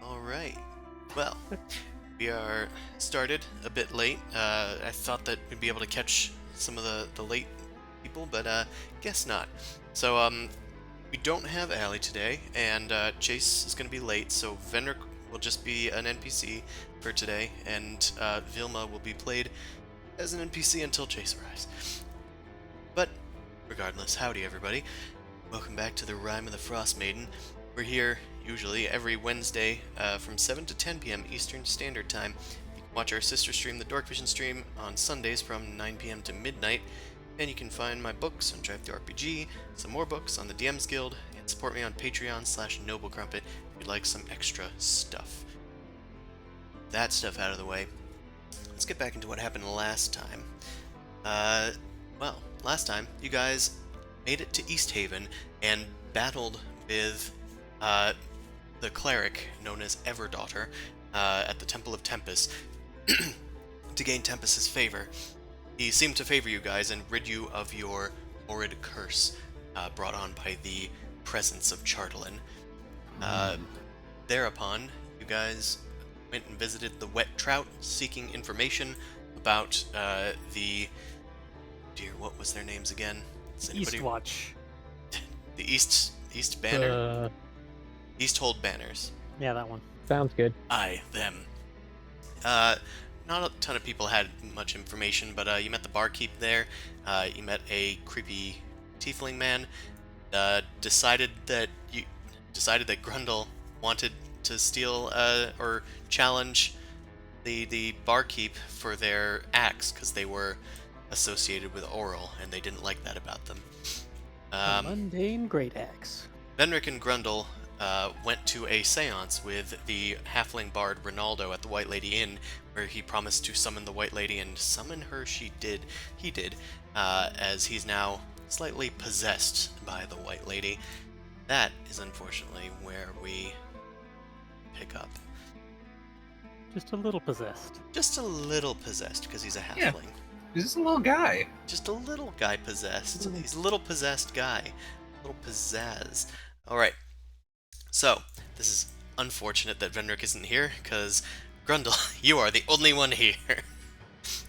Alright, well, we are started a bit late. I thought that we'd be able to catch some of the late people, but guess not. So we don't have Allie today, and Chase is going to be late, so Venric will just be an NPC for today, and Vilma will be played as an NPC until Chase arrives. But regardless, howdy everybody. Welcome back to the Rime of the Frostmaiden. We're here usually every Wednesday from 7 to 10 p.m. Eastern Standard Time. You can watch our sister stream, the Dork Vision stream, on Sundays from 9 p.m. to midnight. And you can find my books on Drive Through RPG, some more books on the DMs Guild, and support me on Patreon/NobleCrumpet if you'd like some extra stuff. That stuff out of the way, let's get back into what happened last time. Well, last time, you guys made it to East Haven and battled with the cleric known as Everdaughter at the Temple of Tempest to gain Tempest's favor. He seemed to favor you guys and rid you of your horrid curse brought on by the presence of Chartlin. Thereupon, you guys went and visited the Wet Trout, seeking information about the... Dear, what was their names again? Eastwatch. The East Banner? Easthold Banners. Yeah, that one. Sounds good. Aye, them. Not a ton of people had much information, but you met the barkeep there. You met a creepy tiefling man. Decided that Grundle wanted to steal or challenge the barkeep for their axe because they were associated with Oral, and they didn't like that about them. A mundane great axe. Venric and Grundle went to a seance with the halfling bard Ronaldo at the White Lady Inn, where he promised to summon the White Lady, and summon her he did, as he's now slightly possessed by the White Lady. That is unfortunately where we pick up. Just a little possessed. Just a little possessed, because he's a halfling. Yeah. He's just a little guy. Just a little guy possessed. He's a little possessed guy. A little pizzazz. Alright. So, this is unfortunate that Venric isn't here, because Grundle, you are the only one here.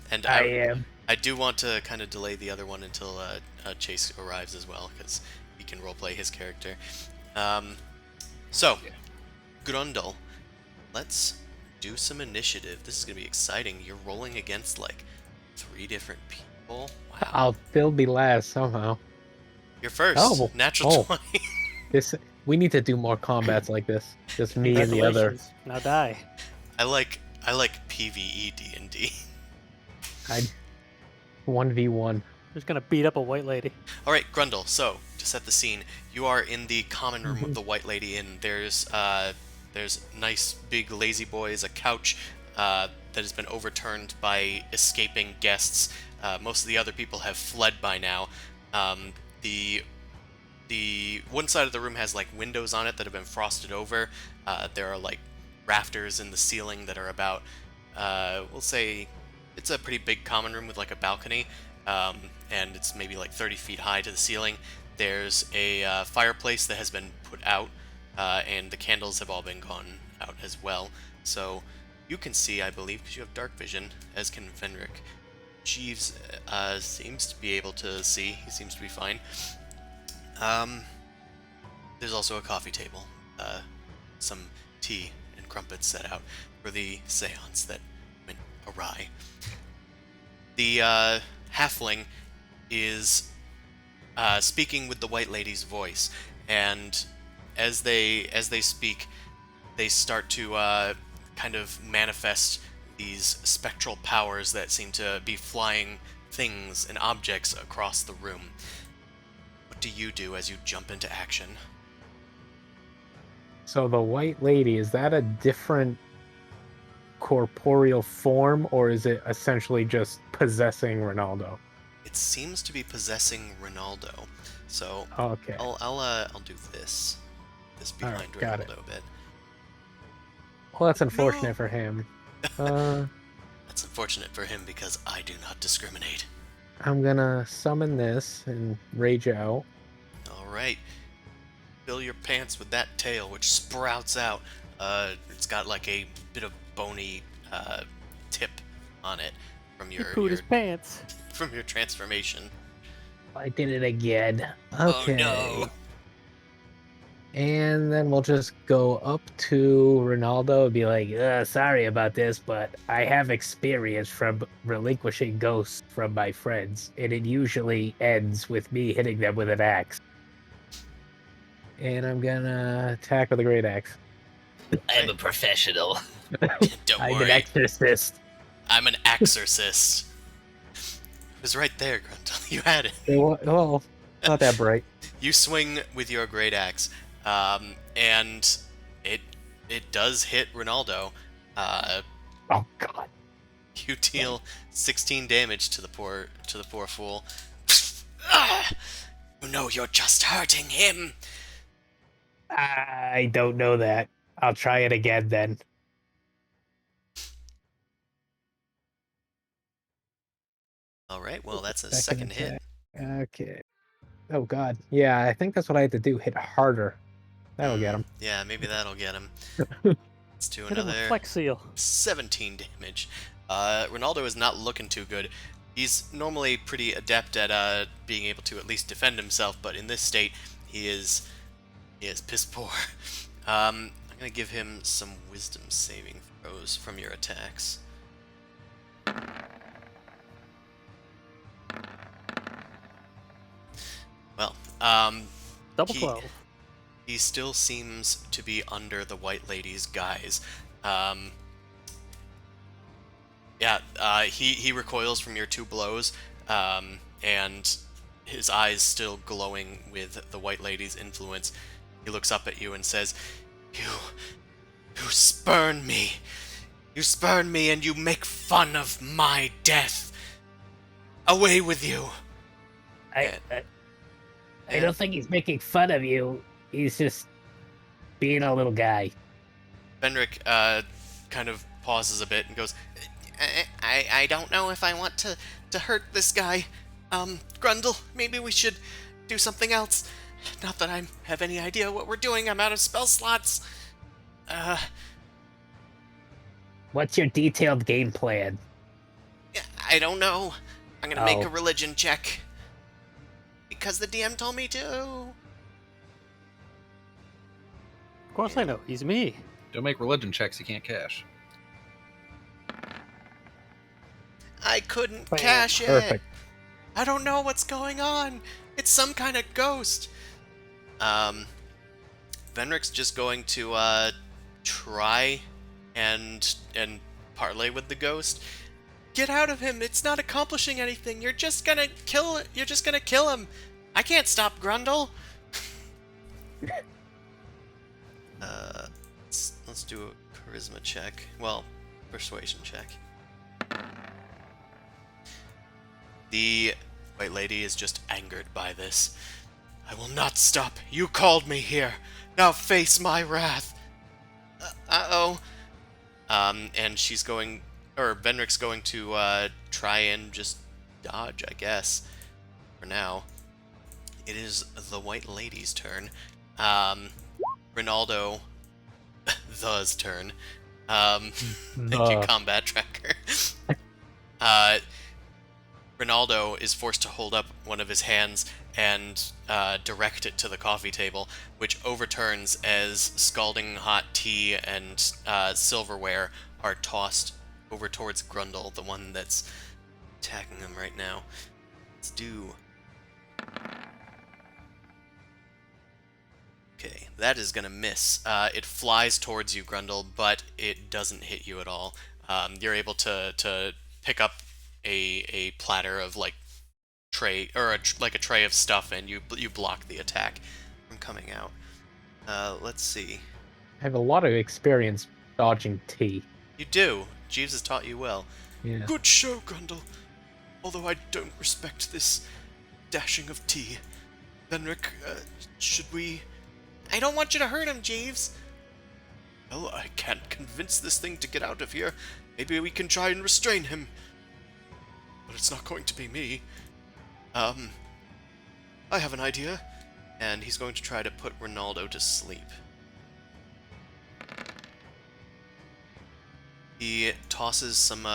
And I am. I do want to kind of delay the other one until Chase arrives as well, because he can roleplay his character. So, Grundle, let's do some initiative. This is going to be exciting. You're rolling against, like, 3 different people. Wow. I'll still be last somehow. You're first. Oh. Natural 20. We need to do more combats like this. Just me and the other. Congratulations. Now die. I like PvE D&D. I 1v1. Just gonna beat up a white lady. All right, Grundle. So to set the scene, you are in the common room of the White Lady Inn. There's nice big lazy boys, a couch that has been overturned by escaping guests. Most of the other people have fled by now. The one side of the room has like windows on it that have been frosted over. There are like rafters in the ceiling that are about, we'll say, it's a pretty big common room with like a balcony, and it's maybe like 30 feet high to the ceiling. There's a fireplace that has been put out, and the candles have all been gone out as well. So you can see, I believe, because you have dark vision, as can Venric. Jeeves seems to be able to see. He seems to be fine. There's also a coffee table, some tea and crumpets set out for the seance that went awry. The halfling is speaking with the White Lady's voice, and as they speak, they start to kind of manifest these spectral powers that seem to be flying things and objects across the room. What do you do as you jump into action? So the White Lady, is that a different corporeal form, or is it essentially just possessing Ronaldo? It seems to be possessing Ronaldo. So Okay. I'll do this behind Alright, got Ronaldo a bit. Well, that's unfortunate for him. That's unfortunate for him because I do not discriminate. I'm gonna summon this and rage out. Alright. Fill your pants with that tail, which sprouts out. It's got like a bit of bony tip on it from He your pooed his pants. from your transformation. I did it again. Okay. Oh no. And then we'll just go up to Ronaldo and be like, sorry about this, but I have experience from relinquishing ghosts from my friends, and it usually ends with me hitting them with an axe. And I'm gonna attack with a great axe. I'm a professional. Don't I'm an worry, exorcist. I'm an exorcist. It was right there, Gruntle. You had it. Well, not that bright. You swing with your great axe, and it does hit Ronaldo. Oh God. You deal 16 damage to the poor fool. You know you're just hurting him. I don't know that. I'll try it again then. All right, well that's a second hit. Okay. Oh God. Yeah, I think that's what I had to do. Hit harder. That'll get him. Yeah, maybe that'll get him. Let's do Hit him with another Flex Seal. 17 damage. Ronaldo is not looking too good. He's normally pretty adept at being able to at least defend himself, but in this state, he is piss poor. I'm gonna give him some wisdom saving throws from your attacks. Well, Double he- 12. he still seems to be under the White Lady's guise. He recoils from your two blows, and his eyes still glowing with the White Lady's influence. He looks up at you and says, You spurn me. You spurn me and you make fun of my death. Away with you. I don't think he's making fun of you. He's just being a little guy. Benric kind of pauses a bit and goes, I don't know if I want to hurt this guy. Grundle, maybe we should do something else. Not that I have any idea what we're doing. I'm out of spell slots. What's your detailed game plan? I don't know. I'm gonna make Oh. a religion check. Because the DM told me to. Of course I know. He's me. Don't make religion checks you can't cash. I couldn't Bam. cash it. Perfect. I don't know what's going on. It's some kind of ghost. Venric's just going to try and parlay with the ghost. Get out of him. It's not accomplishing anything. You're just gonna kill him. I can't stop Grundle. Let's do a charisma check. Well, persuasion check. The White Lady is just angered by this. I will not stop. You called me here. Now face my wrath. Uh-oh. And she's going, or Benric's going to try and just dodge, I guess. For now. It is the White Lady's turn. Ronaldo, the's turn. Thank you, Combat Tracker. Ronaldo is forced to hold up one of his hands and direct it to the coffee table, which overturns as scalding hot tea and silverware are tossed over towards Grundle, the one that's attacking him right now. Let's do... Okay, that is gonna miss. It flies towards you, Grundle, but it doesn't hit you at all. You're able to pick up a platter of like tray or a tray of stuff, and you block the attack from coming out. Let's see. I have a lot of experience dodging tea. You do. Jeeves has taught you well. Yeah. Good show, Grundle. Although I don't respect this dashing of tea. Benric, should we... I don't want you to hurt him, Jeeves. Well, I can't convince this thing to get out of here. Maybe we can try and restrain him. But it's not going to be me. I have an idea. And he's going to try to put Ronaldo to sleep. He tosses some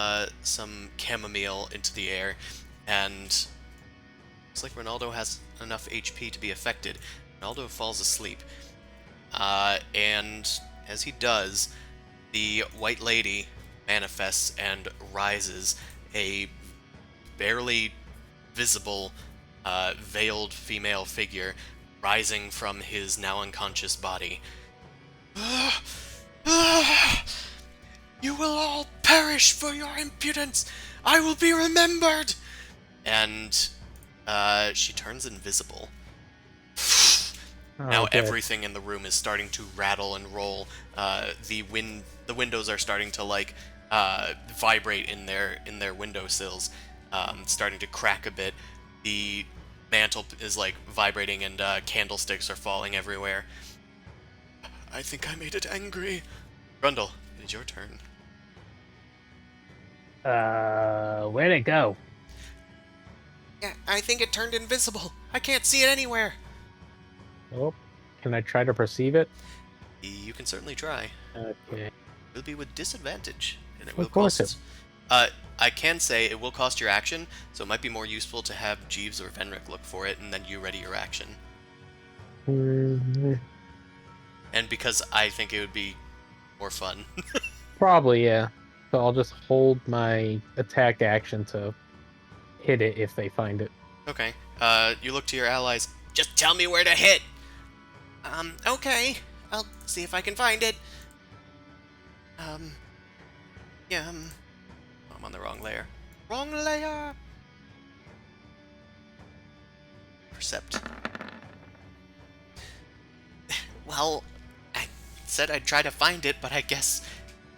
chamomile into the air, and looks like Ronaldo has enough HP to be affected. Ronaldo falls asleep. And as he does, the white lady manifests and rises, a barely visible, veiled female figure rising from his now unconscious body. You will all perish for your impudence! I will be remembered! And she turns invisible. Now Okay. everything in the room is starting to rattle and roll. The windows are starting to like vibrate in their windowsills, starting to crack a bit. The mantle is like vibrating, and candlesticks are falling everywhere. I think I made it angry. Grundle, it is your turn. Where'd it go? Yeah, I think it turned invisible. I can't see it anywhere. Oh, can I try to perceive it? You can certainly try. Okay. It'll be with disadvantage, and it Of will course cost. I can say it will cost your action, so it might be more useful to have Jeeves or Venric look for it, and then you ready your action. Mm, And because I think it would be more fun. Probably, yeah. So I'll just hold my attack action to hit it if they find it. Okay. You look to your allies. Just tell me where to hit. Okay. I'll see if I can find it. Yeah. I'm on the wrong layer. Wrong layer. Percept. Well, I said I'd try to find it, but I guess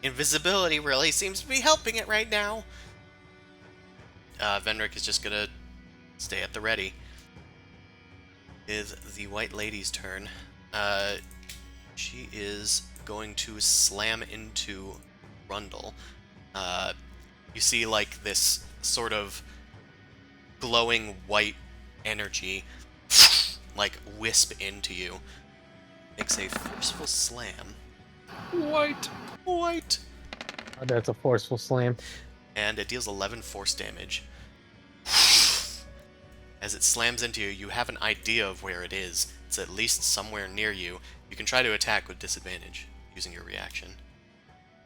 invisibility really seems to be helping it right now. Venric is just gonna stay at the ready. Is the white lady's turn. She is going to slam into Rundle. You see, like, this sort of glowing white energy, like, wisp into you. Makes a forceful slam. White. White! Oh, that's a forceful slam. And it deals 11 force damage. As it slams into you, you have an idea of where it is. It's at least somewhere near you. You can try to attack with disadvantage using your reaction.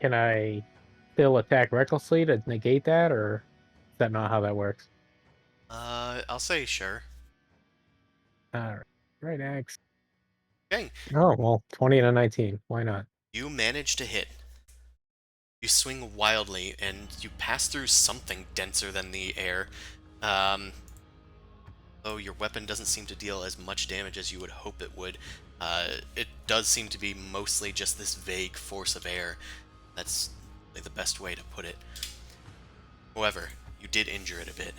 Can I still attack recklessly to negate that, or is that not how that works? I'll say sure. Alright. Right, X. Okay, Oh, well, 20 to 19. Why not? you manage to hit. You swing wildly, and you pass through something denser than the air. Though your weapon doesn't seem to deal as much damage as you would hope it would. It does seem to be mostly just this vague force of air. That's the best way to put it. However, you did injure it a bit.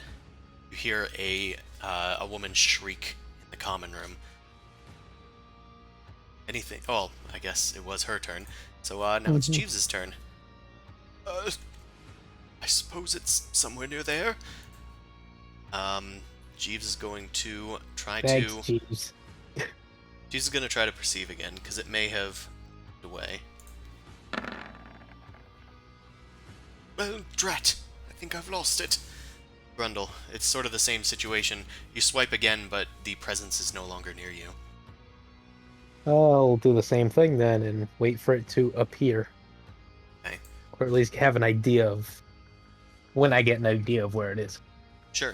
You hear a woman shriek in the common room. Anything? Oh, I guess it was her turn. So now it's Jeeves' turn. I suppose it's somewhere near there. Jeeves is going to try Thanks, to. Jeeves. Jeeves is going to try to perceive again because it may have moved away. Well, drat! I think I've lost it. Grundle, it's sort of the same situation. You swipe again, but the presence is no longer near you. I'll do the same thing then and wait for it to appear. Okay. Or at least have an idea of when I get an idea of where it is. Sure.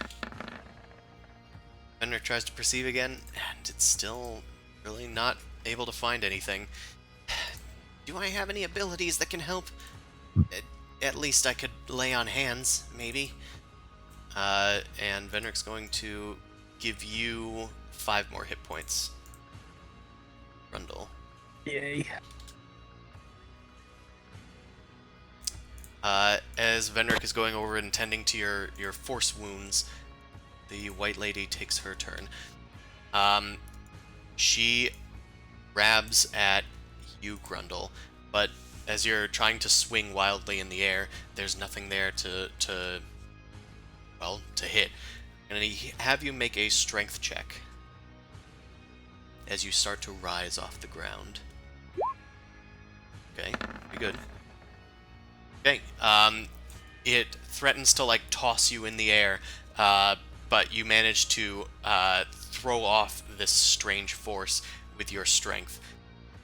Fenrir tries to perceive again, and it's still really not able to find anything. Do I have any abilities that can help? At least I could lay on hands, maybe. And Venric's going to give you 5 more hit points. Rundle. Yay. As Venric is going over and tending to your force wounds, the white lady takes her turn. She grabs at you, Grundle, but as you're trying to swing wildly in the air, there's nothing there to hit. I'm gonna have you make a strength check as you start to rise off the ground. Okay, pretty good. Okay, it threatens to like toss you in the air, but you manage to throw off this strange force with your strength.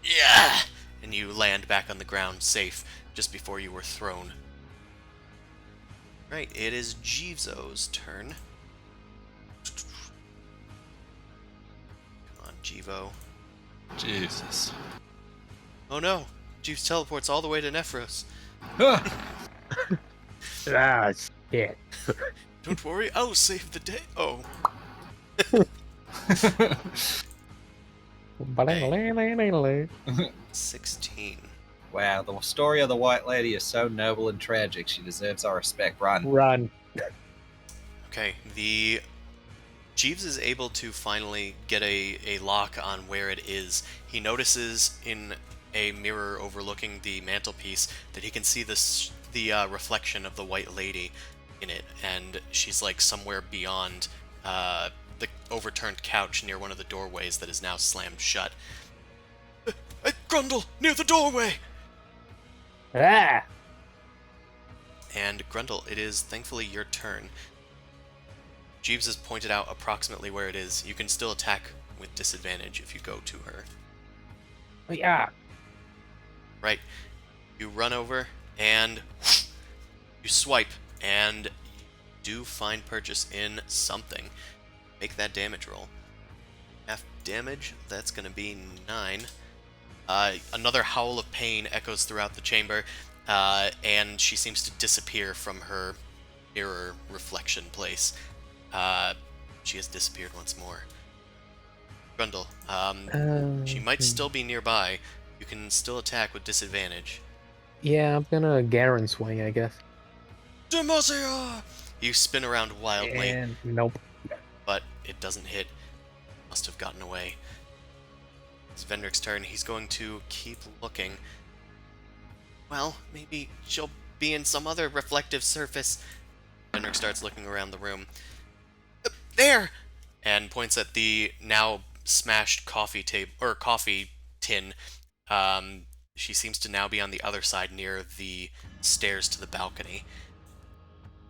Yeah! And you land back on the ground safe just before you were thrown. Right, it is Jeevezo's turn. Come on, Jeevo. Jesus. Oh no! Jeeves teleports all the way to Nephros. Ah, shit. Don't worry, I'll save the day. Oh. 16. Wow, the story of the White Lady is so noble and tragic. She deserves our respect. Run. Run. Okay, the Jeeves is able to finally get a lock on where it is. He notices in a mirror overlooking the mantelpiece that he can see the reflection of the White Lady in it, and she's like somewhere beyond the overturned couch near one of the doorways that is now slammed shut. Grundle, near the doorway! Ah! And Grundle, it is thankfully your turn. Jeeves has pointed out approximately where it is. You can still attack with disadvantage if you go to her. Yeah. Right. You run over and you swipe and you do find purchase in something. Make that damage roll. Half damage, that's going to be 9. Another howl of pain echoes throughout the chamber, and she seems to disappear from her mirror reflection place. She has disappeared once more. Grundle, she might still be nearby. You can still attack with disadvantage. Yeah, I'm gonna Garen swing, I guess. Demacia! You spin around wildly, And nope. but it doesn't hit. Must have gotten away. It's Vendrick's turn. He's going to keep looking. Well, maybe she'll be in some other reflective surface. Vendrick starts looking around the room. There! And points at the now smashed coffee table or coffee tin. She seems to now be on the other side near the stairs to the balcony.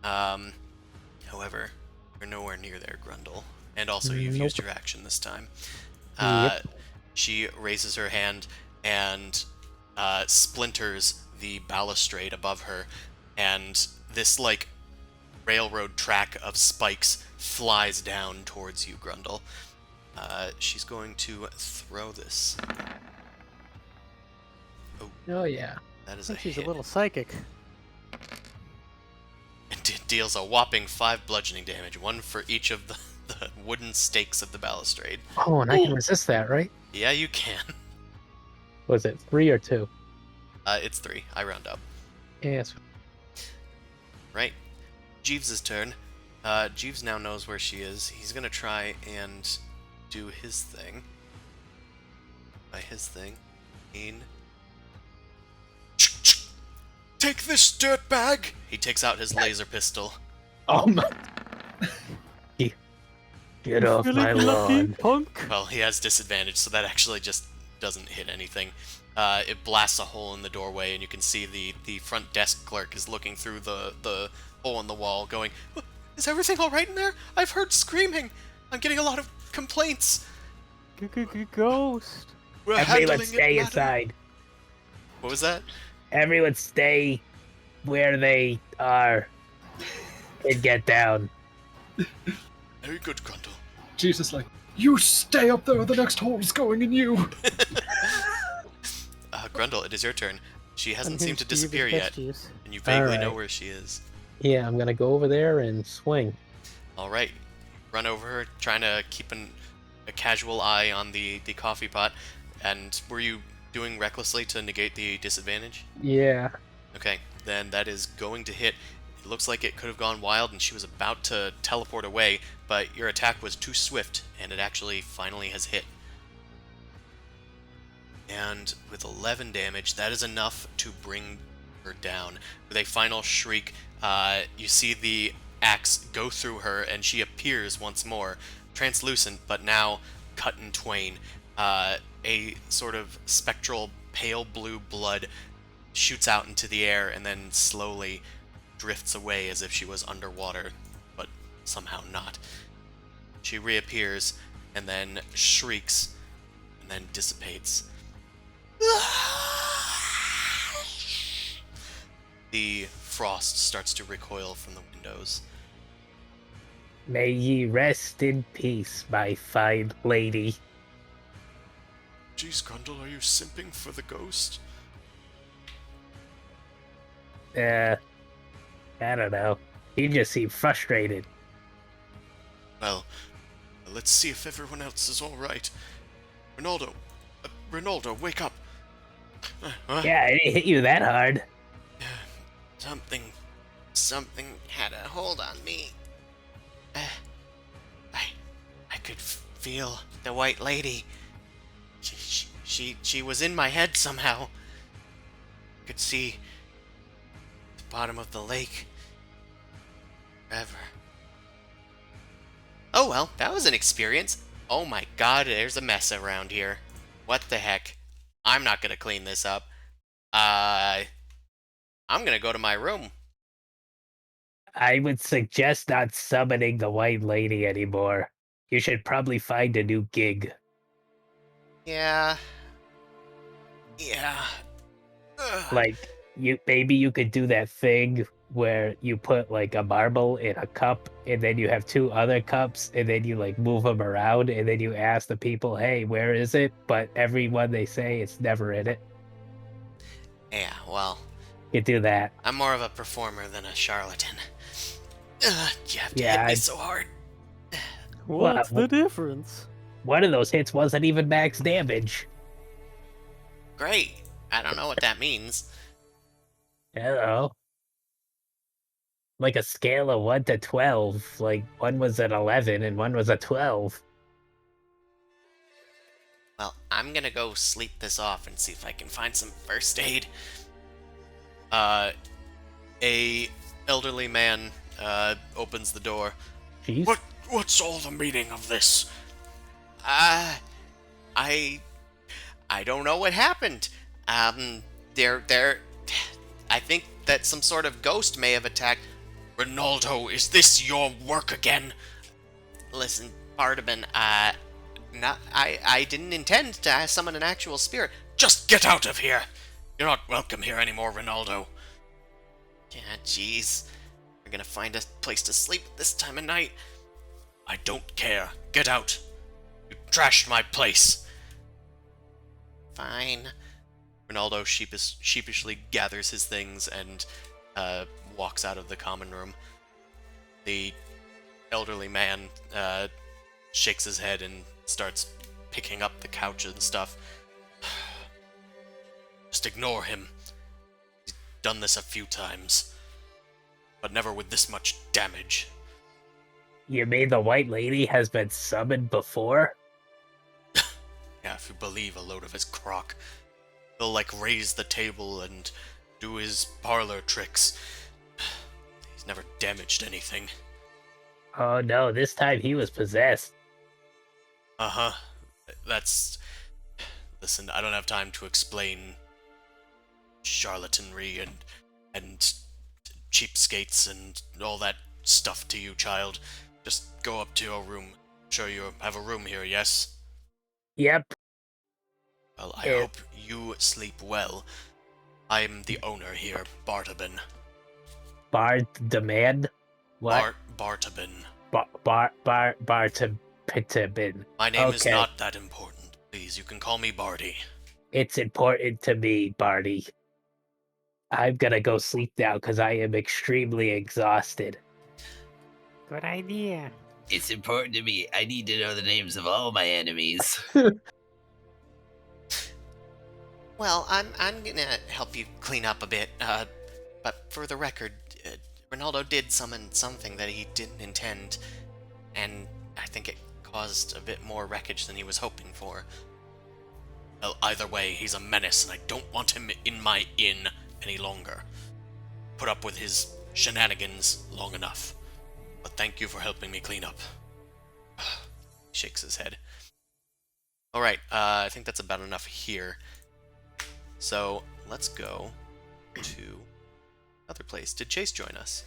However, you're nowhere near there, Grundle. And also, you've used your action this time. Yep. She raises her hand and splinters the balustrade above her, and this, like, railroad track of spikes flies down towards you, Grundle. She's going to throw this. Oh yeah. That I is a think she's hit. a little psychic. It deals a whopping 5 bludgeoning damage, one for each of the wooden stakes of the balustrade. Oh, and I can resist that, right? Yeah, you can. Was it 3 or 2? It's 3. I round up. Yes. Right. Jeeves' turn. Jeeves now knows where she is. He's gonna try and do his thing. By his thing, Take this, dirtbag! He takes out his laser pistol. Oh my. Get off Feeling my lucky, lawn. punk. Well, he has disadvantage, so that actually just doesn't hit anything. It blasts a hole in the doorway, and you can see the front desk clerk is looking through the hole in the wall, going, "Is everything all right in there? I've heard screaming. I'm getting a lot of complaints. Ghost. We're Everyone handling stay it, madam." inside. What was that? Everyone stay where they are and get down. Very good, Grundle. Jesus, like, you stay up there, the next hole's going in you. Grundle, it is your turn. She hasn't seemed to Unhinged Steve is disappear yet, best and you vaguely know Alright. where she is. Yeah, I'm gonna go over there and swing. Alright. Run over her, trying to keep a casual eye on the coffee pot. And were you doing recklessly to negate the disadvantage? Yeah. Okay, then that is going to hit. It looks like it could have gone wild and she was about to teleport away, but your attack was too swift and it actually finally has hit. And with 11 damage, that is enough to bring her down. With a final shriek, you see the axe go through her and she appears once more, translucent but now cut in twain. A sort of spectral pale blue blood shoots out into the air and then slowly drifts away as if she was underwater, but somehow not. She reappears and then shrieks and then dissipates. The frost starts to recoil from the windows. May ye rest in peace, my fine lady. Geez, Grundle, are you simping for the ghost? I don't know. He just seemed frustrated. Well, let's see if everyone else is alright. Ronaldo, wake up! Yeah, it didn't hit you that hard. Something had a hold on me. I could feel the white lady. She was in my head somehow. I could see the bottom of the lake. Forever. Oh well, that was an experience. Oh my god, there's a mess around here. What the heck? I'm not gonna clean this up. I'm gonna go to my room. I would suggest not summoning the White Lady anymore. You should probably find a new gig. Yeah. Yeah. Ugh. Like, maybe you could do that thing where you put like a marble in a cup and then you have two other cups and then you like move them around and then you ask the people, hey, where is it? But everyone they say it's never in it. Yeah, well, You do that. I'm more of a performer than a charlatan. You have to Yeah, hit me I- so hard. What's Well, the difference? One of those hits wasn't even max damage. Great. I don't know what that means. Hello. Like a scale of 1 to 12. Like, one was an 11 and one was a 12. Well, I'm gonna go sleep this off and see if I can find some first aid. A elderly man opens the door. Jeez. What's all the meaning of this? I don't know what happened. There. I think that some sort of ghost may have attacked. Ronaldo, is this your work again? Listen, Bardaban, I didn't intend to summon an actual spirit. Just get out of here! You're not welcome here anymore, Ronaldo. Yeah, jeez. We're gonna find a place to sleep at this time of night. I don't care. Get out. You trashed my place. Fine. Ronaldo sheepishly gathers his things and walks out of the common room. The elderly man shakes his head and starts picking up the couch and stuff. Just ignore him. He's done this a few times, but never with this much damage. You mean the White Lady has been summoned before? Yeah, if you believe a load of his crock. He'll, like, raise the table and do his parlor tricks. He's never damaged anything. Oh no, this time he was possessed. Uh-huh. That's... Listen, I don't have time to explain charlatanry and cheapskates and all that stuff to you, child. Just go up to your room. I'm sure you have a room here, yes? Yep. Well, I Yeah. hope you sleep well. I'm the owner here, Bartabin. Bard demand? What? Bartabin. Bartabin. My name is Okay. not that important. Please, you can call me Barty. It's important to me, Barty. I'm gonna go sleep now because I am extremely exhausted. Good idea. It's important to me. I need to know the names of all my enemies. Well, I'm gonna help you clean up a bit, but for the record, Ronaldo did summon something that he didn't intend, and I think it caused a bit more wreckage than he was hoping for. Well, either way, he's a menace, and I don't want him in my inn any longer. Put up with his shenanigans long enough. But thank you for helping me clean up. He shakes his head. Alright, I think that's about enough here. So, let's go to another place. Did Chase join us?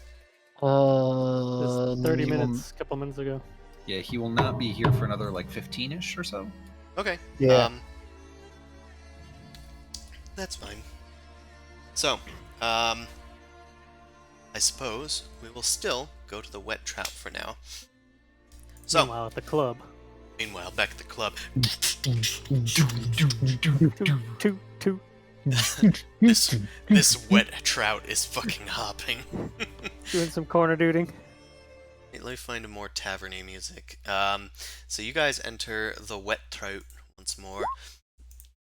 Just 30 he will- minutes, a couple minutes ago. Yeah, he will not be here for another like 15-ish or so. Okay. Yeah. That's fine. So, I suppose we will still go to the wet trout for now. So, Meanwhile, at the club. meanwhile, back at the club, Toot, toot. this wet trout is fucking hopping. Doing some corner duding. Let me find a more taverny music. So you guys enter the wet trout once more.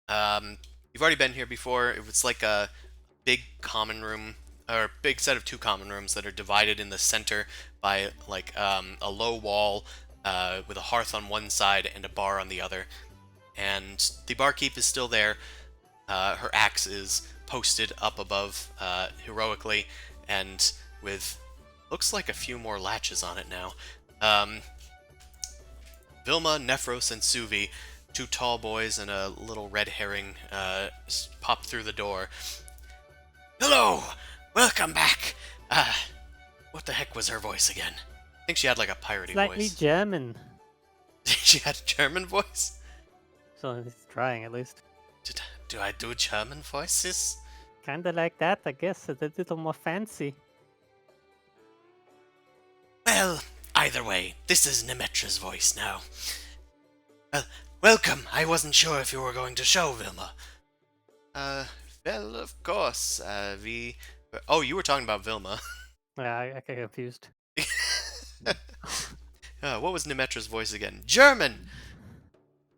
You've already been here before. It was like a big common room, or a big set of two common rooms that are divided in the center by like a low wall with a hearth on one side and a bar on the other. And the barkeep is still there. Her axe is posted up above heroically, and with looks like a few more latches on it now. Vilma, Nephros, and Suvi, two tall boys and a little red herring, pop through the door. Hello! Welcome back! What the heck was her voice again? I think she had like a piratey Slightly voice. German. She had a German voice? So it's trying at least. Do I do German voices? Kinda like that, I guess. It's a little more fancy. Well, either way, this is Nemetra's voice now. Welcome. I wasn't sure if you were going to show, Vilma. Well, of course. Oh, you were talking about Vilma. Yeah, I got confused. What was Nemetra's voice again? German!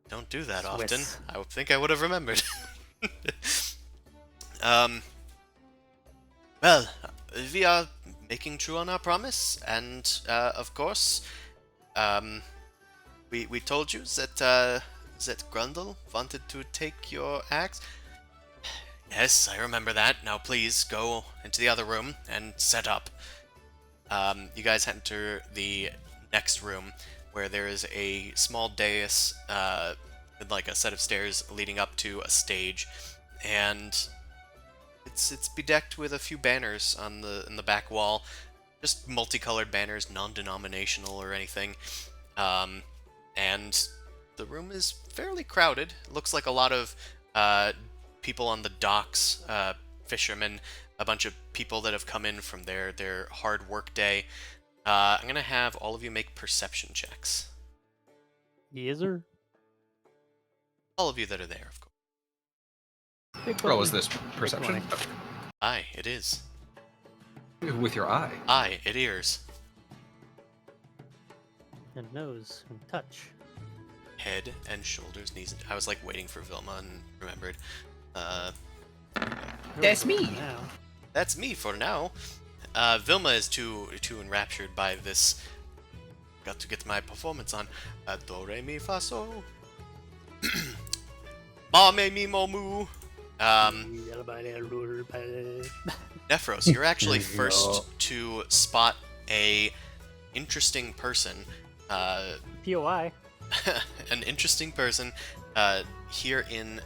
Don't do that often. Swiss. I would think I would have remembered. Well, we are making true on our promise, and, of course, we told you that Grundle wanted to take your axe. Yes, I remember that. Now please go into the other room and set up. You guys enter the next room, where there is a small dais with like a set of stairs leading up to a stage, and it's bedecked with a few banners in the back wall, just multicolored banners, non-denominational or anything. And the room is fairly crowded. It looks like a lot of people on the docks, fishermen, a bunch of people that have come in from their hard work day. I'm going to have all of you make perception checks. Yes, sir. All of you that are there, of course. Big Roll buddy. is this perception? 20. Aye, it is. With your eye. Aye, it is. And nose and touch. Head and shoulders, knees and... I was like waiting for Vilma and remembered. That's me. Now. That's me for now. Vilma is too enraptured by this. Got to get my performance on. Do re mi fa so. Ma me mi mo mu. Nephros, you're actually first to spot a interesting person. POI. An interesting person here in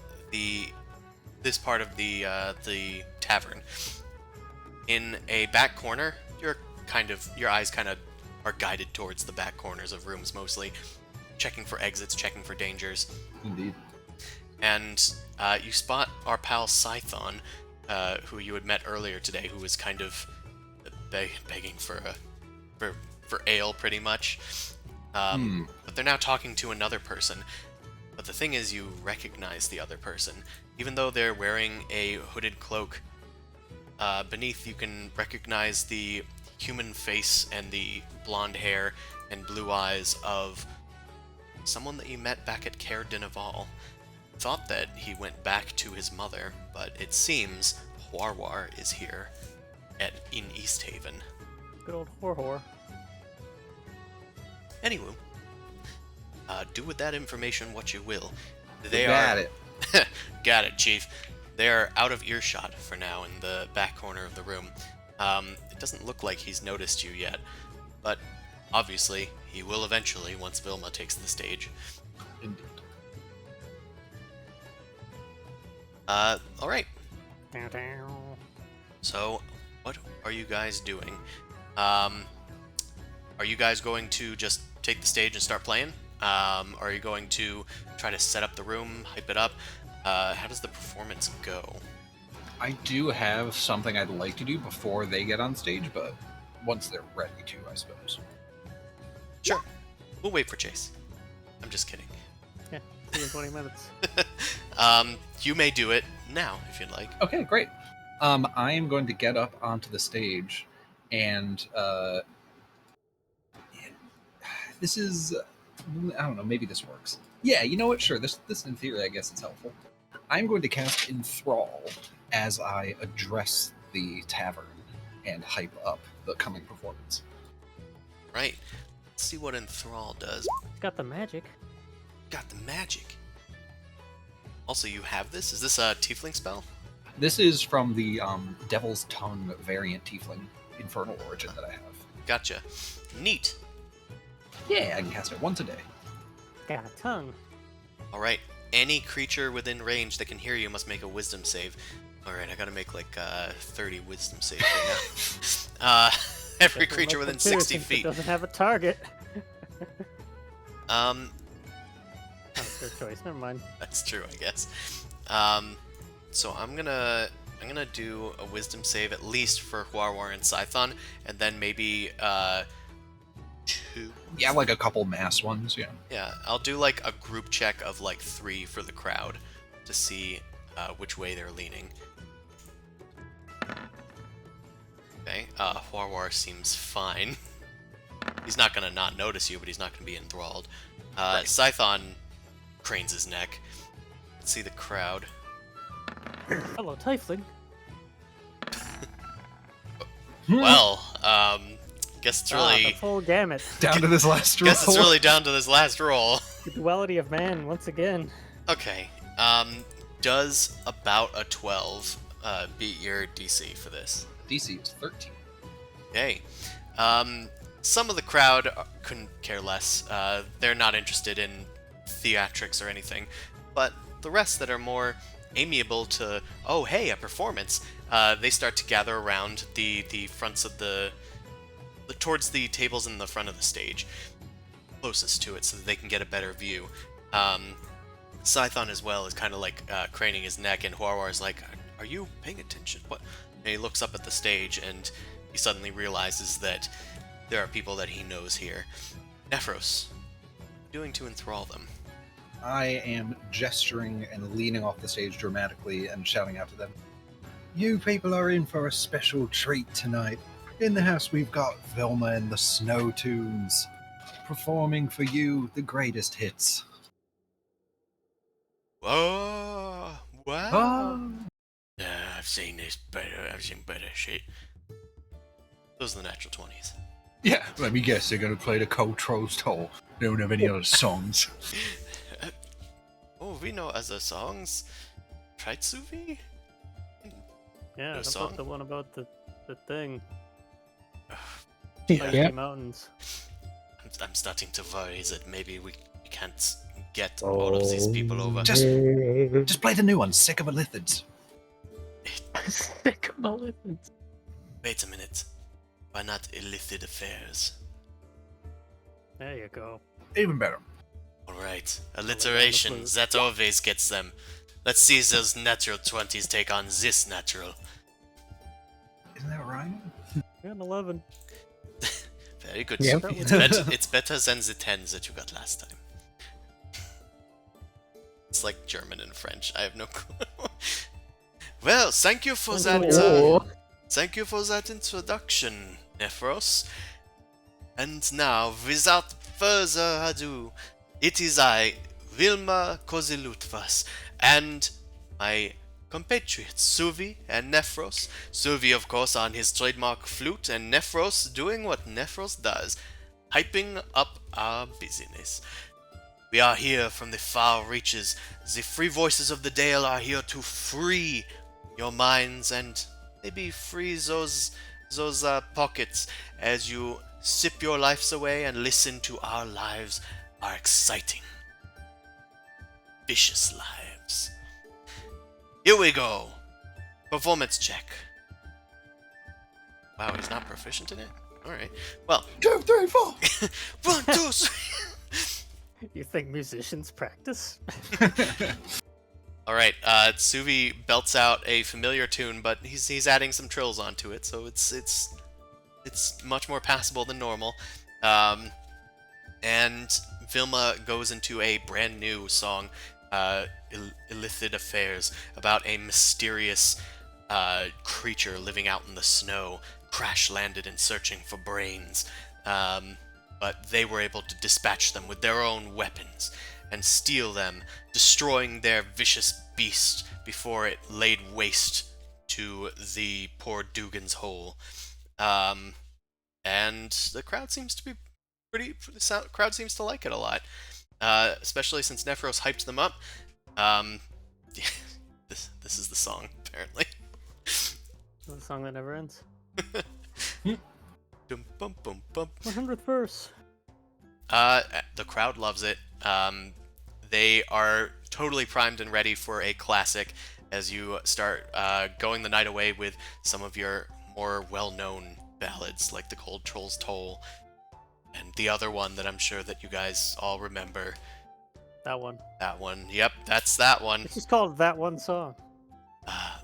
this part of the tavern. In a back corner, your eyes kind of are guided towards the back corners of rooms mostly, checking for exits, checking for dangers. Indeed. And you spot our pal Scython, who you had met earlier today, who was kind of begging for ale, pretty much. But they're now talking to another person. But the thing is, you recognize the other person, even though they're wearing a hooded cloak. Beneath, you can recognize the human face and the blonde hair and blue eyes of someone that you met back at Caer Dineval. Thought that he went back to his mother, but it seems Huarwar is here in East Haven. Good old whore. Anywho, do with that information what you will. Got it. Got it, Chief. They're out of earshot for now in the back corner of the room. It doesn't look like he's noticed you yet, but obviously he will eventually once Vilma takes the stage. Indeed. Alright. Down. So, what are you guys doing? Are you guys going to just take the stage and start playing? Are you going to try to set up the room, hype it up? How does the performance go? I do have something I'd like to do before they get on stage, but once they're ready to, I suppose. Sure. We'll wait for Chase. I'm just kidding. Yeah, see you in 20 minutes. You may do it now if you'd like. Okay, great. I am going to get up onto the stage, and this is, I don't know, maybe this works. Yeah, you know what? Sure, this in theory, I guess it's helpful. I'm going to cast Enthrall as I address the tavern and hype up the coming performance. Right. Let's see what Enthrall does. It's got the magic. Got the magic. Also, you have this? Is this a tiefling spell? This is from the Devil's Tongue variant Tiefling Infernal Origin that I have. Gotcha. Neat. Yeah, I can cast it once a day. Got a tongue. Alright. Any creature within range that can hear you must make a wisdom save. Alright, I gotta make like 30 wisdom saves right now. Every Doesn't creature like within the fear 60 since feet. It doesn't have a target. Oh, Good choice. Never mind. that's true, I guess. So I'm gonna do a wisdom save at least for Huarwar and Scython, and then maybe 2. Yeah, like a couple mass ones, yeah. Yeah, I'll do like a group check of like 3 for the crowd to see which way they're leaning. Okay, Huarwar seems fine. He's not gonna not notice you, but he's not gonna be enthralled. Right. Scython cranes his neck. Let's see the crowd. Hello, Tiefling. Well, guess it's The really full gamut. Down to this last roll. guess it's really down to this last roll. The duality of man once again. Okay. Does about a 12 beat your DC for this? DC is 13. Okay. Some of the crowd couldn't care less. They're not interested in theatrics or anything. But the rest that are more amiable to, oh, hey, a performance, they start to gather around the fronts of towards the tables in the front of the stage, closest to it, so that they can get a better view. Scython as well is kind of like craning his neck, and Huarwar's like, are you paying attention? What? And he looks up at the stage, and he suddenly realizes that there are people that he knows here. Nephros, what are you doing to enthrall them? I am gesturing and leaning off the stage dramatically and shouting out to them, "You people are in for a special treat tonight. In the house we've got Vilma and the Snow Tunes, performing for you the greatest hits." Whoa! Wow! Oh. I've seen this better. I've seen better shit. Those are the natural 20s. Yeah, let me guess, they're going to play the Cold Trost Hole. They don't have any other songs. Oh, we know other songs. Traitsuvi? Yeah, how song? about the one about the thing? Yeah. Icy mountains. I'm starting to worry that maybe we can't get all of these people over. Just play the new one, Sick of a Lithids. Sick of elephants. Wait a minute. Why not illicit affairs? There you go. Even better. Alright, alliterations, that always gets them. Let's see those natural 20s take on this natural. Isn't that right? Yeah, an 11. Very good, Yep. Sophie. It's better than the 10s that you got last time. It's like German and French, I have no clue. Well, thank you for that. Thank you for that introduction, Nephros. And now, without further ado, it is I, Vilma Kozilutvas, and my compatriots, Suvi and Nephros. Suvi, of course, on his trademark flute, and Nephros doing what Nephros does, hyping up our busyness. We are here from the far reaches. The free voices of the Dale are here to free your minds and maybe free those pockets as you sip your lives away and listen to our lives, our exciting, vicious lives. Here we go. Performance check. Wow, he's not proficient in it? Alright. Well, 2, 3, 4. 1, 2, 3. You think musicians practice? All right. Suvi belts out a familiar tune, but he's adding some trills onto it, so it's much more passable than normal. And Vilma goes into a brand new song, Illithid Affairs, about a mysterious creature living out in the snow, crash landed and searching for brains. But they were able to dispatch them with their own weapons and steal them, destroying their vicious beast before it laid waste to the poor Dugan's hole. And the crowd seems to be the crowd seems to like it a lot, especially since Nephros hyped them up. This is the song, apparently. The song that never ends. Dum, bum, bum, bum. 100th verse. The crowd loves it. They are totally primed and ready for a classic as you start going the night away with some of your more well-known ballads, like the Cold Troll's Toll, and the other one that I'm sure that you guys all remember. That one. That one. Yep, that's that one. It's just called That One Song.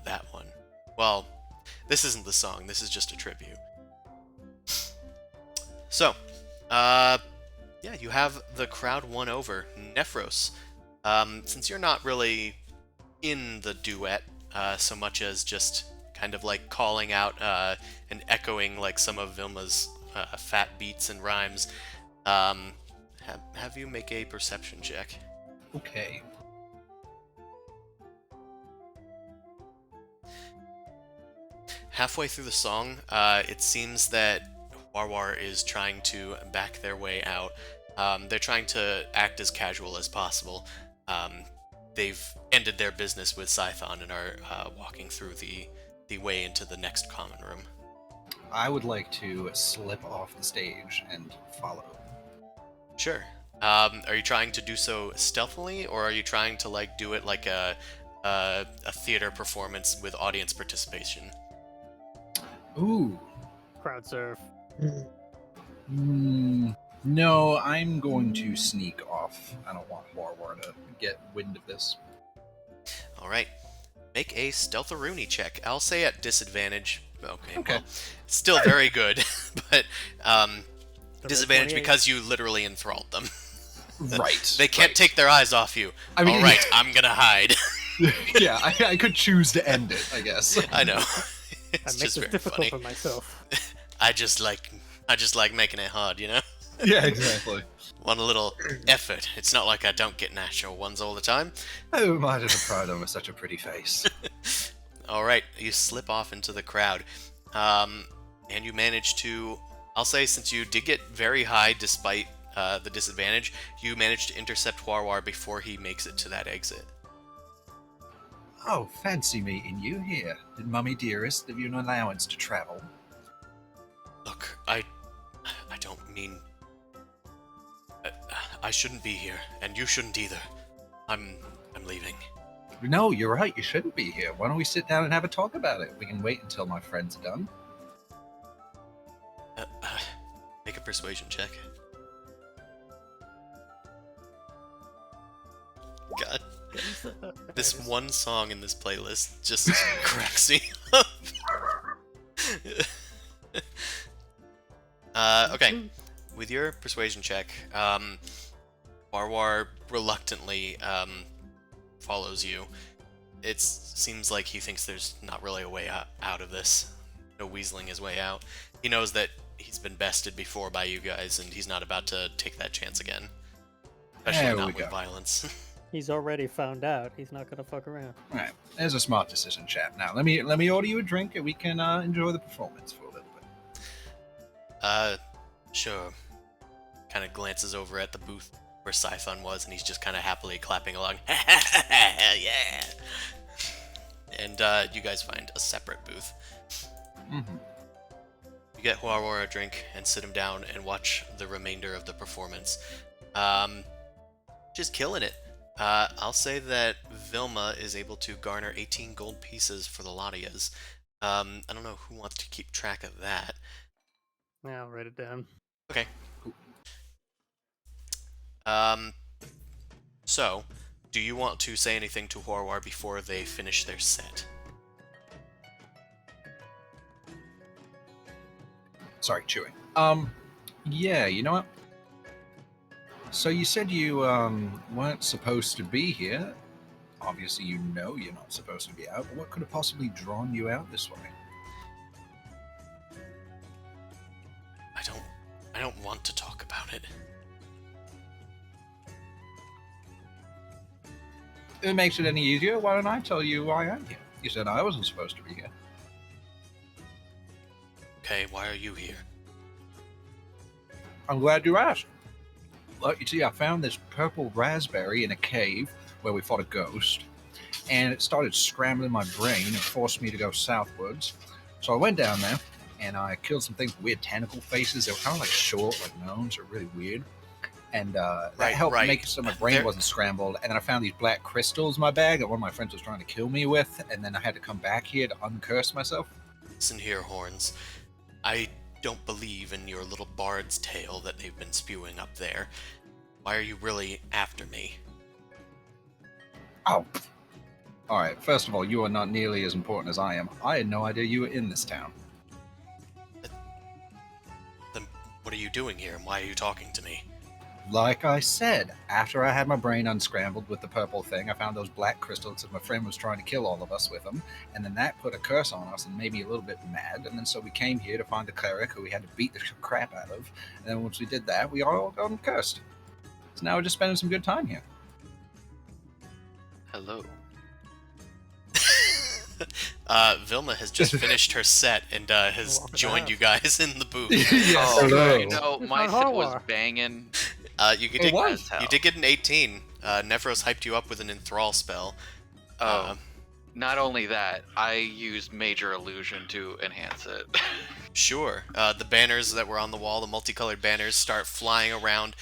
That one. Well, this isn't the song. This is just a tribute. So, yeah, you have the crowd won over. Nephros, since you're not really in the duet so much as just kind of like calling out and echoing like some of Vilma's fat beats and rhymes, have you make a perception check. Okay. Halfway through the song, it seems that Warwar is trying to back their way out. They're trying to act as casual as possible. They've ended their business with Scython and are walking through the way into the next common room. I would like to slip off the stage and follow. Sure. Are you trying to do so stealthily, or are you trying to like do it like a theater performance with audience participation? Ooh. Crowd surf. No, I'm going to sneak off. I don't want Warwar to get wind of this. All right. Make a stealth-a-rooney check. I'll say at disadvantage. Okay. Well, still very good, but disadvantage 28. because you literally enthralled them. Right. They can't take their eyes off you. I mean, all right, I'm gonna hide. Yeah, I could choose to end it, I guess. I know. I It's make just this very difficult funny. for myself. I just like making it hard, you know? Yeah, exactly. Want a little effort. It's not like I don't get natural ones all the time. Oh, might have pride over such a pretty face. All right, you slip off into the crowd, and you manage to. I'll say, since you did get very high despite the disadvantage, you managed to intercept Warwar before he makes it to that exit. Oh, fancy meeting you here. Did Mummy Dearest give you an allowance to travel? Look, I don't mean. I shouldn't be here, and you shouldn't either. I'm leaving. No, you're right. You shouldn't be here. Why don't we sit down and have a talk about it? We can wait until my friends are done. Make a persuasion check. God, this one song in this playlist just cracks me up. Okay, with your persuasion check, Warwar reluctantly follows you. It seems like he thinks there's not really a way out of this. No weaseling his way out. He knows that he's been bested before by you guys, and he's not about to take that chance again. Especially There not we with go. violence. He's already found out. He's not gonna fuck around. All right, there's a smart decision, chap. Now, let me order you a drink, and we can enjoy the performance for a little bit. Sure. Kind of glances over at the booth where Scython was, and he's just kind of happily clapping along. Yeah! And you guys find a separate booth. Mm-hmm. You get Huawar a drink and sit him down and watch the remainder of the performance. Just killing it. I'll say that Vilma is able to garner 18 gold pieces for the Latias. I don't know who wants to keep track of that. Yeah, I'll write it down. Okay. So, do you want to say anything to Horwar before they finish their set? Sorry, chewing. Yeah, you know what? So you said you weren't supposed to be here. Obviously, you know you're not supposed to be out. But what could have possibly drawn you out this way? I don't want to talk about it. If it makes it any easier, why don't I tell you why I'm here? You said I wasn't supposed to be here. Okay, why are you here? I'm glad you asked. Look, you see, I found this purple raspberry in a cave where we fought a ghost, and it started scrambling my brain and forced me to go southwards. So I went down there, and I killed some things with weird tentacle faces. They were kind of like short, like gnomes, or really weird. And that helped make it so my brain wasn't scrambled. And then I found these black crystals in my bag that one of my friends was trying to kill me with, and then I had to come back here to uncurse myself. Listen here, Horns. I don't believe in your little bard's tale that they've been spewing up there. Why are you really after me? Oh. Alright, first of all, you are not nearly as important as I am. I had no idea you were in this town. Then what are you doing here, and why are you talking to me? Like I said, after I had my brain unscrambled with the purple thing, I found those black crystals and my friend was trying to kill all of us with them, and then that put a curse on us and made me a little bit mad, and then so we came here to find the cleric who we had to beat the crap out of, and then once we did that, we all got cursed. So now we're just spending some good time here. Hello. Vilma has just finished her set and has joined you guys in the booth. Yes, Oh, hello. you know, my set was banging. You It was. did get an 18. Nephros hyped you up with an enthrall spell. Not only that, I used Major Illusion to enhance it. Sure. The banners that were on the wall, the multicolored banners, start flying around,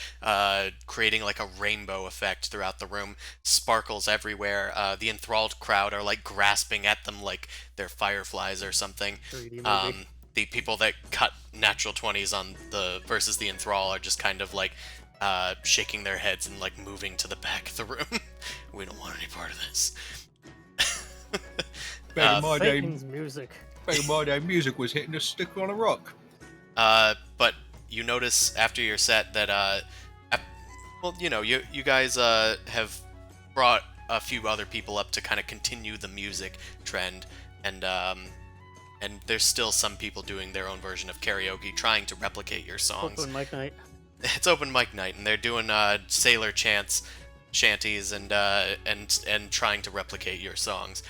creating like a rainbow effect throughout the room. Sparkles everywhere. The enthralled crowd are like grasping at them like they're fireflies or something. 3D movie. The people that cut natural 20s on the versus the enthrall are just kind of like shaking their heads and like moving to the back of the room. We don't want any part of this. Back in my day, Satan's music. music was hitting a stick on a rock. But you notice after your set that, well, you know, you guys have brought a few other people up to kind of continue the music trend, and there's still some people doing their own version of karaoke, trying to replicate your songs. Open mic night. It's open mic night, and they're doing sailor shanties, and trying to replicate your songs.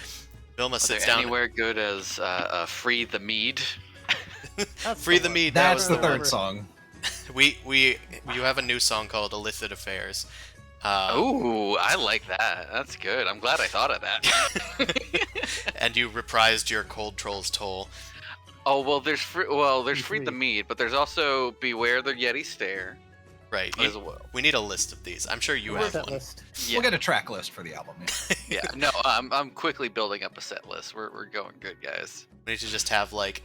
Vilma sits down. Anywhere good as Free the Mead? Free the Mead. That That's was the the one. third song. You have a new song called Illicit Affairs. Ooh, I like that. That's good. I'm glad I thought of that. And you reprised your Cold Troll's Toll. Oh well, there's Free the Mead, but there's also Beware the Yeti Stare. Right. As well. We need a list of these. I'm sure you Where's have that one. list? Yeah, We'll get a track list for the album. Yeah. yeah. No, I'm quickly building up a set list. We're going good, guys. We need to just have like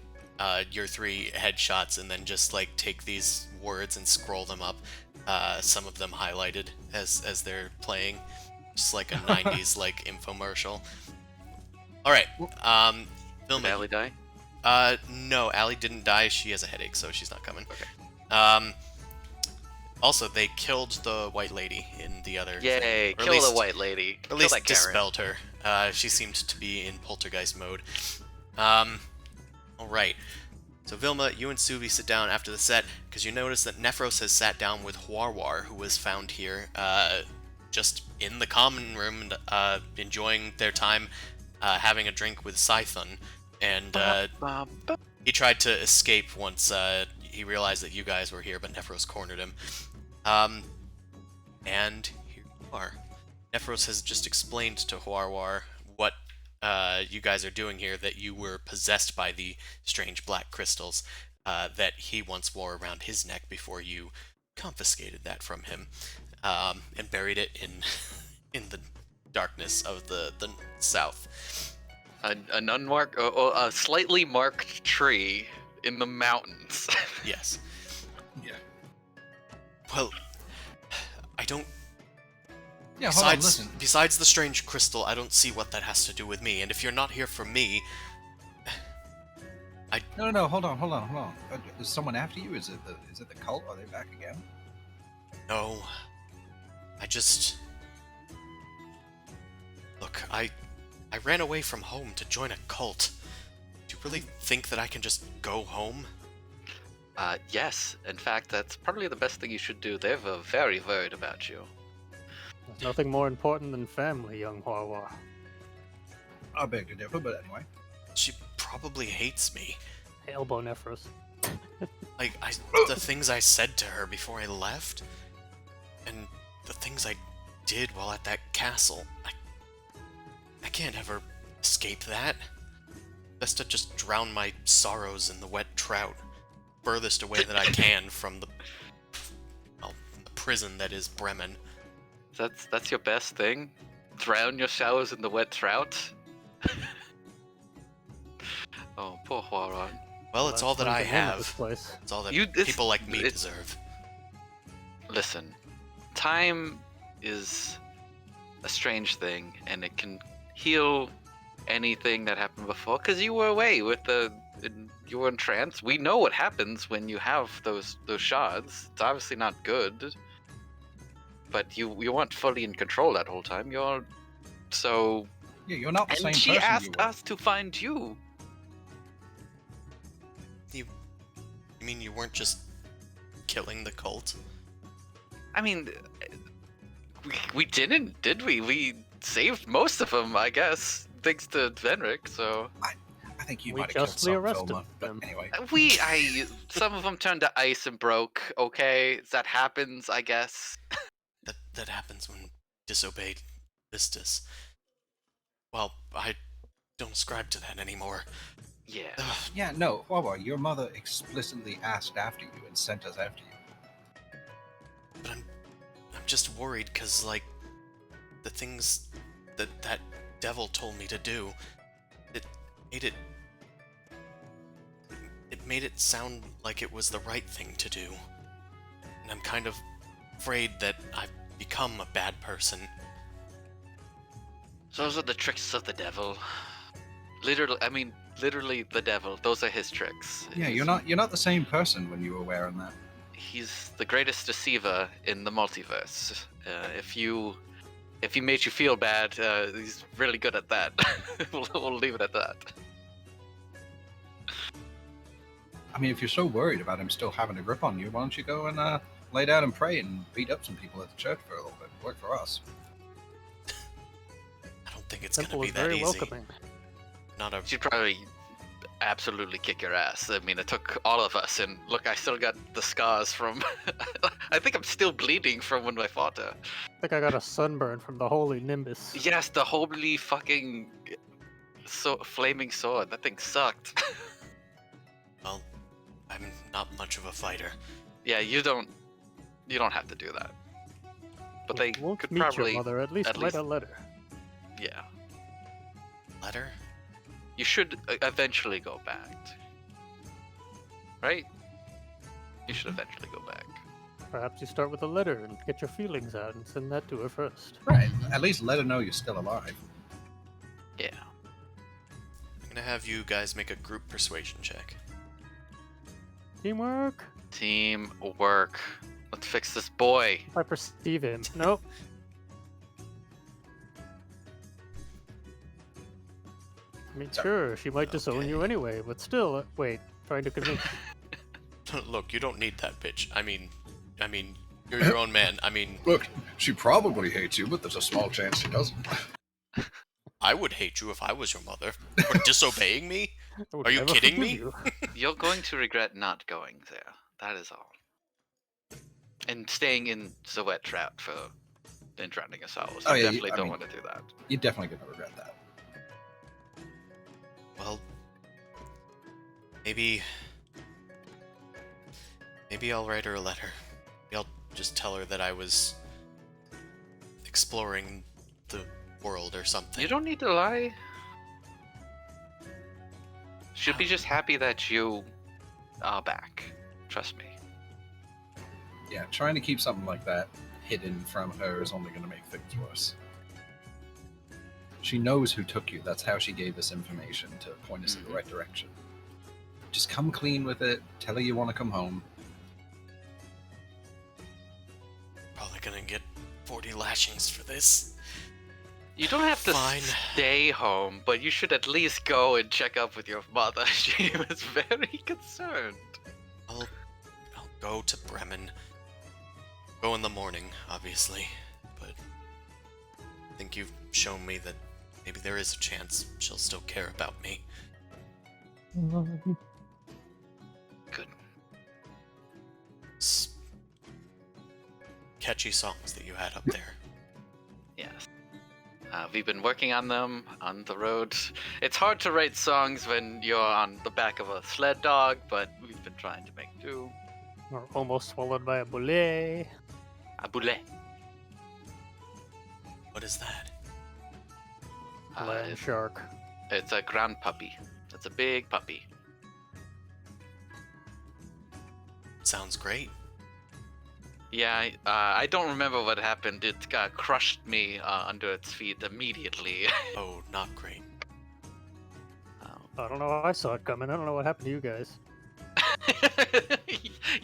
your 3 headshots and then just like take these words and scroll them up. Some of them highlighted as they're playing, just like a 90s like infomercial. All right. Did Vilma. Allie die? No, Allie didn't die. She has a headache, so she's not coming. Okay. Also, they killed the white lady in the other. Yay! thing. Or Kill at least, the white lady. Or at Kill least that Karen. dispelled her. She seemed to be in poltergeist mode. All right. So Vilma, you and Suvi sit down after the set because you notice that Nephros has sat down with Huarwar, who was found here, just in the common room, enjoying their time, having a drink with Scython, and he tried to escape once he realized that you guys were here, but Nephros cornered him. And here you are. Nephros has just explained to Huarwar what you guys are doing here, that you were possessed by the strange black crystals that he once wore around his neck before you confiscated that from him and buried it in the darkness of the south. An unmarked, a slightly marked tree in the mountains. Yes. Yeah. Well, I don't Yeah, hold on, listen. Besides the strange crystal, I don't see what that has to do with me. And if you're not here for me, No, hold on. Is someone after you? Is it the cult? Are they back again? no. I just... Look, I ran away from home to join a cult. Do you really think that I can just go home? Yes. In fact, that's probably the best thing you should do. They were very worried about you. There's nothing more important than family, young Huahua. I beg to differ, but anyway. She probably hates me. Elbow Nephros. Like, the things I said to her before I left, and the things I did while at that castle. I can't ever escape that. Best to just drown my sorrows in the wet trout, furthest away that I can from the prison that is Bremen. That's your best thing? Drown your showers in the wet trout? Oh, poor Huaron. Well, it's all that I This have. place. It's all that It's- people like me it- deserve. Listen, time is a strange thing, and it can heal anything that happened before. Because you were away with you were in trance. We know what happens when you have those shards. It's obviously not good, but you weren't fully in control that whole time. You're You're not the same and person she you asked were. us to find you. You mean you weren't just killing the cult? I mean, we didn't, did we? We saved most of them, I guess, thanks to Venric. So I think you We might have killed justly some, arrested Vilma, but them. anyway. some of them turned to ice and broke. Okay, that happens, I guess. That happens when disobeyed Vistus. Well, I don't ascribe to that anymore. Yeah. Ugh, Yeah, no, Wawa, your mother explicitly asked after you and sent us after you. but I'm just worried because, like, the things that devil told me to do, it made it sound like it was the right thing to do. And I'm kind of afraid that I've become a bad person. Those are the tricks of the devil. Literally the devil. Those are his tricks. Yeah, you're not the same person when you were wearing that. He's the greatest deceiver in the multiverse. If he made you feel bad, he's really good at that. we'll leave it at that. I mean, if you're so worried about him still having a grip on you, why don't you go and lay down and pray and beat up some people at the church for a little bit? Work for us. I don't think it's gonna Temple be is that very easy. welcoming. Not a She'd probably absolutely kick your ass. I mean, it took all of us, and look, I still got the scars from. I think I'm still bleeding from when I fought her. I think I got a sunburn from the holy Nimbus. Yes, the holy fucking flaming sword. That thing sucked. well. I'm not much of a fighter. Yeah, you don't have to do that. But they Won't could meet probably, your mother. At least write a letter. yeah. Letter? You should eventually go back. Right? You should eventually go back. Perhaps you start with a letter and get your feelings out and send that to her first. Right. At least let her know you're still alive. Yeah. I'm gonna have you guys make a group persuasion check. Teamwork. Teamwork. Let's fix this boy. If I perceive him. Nope. I mean, Sorry. sure, she might disown you Okay. anyway, but still, wait, trying to convince. Look, you don't need that bitch. I mean, you're your own man. I mean, Look, she probably hates you, but there's a small chance she doesn't. I would hate you if I was your mother. For disobeying me? I would Are you never kidding forgive me? you. You're going to regret not going there. That is all. And staying in the wet trout for then drowning us all. So Oh, you yeah, definitely I don't mean- want to do that. You're definitely gonna regret that. Well, maybe I'll write her a letter. Maybe I'll just tell her that I was exploring the world or something. You don't need to lie. She'll be just happy that you are back. Trust me. Yeah, trying to keep something like that hidden from her is only going to make things worse. She knows who took you. That's how she gave us information to point us in the right direction. Just come clean with it. Tell her you want to come home. Probably gonna get 40 lashings for this. You don't have to Fine. stay home, but you should at least go and check up with your mother. She was very concerned. I'll go to Bremen. Go in the morning, obviously, but I think you've shown me that maybe there is a chance she'll still care about me. Good. Catchy songs that you had up there. Yes. We've been working on them on the road. It's hard to write songs when you're on the back of a sled dog, but we've been trying to make do. Or almost swallowed by a bullet. A boulet. What is that? Land shark. It's a grand puppy. It's a big puppy. Sounds great. Yeah, I don't remember what happened. It crushed me under its feet immediately. Oh, not great. I don't know how I saw it coming. I don't know what happened to you guys.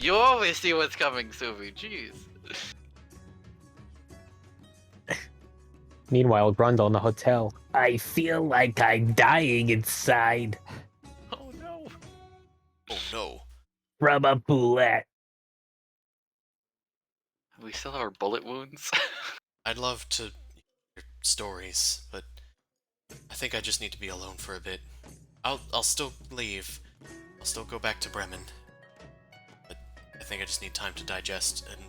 You always see what's coming, Suvi. Jeez. Meanwhile, Grundle in the hotel. I feel like I'm dying inside Oh no. Oh no. from a bullet. We still have our bullet wounds. I'd love to hear stories, but I think I just need to be alone for a bit. I'll still leave. I'll still go back to Bremen. But I think I just need time to digest, and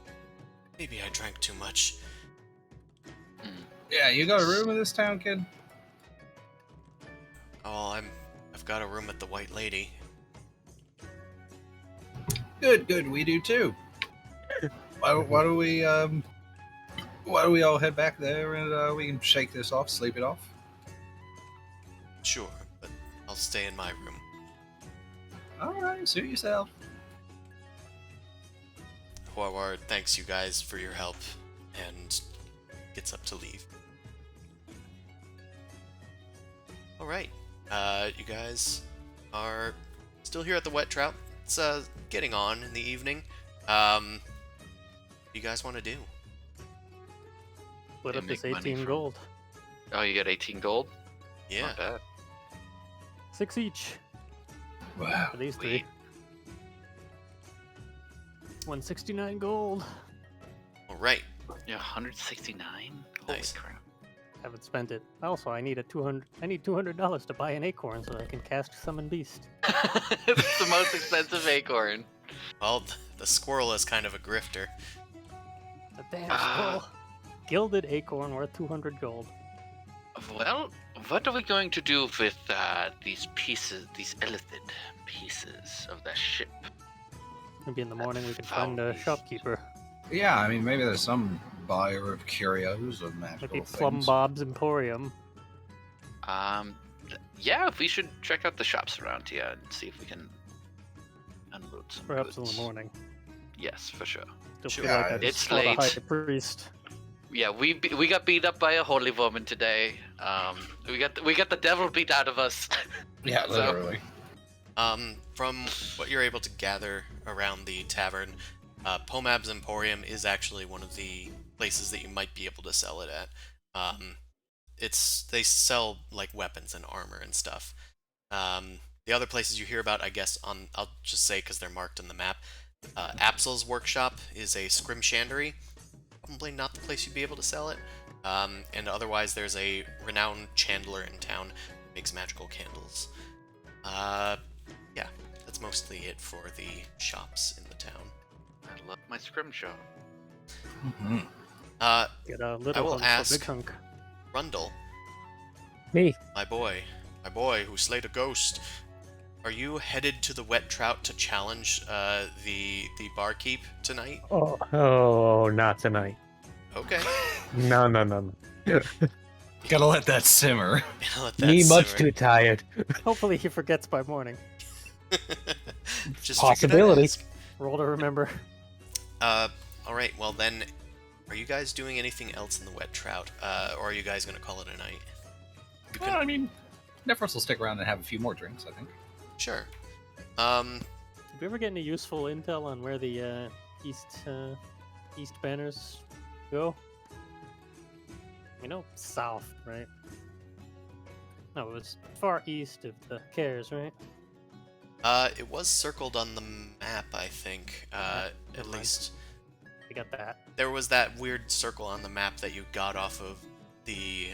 maybe I drank too much. Yeah, you got a room in this town, kid? Oh, I've got a room at the White Lady. Good. We do too. Why do we all head back there and we can shake this off, sleep it off? Sure, but I'll stay in my room. All right, suit yourself. Huawar thanks you guys for your help, and gets up to leave. Alright, you guys are still here at the Wet Trout. It's getting on in the evening. What do you guys want to do? Split And up this make money 18 from- gold. Oh, you got 18 gold? Yeah, Not bad. 6 each Wow. for these Sweet. 3. 169 gold. alright. Yeah, 169? Holy Nice. crap. Haven't spent it. Also, I need $200 to buy an acorn so I can cast Summon Beast. It's the most expensive acorn. Well, the squirrel is kind of a grifter. A damn Ah. squirrel. Gilded acorn worth 200 gold. Well, what are we going to do with these pieces, these elephant pieces of the ship? Maybe in the morning we could found find a these. shopkeeper. Yeah, I mean, maybe there's some buyer of curios or magical Maybe things. Plum Bob's Emporium. Yeah, we should check out the shops around here and see if we can unload some Perhaps in goods. the morning. Yes, for sure. Still Sure. feel like I It's fought a late. high priest. Yeah, we got beat up by a holy woman today. We got the devil beat out of us. Yeah, So- literally. From what you're able to gather around the tavern, Pomab's Emporium is actually one of the places that you might be able to sell it at. They sell like weapons and armor and stuff. The other places you hear about, I guess, I'll just say because they're marked on the map. Apsel's Workshop is a scrimshandery. Probably not the place you'd be able to sell it. And otherwise, there's a renowned chandler in town who makes magical candles. Yeah, that's mostly it for the shops in the town. I love my scrimshaw. Mm-hmm. Get a I little will hunk for ask- big hunk. Rundle, Me. my boy who slayed a ghost. Are you headed to the Wet Trout to challenge the barkeep tonight? Oh, not tonight. Okay. No. Gotta let that simmer. Let that Me much simmer. too tired. Hopefully he forgets by morning. Just Possibility. figured I'd ask. Roll to remember. All right. Well then, are you guys doing anything else in the Wet Trout, or are you guys gonna call it a night? You Well, I mean, Nephros will stick around and have a few more drinks, I think. Sure. Did we ever get any useful intel on where the east banners go? We know south, right? No, it was far east of the Cares, right? It was circled on the map, I think. never At mind. least We got that. there was that weird circle on the map that you got off of the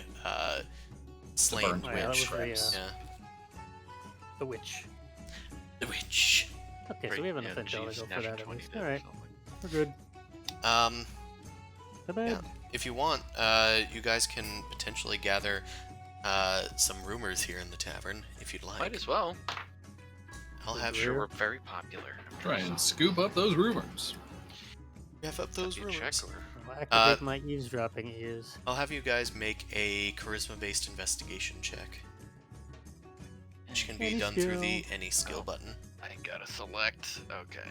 slain burned Oh, yeah, that was witch. the, Yeah. the witch. The witch. Okay, Great, so we have yeah, enough intel to Chiefs go for National that at 20 least. did or Alright, something. we're good. Um, Not bad. yeah. If you want, you guys can potentially gather some rumors here in the tavern, if you'd like. Might as well. I'll I'm have sure you we're very popular. Try and scoop up those rumors. have up those Maybe a rumors. check or- I'll activate my eavesdropping ears. I'll have you guys make a charisma-based investigation check, which can be Any done through the skill. any skill Oh. button. I gotta select. Okay.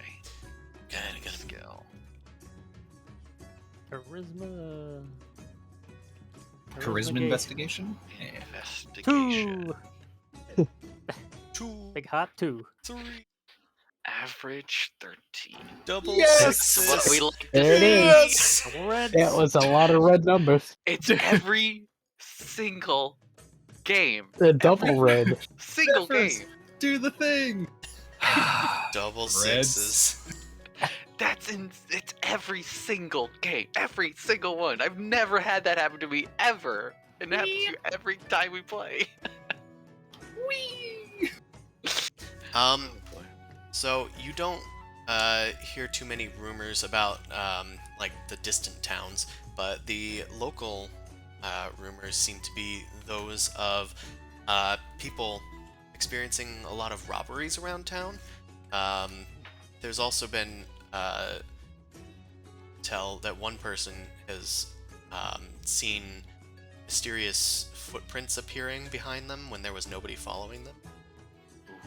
Gotta Any get skill. Charisma. Charisma gauge. investigation? Yeah. Investigation. 2. Big hot 2. 3, Average 13. double Yes! sixes. What we like to There it see. is. Double reds. That was a lot of red numbers. It's every single game. The double red. Single Difference. game. Do the thing. Double Reds. sixes. It's every single game. Every single one. I've never had that happen to me ever. And it happens to you every time we play. So you don't hear too many rumors about like the distant towns, but the local rumors seem to be those of people experiencing a lot of robberies around town. There's also been tell that one person has seen mysterious footprints appearing behind them when there was nobody following them.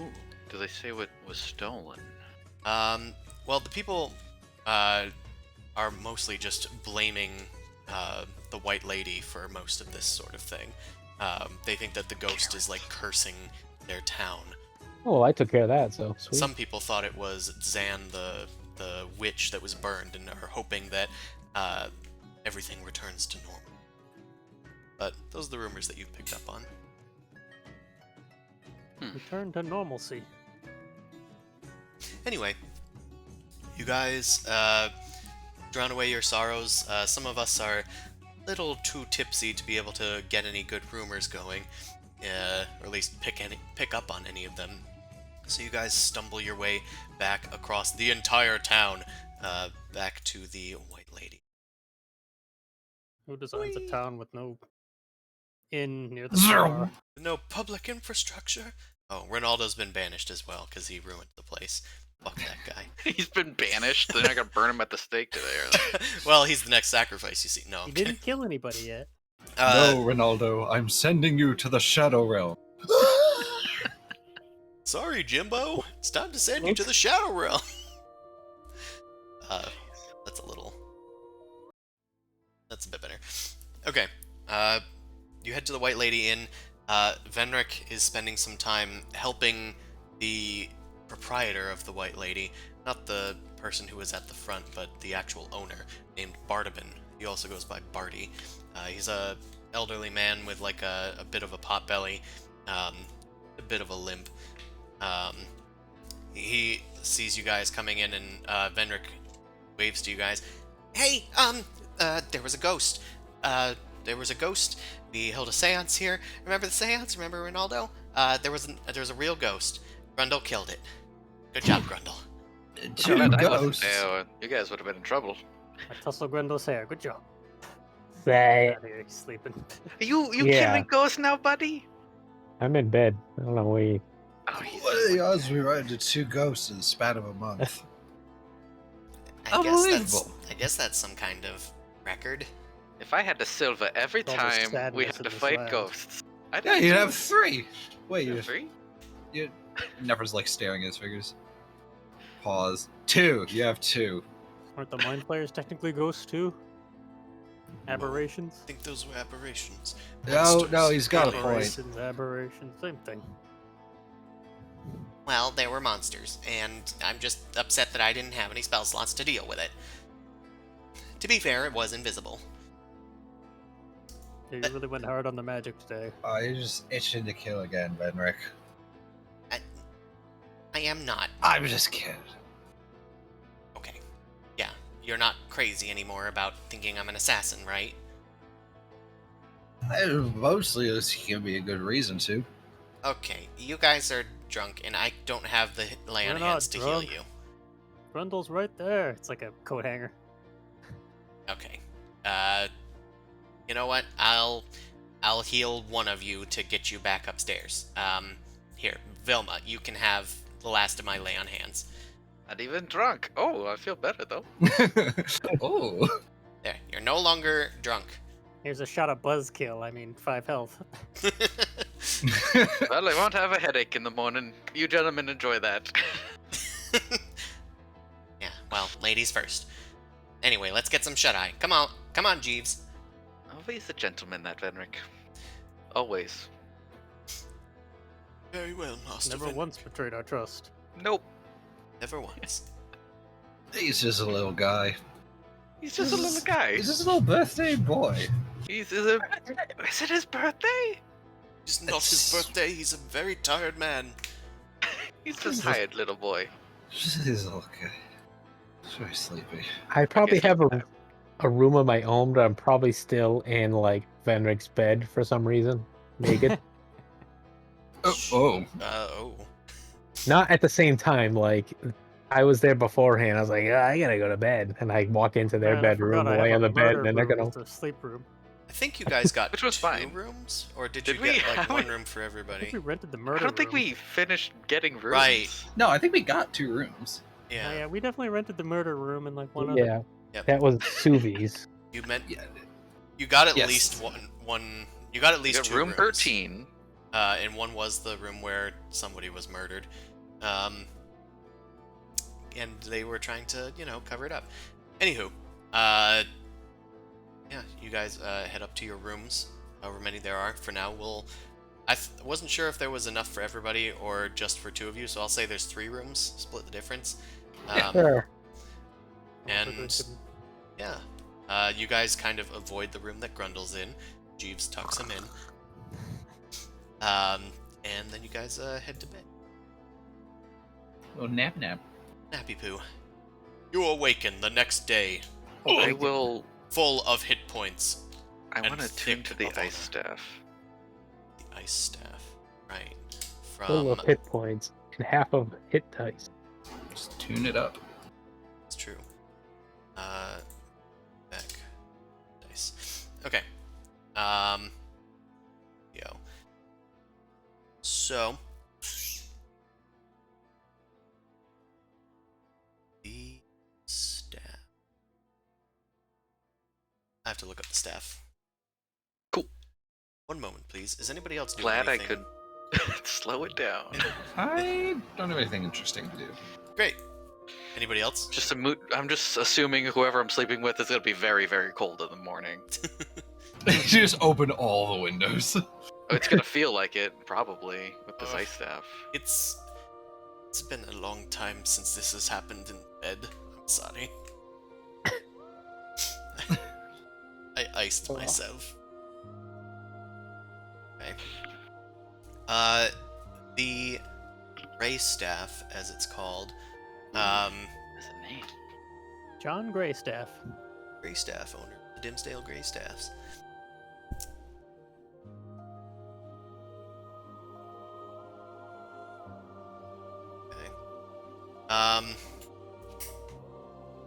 Ooh. Do they say what was stolen? Well, the people are mostly just blaming the White Lady for most of this sort of thing. They think that the ghost is like cursing their town. Oh, I took care of that, so sweet. Some people thought it was Zan, the witch that was burned, and are hoping that everything returns to normal. But those are the rumors that you've picked up on. Return to normalcy. Anyway, you guys drown away your sorrows. Some of us are a little too tipsy to be able to get any good rumors going, or at least pick up on any of them. So you guys stumble your way back across the entire town, back to the White Lady. Who designs a town with no inn near the Zoom. bar? No public infrastructure. Oh, Ronaldo's been banished as well because he ruined the place. Fuck that guy. He's been banished. They're not gonna burn him at the stake today, are they? Well, he's the next sacrifice. You see? No, He I'm didn't kidding. kill anybody yet. No, Ronaldo, I'm sending you to the Shadow Realm. Sorry, Jimbo. It's time to send you to the Shadow Realm. That's a little. That's a bit better. Okay. You head to the White Lady Inn. Venric is spending some time helping the proprietor of the White Lady, not the person who was at the front, but the actual owner, named Bardabin. He also goes by Barty. He's a elderly man with like a bit of a pot belly, a bit of a limp. He sees you guys coming in, and Venric waves to you guys. Hey, there was a ghost. There was a ghost. We held a seance here. Remember the seance? Remember Ronaldo? There was a real ghost. Grundle killed it. Good job, Grundle. Too bad I wasn't ghosts. there. You guys would have been in trouble. I tussle Grendel's hair. Good job. Say, Out here, he's sleeping. You Yeah. killing ghosts now, buddy? I'm in bed. I don't know where you... Oh, he's What are the odds we ride into 2 ghosts in the span of a month? Unbelievable. I guess that's some kind of record. If I had the silver every All the time we sadness had in to this fight land. ghosts, I'd Yeah, you'd have 3. Wait, you three. Never's like staring at his fingers. Pause. 2. You have 2. Aren't the mind players technically ghosts too? Aberrations. I think those were aberrations. No, Monsters, he's got a aliens. point. Aberrations, aberrations, same thing. Well, they were monsters, and I'm just upset that I didn't have any spell slots to deal with it. To be fair, it was invisible. Yeah, you really went hard on the magic today. You're just itching to kill again, Benrick. I am not. I'm just kidding. Okay. Yeah, you're not crazy anymore about thinking I'm an assassin, right? Mostly, this can be a good reason to. Okay, you guys are drunk, and I don't have the lay on We're not hands to heal drunk. you. Grundle's right there. It's like a coat hanger. Okay. You know what? I'll heal one of you to get you back upstairs. Here, Vilma, you can have the last of my lay on hands. Not even drunk. Oh, I feel better though. Oh. There, you're no longer drunk. Here's a shot of buzzkill. I mean, 5 health. Well, I won't have a headache in the morning. You gentlemen enjoy that. Yeah, well, ladies first. Anyway, let's get some shut-eye. Come on, Jeeves. Always a gentleman, that Venric. Always. Very well, Master. Never once betrayed our trust. Nope. Never once. He's just a little guy. He's just a little guy. He's just a little birthday boy. Is it his birthday? It's not his birthday. He's a very tired man. He's a tired little boy. He's a little guy. He's very sleepy. I probably guess have a room of my own, but I'm probably still in like Venric's bed for some reason. Naked. Oh. Oh. Not at the same time, like I was there beforehand. I was like, I gotta go to bed. And I walk into their Man, I bedroom, forgot I lay have on a the bed, murder and then they're room gonna as a sleep room. I think you guys got Which was 2 fine. rooms? Or did Did you we? get like How one many- room for I everybody? think we rented the I murder don't think room. we finished getting rooms. Right. No, I think we got 2 rooms. Yeah. Yeah, we definitely rented the murder room and like one other. Yeah. Yep. That was Suvi's. You meant Yeah. you got at Yes. least one. You got at We least got 2 room rooms. 13. And one was the room where somebody was murdered. And they were trying to, cover it up. Anywho, yeah, you guys head up to your rooms, however many there are. For now, I wasn't sure if there was enough for everybody or just for 2 of you, so I'll say there's 3 rooms. Split the difference. Sure. And yeah, you guys kind of avoid the room that Grundle's in. Jeeves tucks him in. And then you guys head to bed. Oh, nap. Nappy poo. You awaken the next day, I will. full of hit points. I and want to tune thick to the of ice honor. staff. The ice staff, right? Full of hit points and half of hit dice. Just tune it up. It's true. Back dice. Okay. Yo. So the staff. I have to look up the staff. Cool. One moment, please. Is anybody else doing Glad I anything? could slow it down. I don't have anything interesting to do. Great. Anybody else? I'm just assuming whoever I'm sleeping with is gonna be very, very cold in the morning. You just open all the windows. It's gonna feel like it, probably, with this Ugh. ice staff. It's been a long time since this has happened in bed. I'm sorry. I iced myself. Okay. The Gray Staff, as it's called, What's the name? John Greystaff. Gray Staff owner, the Dimsdale Gray Staffs. Okay.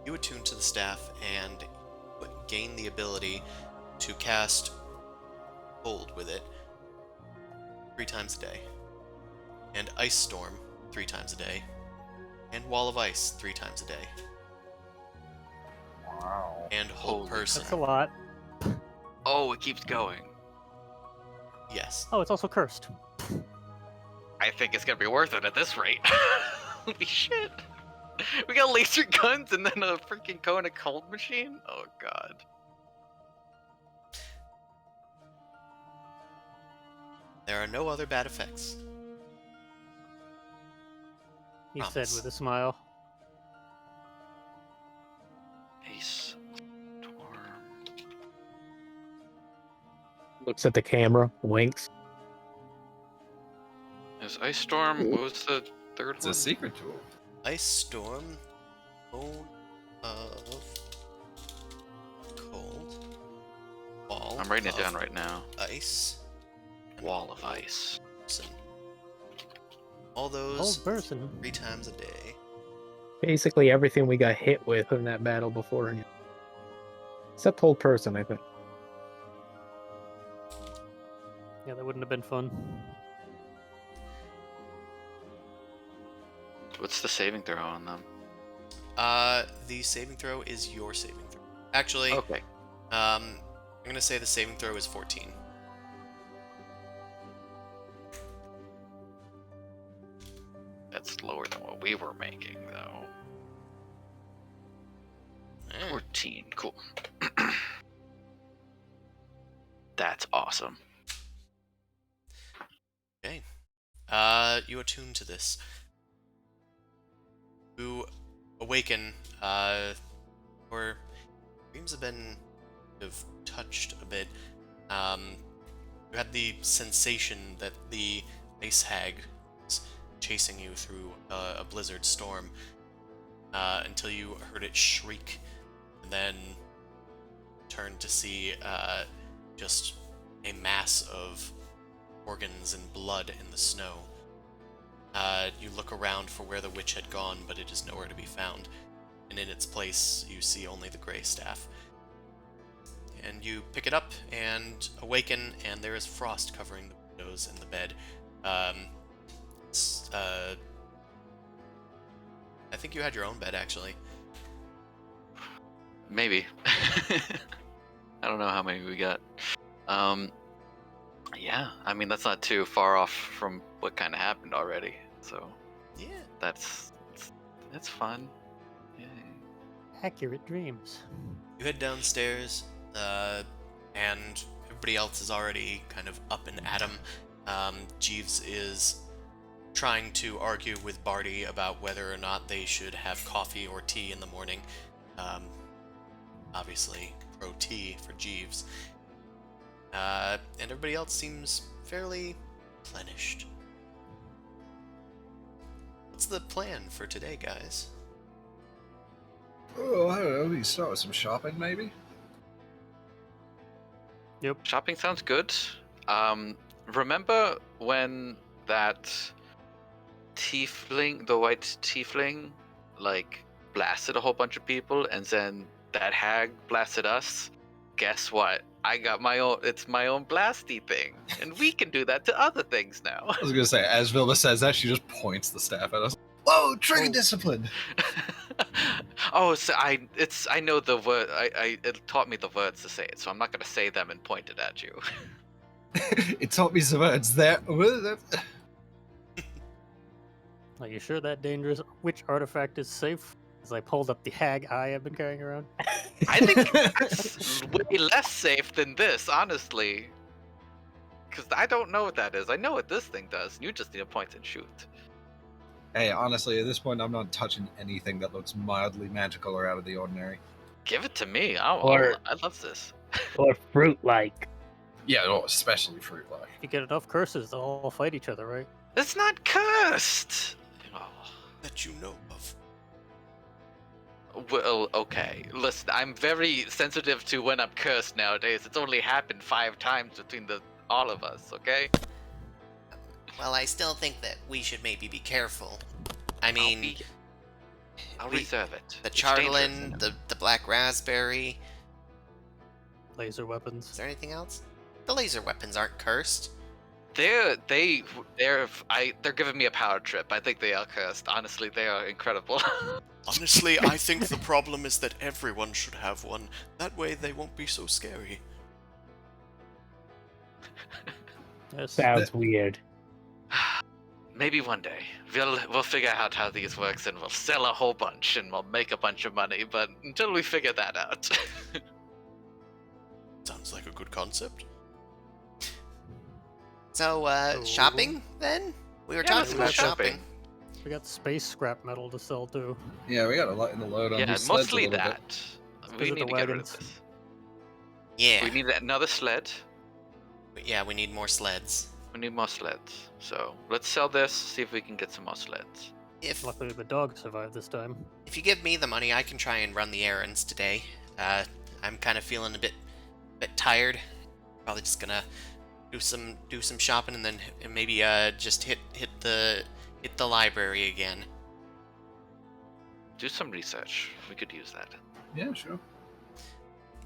You attune to the staff and gain the ability to cast Cold with it 3 times a day, and Ice Storm 3 times a day, and Wall of Ice 3 times a day, Wow. and Hold Holy Person. That's a lot. Oh, it keeps going. Yes. Oh, it's also cursed. I think it's gonna be worth it at this rate. Holy shit. We got laser guns and then a freaking cone of cold machine? Oh god. There are no other bad effects. He said Promise. with a smile. Ice storm. Looks at the camera, winks. Is ice storm? What was the third It's one? a secret tool. Ice storm, cone of cold, wall. I'm writing it of down right now. Ice. and Wall of ice. person. All Old those person. 3 times a day. Basically everything we got hit with in that battle beforehand. Except whole person, I think. Yeah, that wouldn't have been fun. What's the saving throw on them? The saving throw is your saving throw. Actually, Okay. I'm gonna say the saving throw is 14. That's lower than what we were making, though. 14. Cool. That's awesome. Okay. You attune to this. You awaken, or dreams have been touched a bit. You had the sensation that the ice hag was chasing you through a blizzard storm, until you heard it shriek, and then turned to see just a mass of organs and blood in the snow. You look around for where the witch had gone, but it is nowhere to be found, and in its place you see only the gray staff. And you pick it up and awaken, and there is frost covering the windows and the bed. I think you had your own bed, actually. Maybe. I don't know how many we got. Yeah, I mean, that's not too far off from what kind of happened already. So Yeah. that's fun. Yay. Accurate dreams. You head downstairs, and everybody else is already kind of up and at 'em. Jeeves is trying to argue with Barty about whether or not they should have coffee or tea in the morning. Obviously, pro tea for Jeeves. And everybody else seems fairly replenished. What's the plan for today, guys? Oh, I don't know. We start with some shopping, maybe? Shopping sounds good. Remember when that tiefling, the white tiefling, like blasted a whole bunch of people, and then that hag blasted us? Guess what? I got my own. It's my own blasty thing, and we can do that to other things now. I was gonna say, as Vilma says that, she just points the staff at us. Whoa, trigger discipline! Oh, so I know the word. It taught me the words to say it, so I'm not gonna say them and point it at you. It taught me some words there. Are you sure that dangerous witch artifact is safe? As I pulled up the hag eye I've been carrying around. I think that's way less safe than this, honestly. Because I don't know what that is. I know what this thing does. You just need to point and shoot. Hey, honestly, at this point, I'm not touching anything that looks mildly magical or out of the ordinary. Give it to me. I love this. Or fruit-like. Yeah, oh, especially fruit-like. If you get enough curses, they'll all fight each other, right? It's not cursed. Oh. That you know of. Well, okay. Listen, I'm very sensitive to when I'm cursed nowadays. It's only happened 5 times between all of us, okay? Well, I still think that we should maybe be careful. I mean, I'll we- reserve it. the It's dangerous charlatan, enough. the black raspberry. Laser Is weapons. there anything else? The laser weapons aren't cursed. They're giving me a power trip. I think they are cursed. Honestly, they are incredible. Honestly, I think the problem is that everyone should have one. That way they won't be so scary. Yes. Sounds weird. Maybe one day we'll figure out how these works and we'll sell a whole bunch and we'll make a bunch of money. But until we figure that out, Sounds like a good concept. So, shopping then? We were Yeah, let's talking go about shopping. We got space scrap metal to sell too. Yeah, we got a lot in the load on Yeah, these sleds mostly a little bit. that. We visit need the to get rid of wagons. this. Yeah. We need another sled. Yeah, we need more sleds. We need more sleds. So let's sell this, see if we can get some more sleds. Luckily, the dog survived this time. If you give me the money, I can try and run the errands today. I'm kind of feeling a bit tired. Probably just gonna do some shopping and then maybe just hit the library again. Do some research. We could use that. Yeah, sure.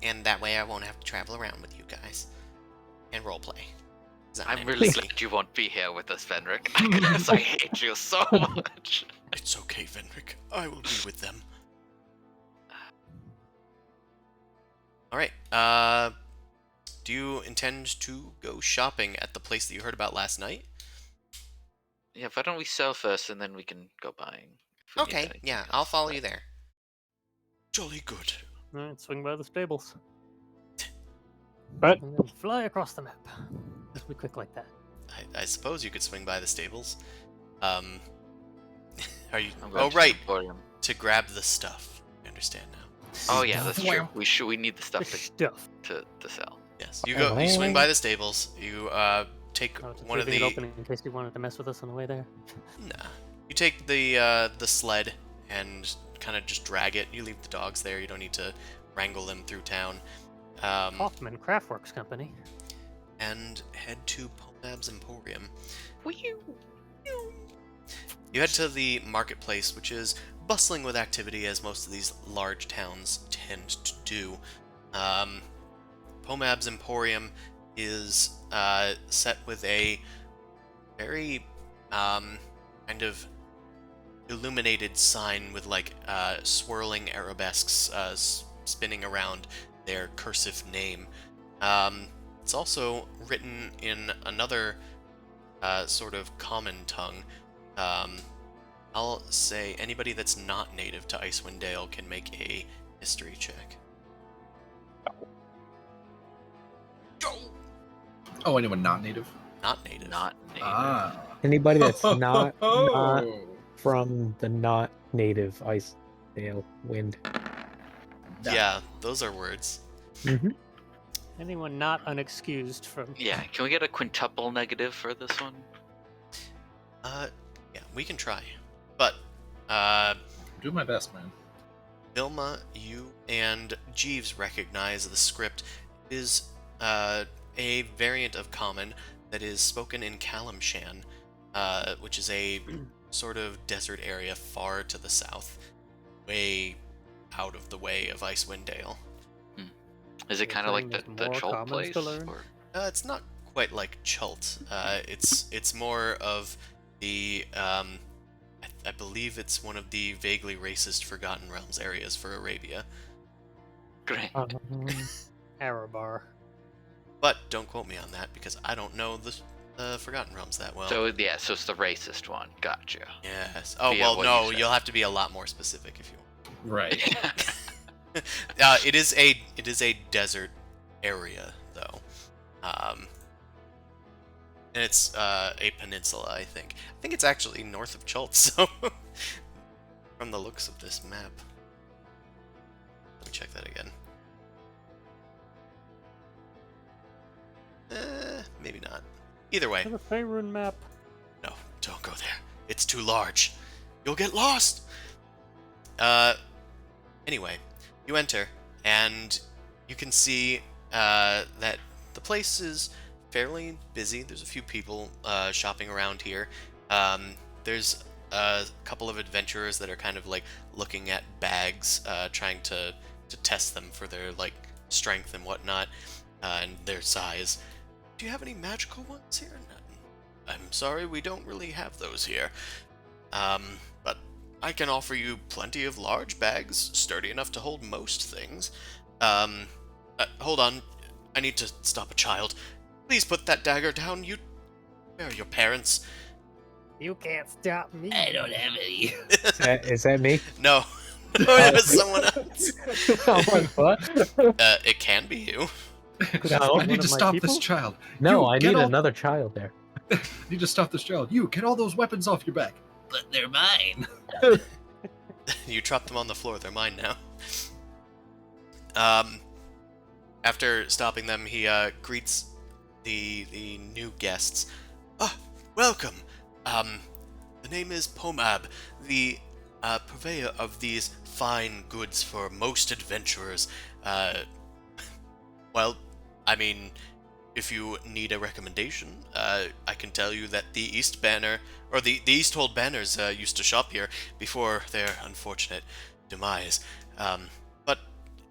And that way I won't have to travel around with you guys and roleplay. 'Cause I'm an really NPC. glad you won't be here with us, Fenric. Because I hate you so much. It's okay, Venric. I will be with them. Alright, do you intend to go shopping at the place that you heard about last night? Yeah, why don't we sell first and then we can go buying. if we need Okay, anything yeah, else. I'll follow you there. Jolly good. Alright, swing by the stables. But And then fly across the map. Just be quick like that. I suppose you could swing by the stables. Are you? I'm going Oh, to right. Emporium. To grab the stuff. I understand now. Oh yeah, that's true. We need the The stuff stuff. to sell. Yes. You swing by the stables. You take Oh, just one of leaving the. it open in case you wanted to mess with us on the way there. Nah. You take the sled and kind of just drag it. You leave the dogs there. You don't need to wrangle them through town. Hoffman Craftworks Company. And head to Pomab's Emporium. You head to the marketplace, which is bustling with activity, as most of these large towns tend to do. Pomab's Emporium is set with a very kind of illuminated sign with like swirling arabesques spinning around their cursive name. It's also written in another sort of common tongue. I'll say anybody that's not native to Icewind Dale can make a history check. Oh, anyone not native? Not native. Not native. Ah. anybody that's not Oh. from the not native Icedale wind. Yeah, those are words. Mm-hmm. Anyone not unexcused from. Yeah, can we get a quintuple negative for this one? Yeah, we can try. But, Do my best, man. Vilma, you and Jeeves recognize the script is a variant of Common that is spoken in Kalimshan, which is a sort of desert area far to the south, way out of the way of Icewind Dale. Is it You're kind of like saying the there's more Chult commons place? to learn? Or... It's not quite like Chult. It's more of the I believe it's one of the vaguely racist Forgotten Realms areas for Arabia. Great. Arabar. But don't quote me on that because I don't know the Forgotten Realms that well. So yeah, so it's the racist one. Gotcha. Yes. Oh Yeah, well, what no. you said. You'll have to be a lot more specific if you want. Right. It is a desert area though, and it's a peninsula. I think it's actually north of Chult. So from the looks of this map, let me check that again. Maybe not. Either way, The Faerun map. no, don't go there. It's too large. You'll get lost. Anyway, you enter, and you can see that the place is fairly busy. There's a few people shopping around here. There's a couple of adventurers that are kind of like looking at bags, trying to test them for their like strength and whatnot, and their size. Do you have any magical ones here? I'm sorry, we don't really have those here. But I can offer you plenty of large bags, sturdy enough to hold most things. Hold on. I need to stop a child. Please put that dagger down. Where are your parents? You can't stop me. I don't have any. Is that me? No. No, it was someone else. I'm like, what? It can be you. Could No. this be I one need of to my stop people? this child. No, You, I get need all- another child there. Need to stop this child. You, get all those weapons off your back. But they're mine. You drop them on the floor. They're mine now. After stopping them, he greets the new guests. Ah, welcome. The name is Pomab, the purveyor of these fine goods for most adventurers. Well, I mean, if you need a recommendation, I can tell you that the East Banner, or the Easthold Banners, used to shop here before their unfortunate demise. But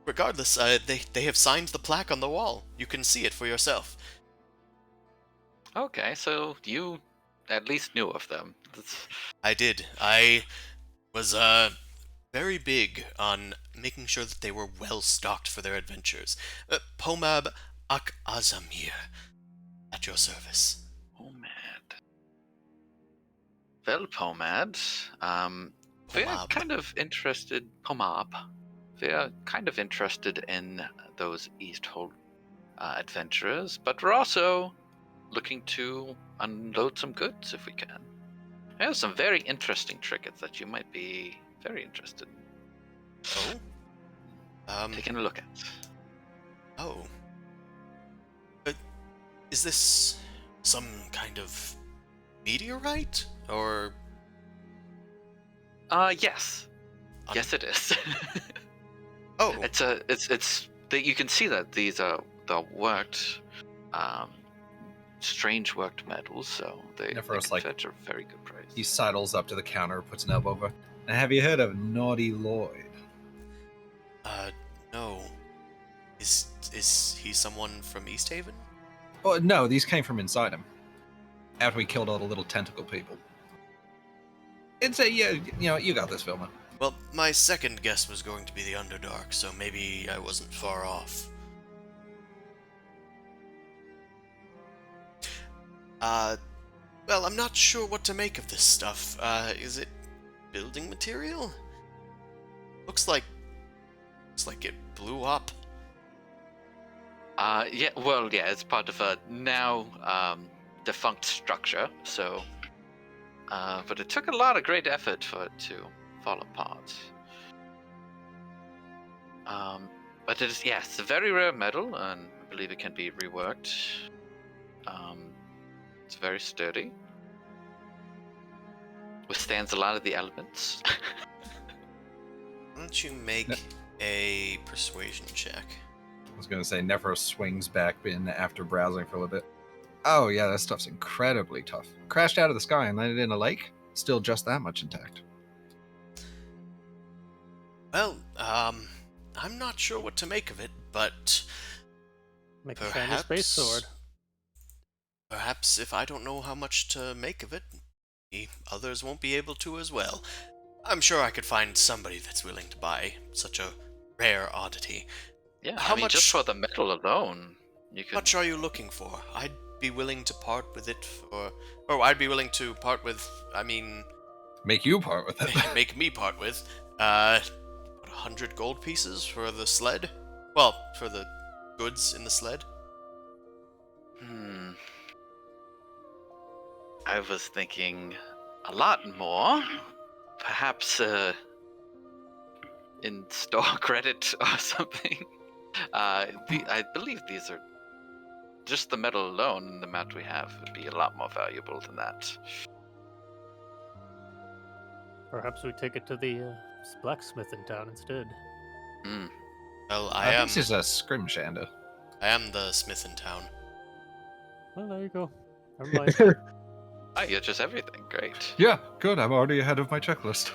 regardless, they have signed the plaque on the wall. You can see it for yourself. Okay, so you at least knew of them. I did. I was very big on making sure that they were well stocked for their adventures. Pomab Ak Azamir, at your service. Pomad. Well, Pomad, we're Pomab. kind of interested. Pomab. We're kind of interested in those Easthold adventurers, but we're also looking to unload some goods if we can. There's some very interesting trinkets that you might be very interested in taking a look at. Oh. But is this some kind of meteorite? Or... Yes. Yes, it is. Oh. It's that you can see that these are the worked, strange worked metals, so they Nephros, can like- fetch a very good price. He sidles up to the counter, puts an elbow over. And have you heard of Naughty Lloyd? No. Is he someone from East Haven? Oh, no, these came from inside him. After we killed all the little tentacle people. It's a, yeah, you know, you got this, Vilma. Well, my second guess was going to be the Underdark, so maybe I wasn't far off. Well, I'm not sure what to make of this stuff. Is it building material? Looks like it blew up. Yeah, well, yeah, it's part of a now defunct structure, so. But it took a lot of great effort for it to fall apart. But it is, yes, a very rare metal, and I believe it can be reworked. It's very sturdy. Withstands a lot of the elements. Why don't you make a persuasion check? I was gonna say Nephros swings back in after browsing for a little bit. Oh yeah, that stuff's incredibly tough. Crashed out of the sky and landed in a lake. Still just that much intact. Well, I'm not sure what to make of it, but Make a shiny space sword. perhaps if I don't know how much to make of it, the others won't be able to as well. I'm sure I could find somebody that's willing to buy such a rare oddity. Yeah, How I mean, just much- for the metal alone, you could. How much are you looking for? I'd be willing to part with it for... Or I'd be willing to part with... I mean... Make you part with it. make me part with. 100 gold pieces for the sled? Well, for the goods in the sled? I was thinking a lot more. Perhaps in store credit or something. I believe these are just the metal alone. The amount we have would be a lot more valuable than that. Perhaps we take it to the blacksmith in town instead. Well, I think this is a scrimshander. I am the smith in town. Well, there you go. Never mind. Oh, you're just everything. Great. Yeah, good. I'm already ahead of my checklist.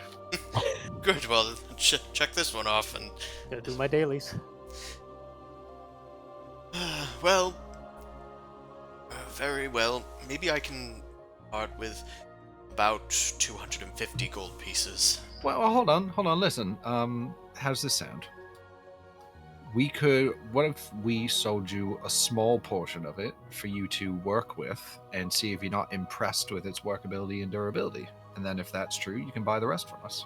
Good, well, check this one off and... Gotta do my dailies. well... very well. Maybe I can part with about 250 gold pieces. Well, hold on, listen. How's this sound? What if we sold you a small portion of it for you to work with and see if you're not impressed with its workability and durability? And then if that's true, you can buy the rest from us.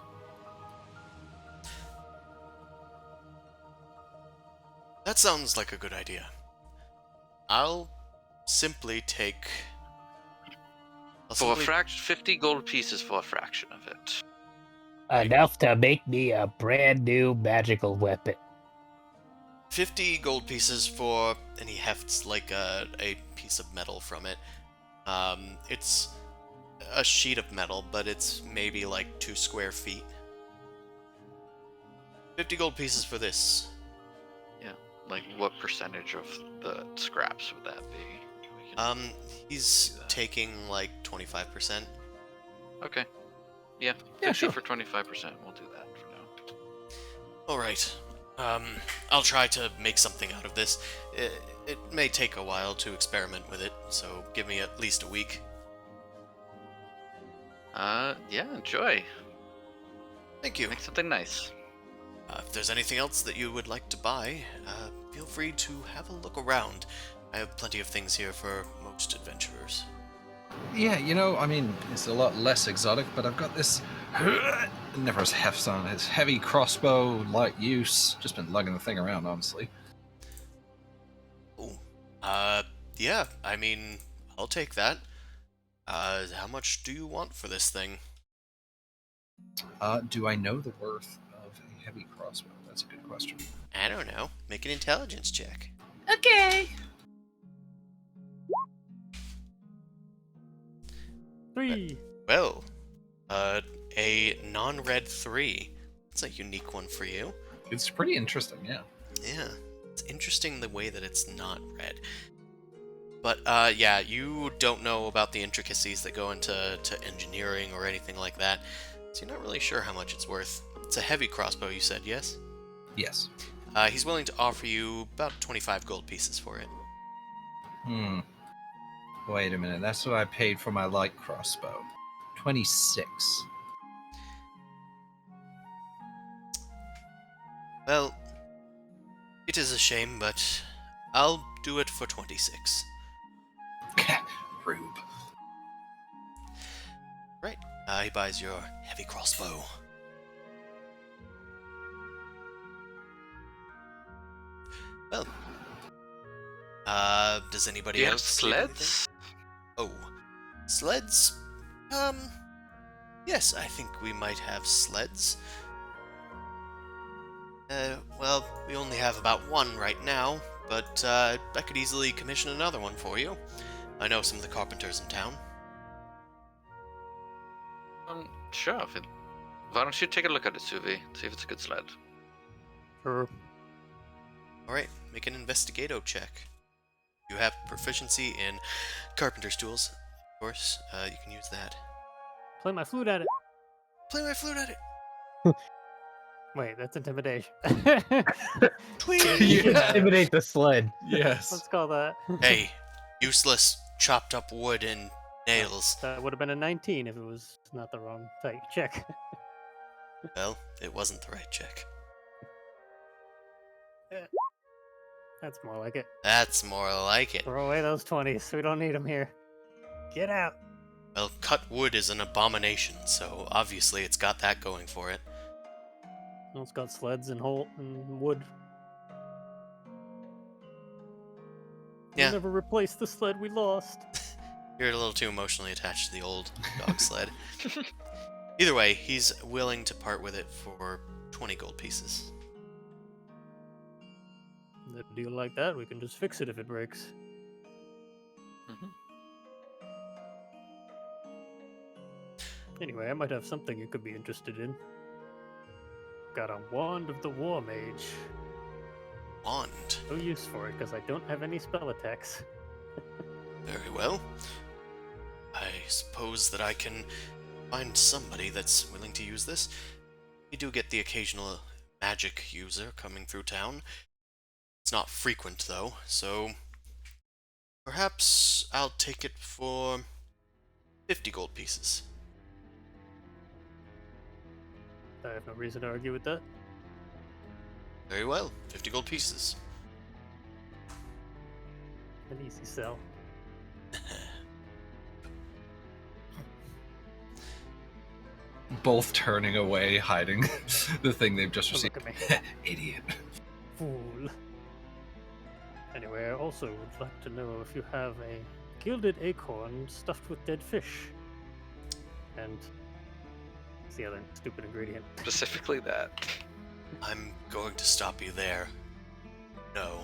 That sounds like a good idea. I'll simply take. I'll For a simply- fraction, 50 gold pieces for a fraction of it. Enough to make me a brand new magical weapon. 50 gold pieces for, and he hefts like a piece of metal from it. It's a sheet of metal, but it's maybe like 2 square feet. 50 gold pieces for this. Yeah. Like, what percentage of the scraps would that be? We can He's do that. taking like 25%. Okay. Yeah. 50 Yeah, sure. for 25%. We'll do that for now. Alright. I'll try to make something out of this. It may take a while to experiment with it, so give me at least a week. Yeah, enjoy. Thank you. Make something nice. If there's anything else that you would like to buy, feel free to have a look around. I have plenty of things here for most adventurers. Yeah, I mean, it's a lot less exotic, but I've got this. Never has hefts on it. It's heavy crossbow, light use. Just been lugging the thing around, honestly. Oh, yeah, I mean, I'll take that. How much do you want for this thing? Do I know the worth of a heavy crossbow? That's a good question. I don't know. Make an intelligence check. Okay. 3. Well, a non-red 3. That's a unique one for you. It's pretty interesting, yeah. Yeah, it's interesting the way that it's not red. But, yeah, you don't know about the intricacies that go into engineering or anything like that, so you're not really sure how much it's worth. It's a heavy crossbow, you said, yes? Yes. He's willing to offer you about 25 gold pieces for it. Wait a minute, that's what I paid for my light crossbow. 26. Well, it is a shame, but I'll do it for 26. Rube. Right. He buys your heavy crossbow. Well, does anybody Do you have else see anything? sleds? Oh, sleds? Yes, I think we might have sleds. Well, we only have about one right now, but I could easily commission another one for you. I know some of the carpenters in town. Sure. Why don't you take a look at it, Suvi? See if it's a good sled. Sure. Alright, make an investigato check. You have proficiency in carpenter's tools, of course. You can use that. Play my flute at it. Play my flute at it! Wait, that's intimidation. You intimidate the sled. Yes. Let's call that. Hey, useless chopped up wood and nails. That would have been a 19 if it was not the wrong type check. Well, it wasn't the right check. That's more like it. That's more like it. Throw away those 20s. We don't need them here. Get out. Well, cut wood is an abomination, so obviously it's got that going for it. Well, it's got sleds and wood. Yeah. We'll never replace the sled we lost. You're a little too emotionally attached to the old dog sled. Either way, he's willing to part with it for 20 gold pieces. With a deal like that, we can just fix it if it breaks. Mm-hmm. Anyway, I might have something you could be interested in. Got a wand of the war mage. Wand. No use for it because I don't have any spell attacks. Very well. I suppose that I can find somebody that's willing to use this. We do get the occasional magic user coming through town. It's not frequent, though, so perhaps I'll take it for 50 gold pieces. I have no reason to argue with that. Very well, 50 gold pieces. An easy sell. Both turning away, hiding the thing they've just Don't received. look at me. Idiot. Fool. Anyway, I also would like to know if you have a gilded acorn stuffed with dead fish. And what's the other stupid ingredient? Specifically that. I'm going to stop you there. No.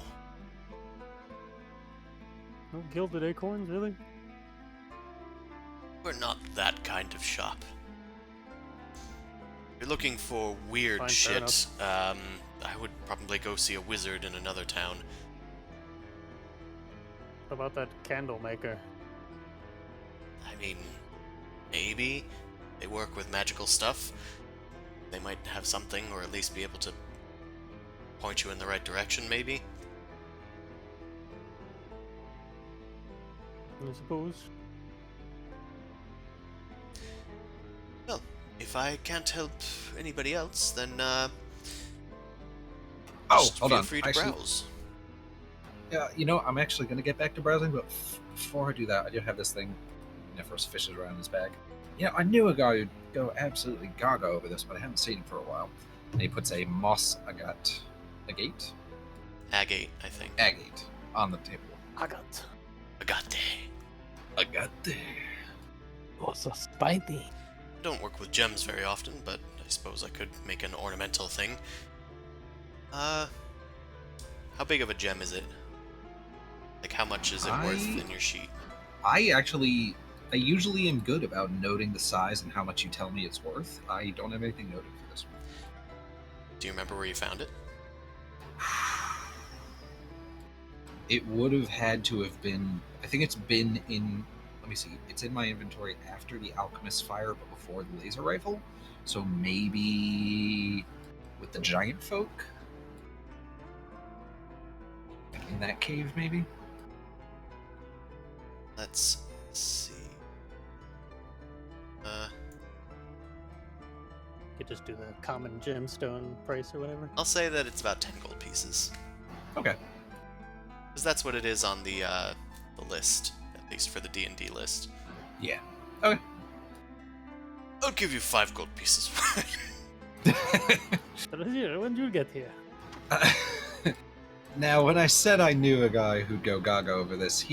No gilded acorns, really? We're not that kind of shop. If you're looking for weird Fine, fair shit, I would probably go see a wizard in another town. What about that candle maker? I mean, maybe they work with magical stuff. They might have something, or at least be able to point you in the right direction, maybe. I suppose. Well, if I can't help anybody else, then Oh, just hold feel on. free to Actually, browse. yeah, you know, I'm actually going to get back to browsing, but before I do that, I do have this thing. Nephros fishes around his bag. Yeah, I knew a guy who'd go absolutely gaga over this, but I haven't seen him for a while. And he puts a moss agate, Agate, I think. agate on the table. Agat. Agate. Agate. Oh, so spicy. I don't work with gems very often, but I suppose I could make an ornamental thing. How big of a gem is it? Like, how much is it worth in your sheet? I usually am good about noting the size and how much you tell me it's worth. I don't have anything noted for this one. Do you remember where you found it? It would have had to have been. I think it's been in. Let me see. It's in my inventory after the alchemist's fire, but before the laser rifle. So maybe with the giant folk in that cave, maybe. Let's see. You could just do the common gemstone price or whatever. I'll say that it's about 10 gold pieces. Okay. Because that's what it is on the list, at least for the D&D list. Yeah. Okay. I'll give you 5 gold pieces for it. When did you get here? Now, when I said I knew a guy who'd go gaga over this,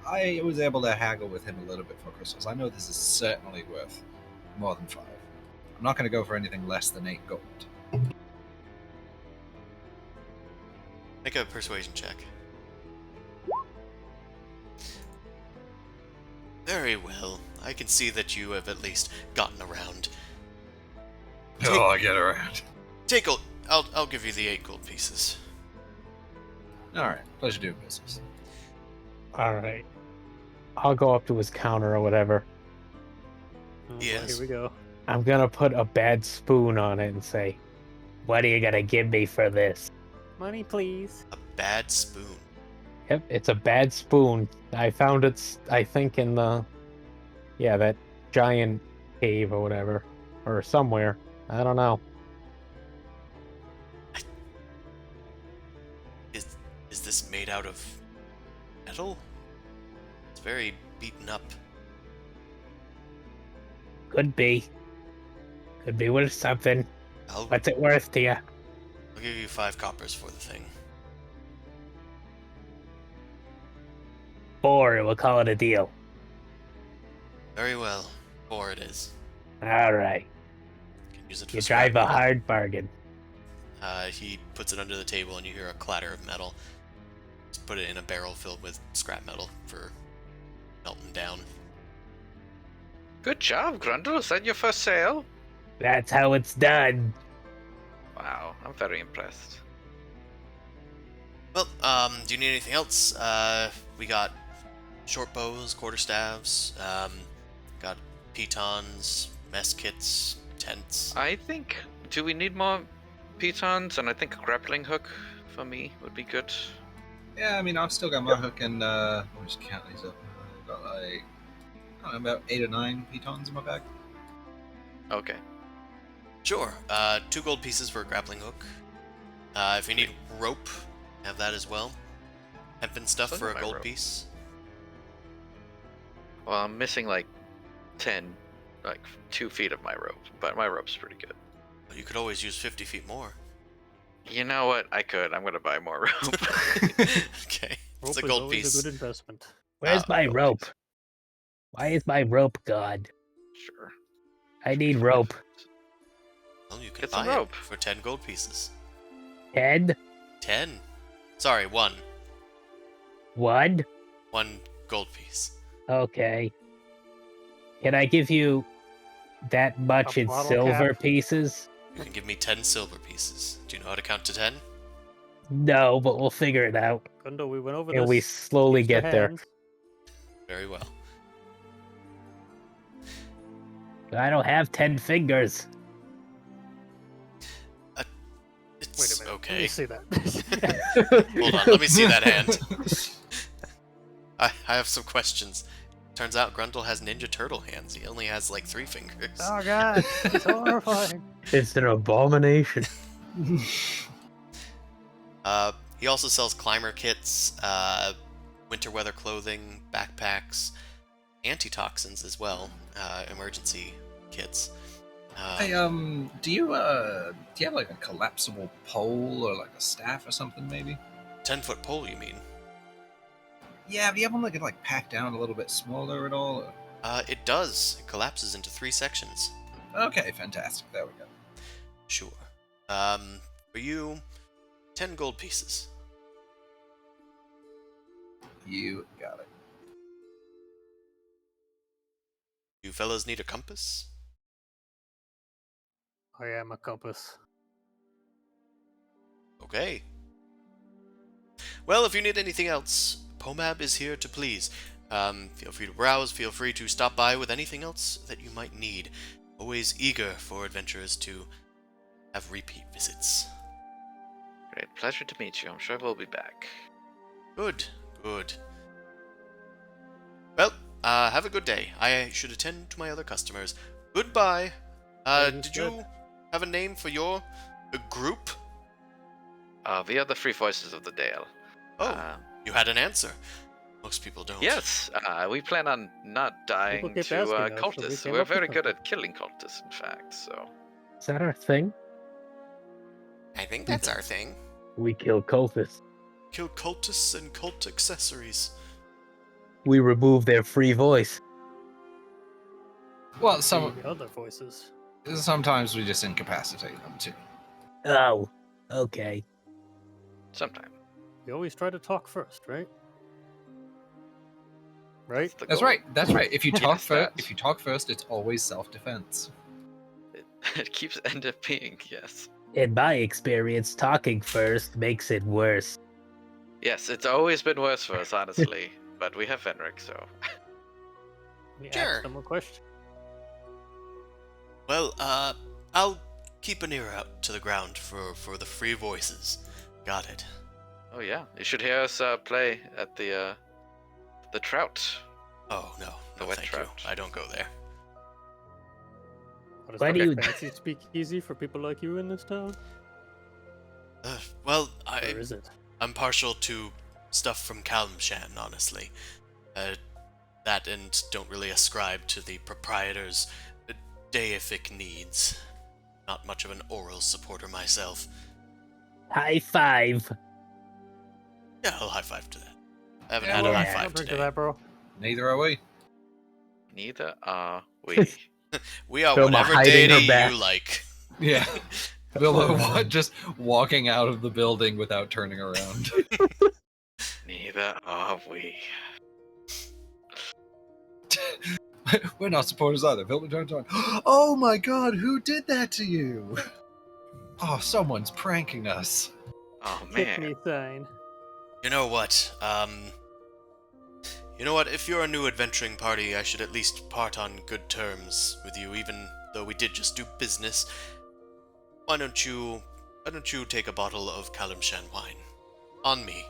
I was able to haggle with him a little bit for crystals. I know this is certainly worth more than 5. I'm not going to go for anything less than 8 gold. Make a persuasion check. Very well. I can see that you have at least gotten around. Oh, I get around. Take a... I'll give you the 8 gold pieces. All right. Pleasure doing business. All right. I'll go up to his counter or whatever. Oh, boy, Yes. here we go. I'm gonna put a bad spoon on it and say, "What are you gonna give me for this?" Money, please. A bad spoon. Yep, it's a bad spoon. I found it, I think, in that giant cave or whatever, or somewhere. I don't know. Is this made out of metal? It's very beaten up. Could be. Could be worth something. I'll What's it worth to you? give you 5 coppers for the thing. 4. We'll call it a deal. Very well. 4 it is. All right. Can use it for You scrap drive a metal. hard bargain. He puts it under the table and you hear a clatter of metal. Just put it in a barrel filled with scrap metal for melting down. Good job, Grundle. Is that your first sale? That's how it's done. Wow, I'm very impressed. Well, do you need anything else? We got short bows, quarterstaves, got pitons, mess kits, tents. I think. Do we need more pitons? And I think a grappling hook for me would be good. Yeah, I mean, I've still got my hook and, let me just count these up. I've got like, I don't know, about 8 or 9 pitons in my bag. Okay. Sure. 2 gold pieces for a grappling hook. If you need rope, have that as well. Hempen stuff So for a my gold rope. piece. Well, I'm missing like 2 feet of my rope, but my rope's pretty good. But you could always use 50 feet more. You know what? I could. I'm gonna buy more rope. Okay. Rope It's a is gold always piece. a good investment. Where's my gold rope? piece. Why is my rope gone? Sure. I need rope. Well, you can Get some buy it rope. for 10 gold pieces. 10? 10. Sorry, 1. 1? 1 gold piece. Okay. Can I give you that much A in bottle silver cap? pieces? You can give me 10 silver pieces. Do you know how to count to 10? No, but we'll figure it out. Gundo, we went over And this. we slowly Use your get there. hands. Very well. I don't have 10 fingers. It's Wait a minute. okay. Let me see that. Hold on, let me see that hand. I have some questions. Turns out Grundle has Ninja Turtle hands. He only has like 3 fingers. Oh god, it's horrifying. It's an abomination. He also sells climber kits, winter weather clothing, backpacks, antitoxins as well, emergency kits. Hey, do you have like a collapsible pole or like a staff or something maybe? 10-foot pole, you mean? Yeah, do you have one that could like pack down a little bit smaller at all? Or... It does. It collapses into 3 sections. Okay, fantastic. There we go. Sure. For you, 10 gold pieces. You got it. You fellas need a compass? I am a compass. Okay. Well, if you need anything else, Pomab is here to please. Feel free to browse, feel free to stop by with anything else that you might need. Always eager for adventurers to have repeat visits. Great. Pleasure to meet you. I'm sure we'll be back. Good, good. Well, have a good day. I should attend to my other customers. Goodbye. Sounds Did you have a name for your group? We are the Free Voices of the Dale. Oh, you had an answer. Most people don't. Yes, we plan on not dying keep to asking us, so we cultists. came We're up with very good something. at killing cultists, in fact, so... Is that our thing? I think that's our thing. We kill cultists. Kill cultists and cult accessories. We remove their free voice. Well, The other voices. sometimes we just incapacitate them too. Oh, okay. Sometime. We always try to talk first, right? Right? The That's goal. right. That's right. If you talk Yes, first, that. if you talk first, it's always self-defense. It keeps end up being, yes. In my experience, talking first makes it worse. Yes, it's always been worse for us, honestly. But we have Fenric, so... Let me Sure. ask them a question. Well, I'll keep an ear out to the ground for the free voices. Got it. Oh yeah, you should hear us play at the trout. Oh, no. The No, wet thank trout. you. I don't go there. What is Why that, do you- fancy speakeasy for people like you in this town? Well, Or is it? I'm partial to stuff from Kalimshan, honestly. That and don't really ascribe to the proprietor's deific needs. Not much of an oral supporter myself. High five. Yeah, I'll high five to that. I haven't Yeah, had well, a high yeah. five Don't drink to today. that, bro. Neither are we. Neither are we. We are Vilma whatever hiding her deity back. you like. Yeah. Willow just walking out of the building without turning around. Neither are we. We're not supporters either. Vilma turns on. Oh my god, who did that to you? Oh, someone's pranking us. Oh Kick man. me sign. You know what? If you're a new adventuring party, I should at least part on good terms with you, even though we did just do business. Why don't you take a bottle of Kalimshan wine? On me.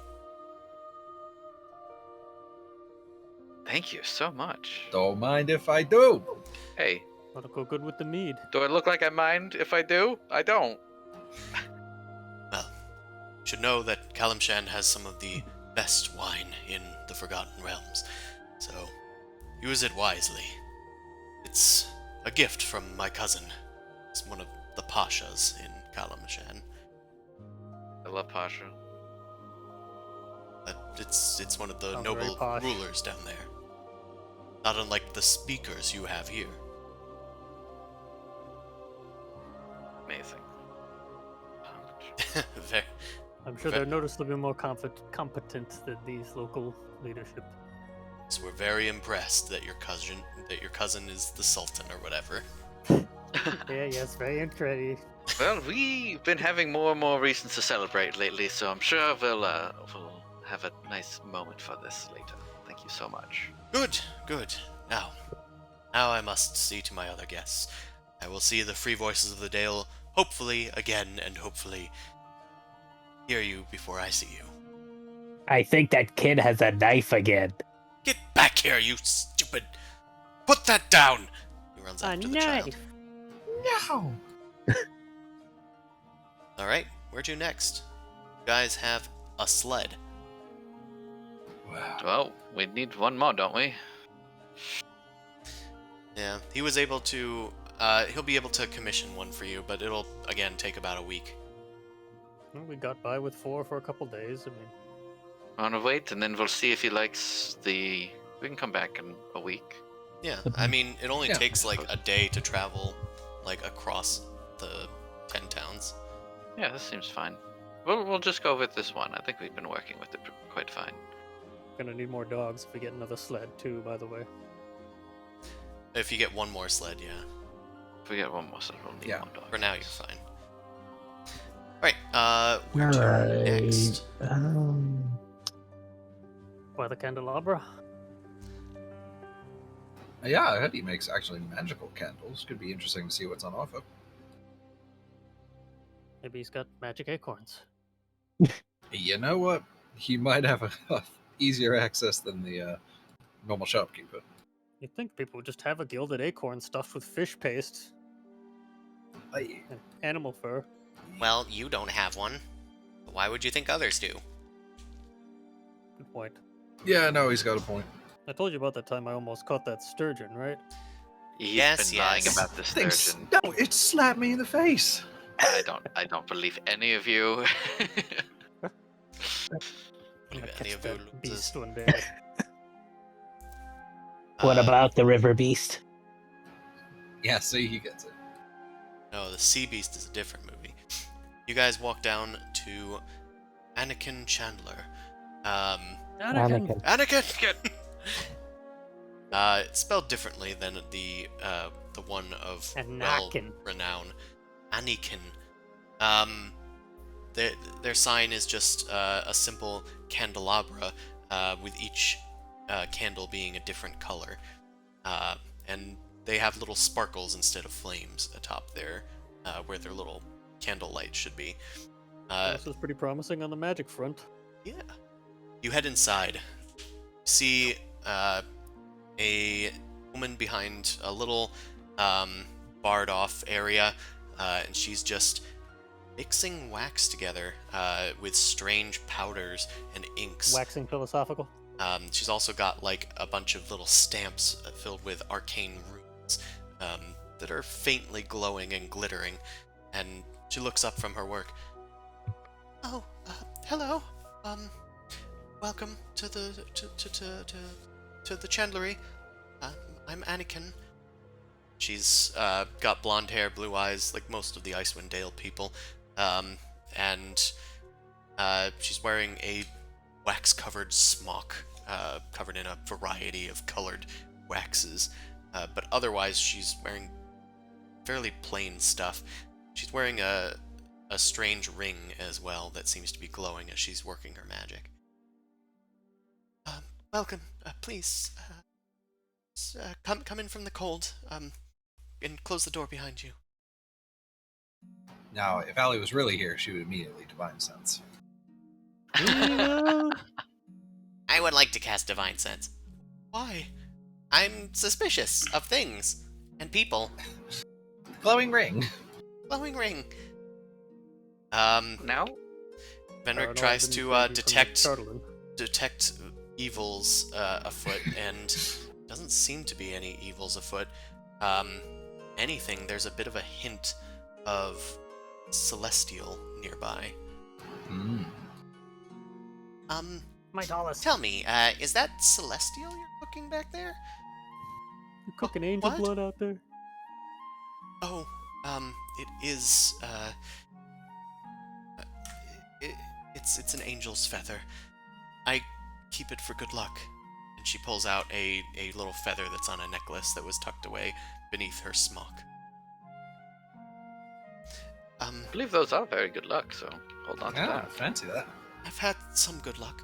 Thank you so much. Don't mind if I do. Hey, That'll go good with the mead. do I look like I mind if I do? I don't. Well, you should know that Kalimshan has some of the best wine in the Forgotten Realms, so use it wisely. It's a gift from my cousin. He's one of the pashas in Kalimshan. I love Pasha. But it's one of the Sounds very noble posh. rulers down there. Not unlike the speakers you have here. Amazing. Very, I'm sure Ve- they're noticeably more competent than these local leadership. so we're very impressed that your cousin is the Sultan or whatever. Yeah, yes, very interesting. Well, we've been having more and more reasons to celebrate lately, so I'm sure we'll have a nice moment for this later. Thank you so much. Good, good. Now I must see to my other guests. I will see the free voices of the Dale, hopefully again, and hopefully hear you before I see you. I think that kid has a knife again. Get back here, you stupid! Put that down! He runs after the child. No! Alright, where to next? You guys have a sled. Wow. Well, we need one more, don't we? Yeah, he was able to, he'll be able to commission one for you, but it'll, again, take about a week. Well, we got by with 4 for a couple days. I mean, Want to wait, and then we'll see if he likes the... We can come back in a week. Yeah, I mean, it only Yeah. takes like a day to travel, like, across the 10 towns. Yeah, this seems fine. We'll just go with this one. I think we've been working with it quite fine. gonna need more dogs if we get another sled too. By the way, If you get one more sled, yeah. If we get one more, so we'll need Yeah. one dog. For now, you're fine. Alright, where to Alright. next? by the candelabra. Yeah, I heard he makes actually magical candles. Could be interesting to see what's on offer. Maybe he's got magic acorns. You know what? He might have a easier access than the normal shopkeeper. You'd think people would just have a gilded acorn stuffed with fish paste I, and animal fur. Well, you don't have one. Why would you think others do? Good point. yeah, no, he's got a point. I told you about that time I almost caught that sturgeon, right? He's Yes, been lying yes. about this Things, sturgeon. no, it slapped me in the face. I don't believe any of you. I'm Believe gonna any catch of you that beast losers. one day. What Uh, about the river beast? Yeah, see, he gets it. No, the Sea Beast is a different movie. You guys walk down to Anakin Chandler. Anakin. Anakin! It's spelled differently than the one of Anakin. renown. Anakin. Their sign is just a simple candelabra with each candle being a different color. And they have little sparkles instead of flames atop there, where their little candle light should be. This is pretty promising on the magic front. Yeah. You head inside. See a woman behind a little barred off area, and she's just mixing wax together with strange powders and inks. Waxing philosophical. She's also got like a bunch of little stamps filled with arcane runes that are faintly glowing and glittering, and she looks up from her work. Oh, hello. Welcome to the to the chandlery. I'm Anakin. She's got blonde hair, blue eyes, like most of the Icewind Dale people, and she's wearing a wax-covered smock, covered in a variety of colored waxes. But otherwise, she's wearing fairly plain stuff. She's wearing a strange ring as well that seems to be glowing as she's working her magic. Welcome. Please, come in from the cold. And close the door behind you. Now, if Allie was really here, she would immediately divine sense. I would like to cast Divine Sense. Why? I'm suspicious of things and people. Glowing ring. Glowing ring. Now? Benric Paranoid tries and to crazy from the detect Charlatan. evils afoot, and doesn't seem to be any evils afoot. Anything, there's a bit of a hint of celestial nearby. Mm. My dollars. Tell me, is that Celestial you're cooking back there? You cooking angel what? blood out there? Oh, it is, it's an angel's feather. I keep it for good luck. And she pulls out a little feather that's on a necklace that was tucked away beneath her smock. I believe those are very good luck, so hold on to Yeah, that. fancy that. I've had some good luck,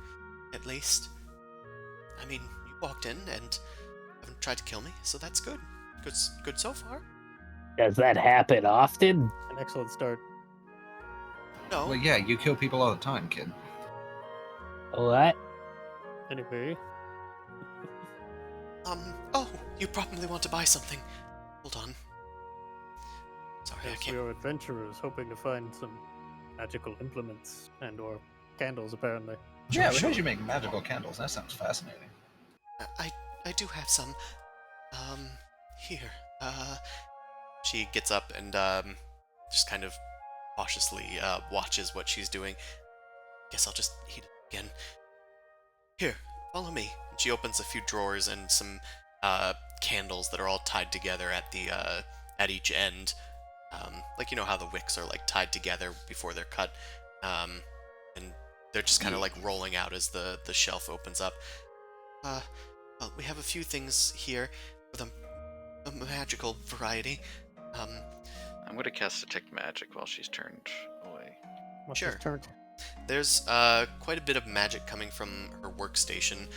at least. I mean, you walked in and haven't tried to kill me, so that's good. Good so far. Does that happen often? An excellent start. No, Well, yeah, you kill people all the time, kid. What? Anyway, oh, you probably want to buy something. Hold on. Sorry, I yes, can't. we are adventurers hoping to find some magical implements and/or candles, apparently. Yeah, we sure. heard you make magical candles. That sounds fascinating. I do have some. Here. She gets up and just kind of cautiously watches what she's doing. Guess I'll just eat it again. Here, follow me. And she opens a few drawers and some candles that are all tied together at the at each end. Like, you know how the wicks are like tied together before they're cut, and they're just kind of like rolling out as the shelf opens up. Well, we have a few things here with a magical variety. I'm going to cast Detect Magic while she's turned away. What's Sure. his turn? There's quite a bit of magic coming from her workstation.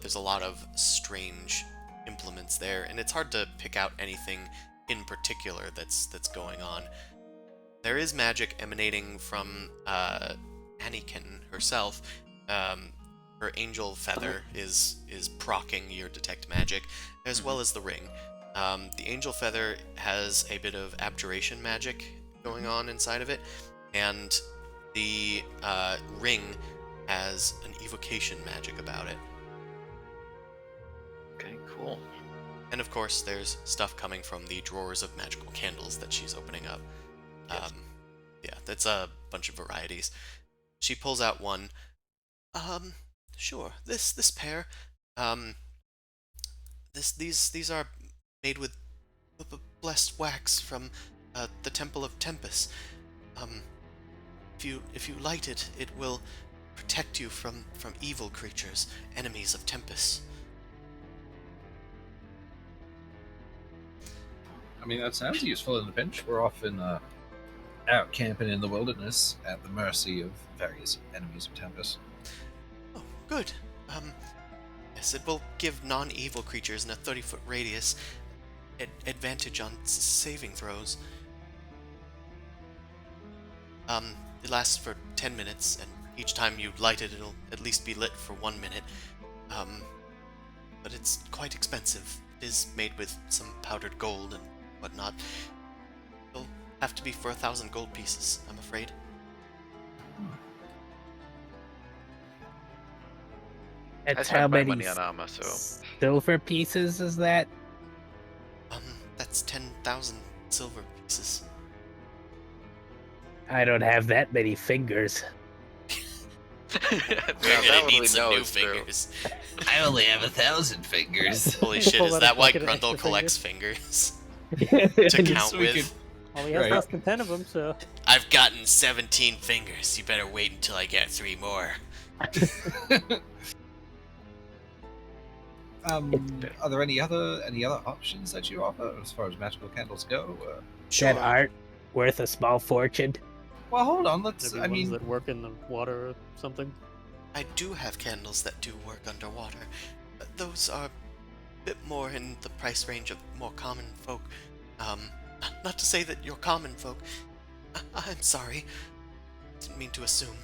There's a lot of strange implements there, and it's hard to pick out anything in particular that's going on. There is magic emanating from Anakin herself. Her angel feather is proccing your detect magic, as well as the ring. The angel feather has a bit of abjuration magic going on inside of it, and the ring has an evocation magic about it. Okay, cool. And of course, there's stuff coming from the drawers of magical candles that she's opening up. Yes. Yeah, that's a bunch of varieties. She pulls out one. Sure. This pair. These are made with blessed wax from the Temple of Tempest. If you light it, it will protect you from evil creatures, enemies of Tempest. I mean, that sounds useful in the pinch. We're often out camping in the wilderness at the mercy of various enemies of Tempest. Oh, good. Yes, it will give non-evil creatures in a 30-foot radius advantage on saving throws. It lasts for 10 minutes, and each time you light it, it'll at least be lit for 1 minute. But it's quite expensive. It is made with some powdered gold and whatnot. It'll have to be for 1,000 gold pieces, I'm afraid. I That's spent how my many money on Amma, so silver pieces is that? That's 10,000 silver pieces. I don't have that many fingers. now We're gonna need some new fingers. I only have 1,000 fingers. Holy shit, Pull is out a that why bucket of Grundle extra collects fingers? Just To count so we with? Well, he has Right. less than 10 of them, so. I've gotten 17 fingers. You better wait until I get 3 more. Are there any other options that you offer as far as magical candles go? That aren't worth a small fortune. Well, hold on. Let's. Maybe I ones mean, that work in the water or something. I do have candles that do work underwater. Those are a bit more in the price range of more common folk. Not to say that you're common folk. I'm sorry. Didn't mean to assume.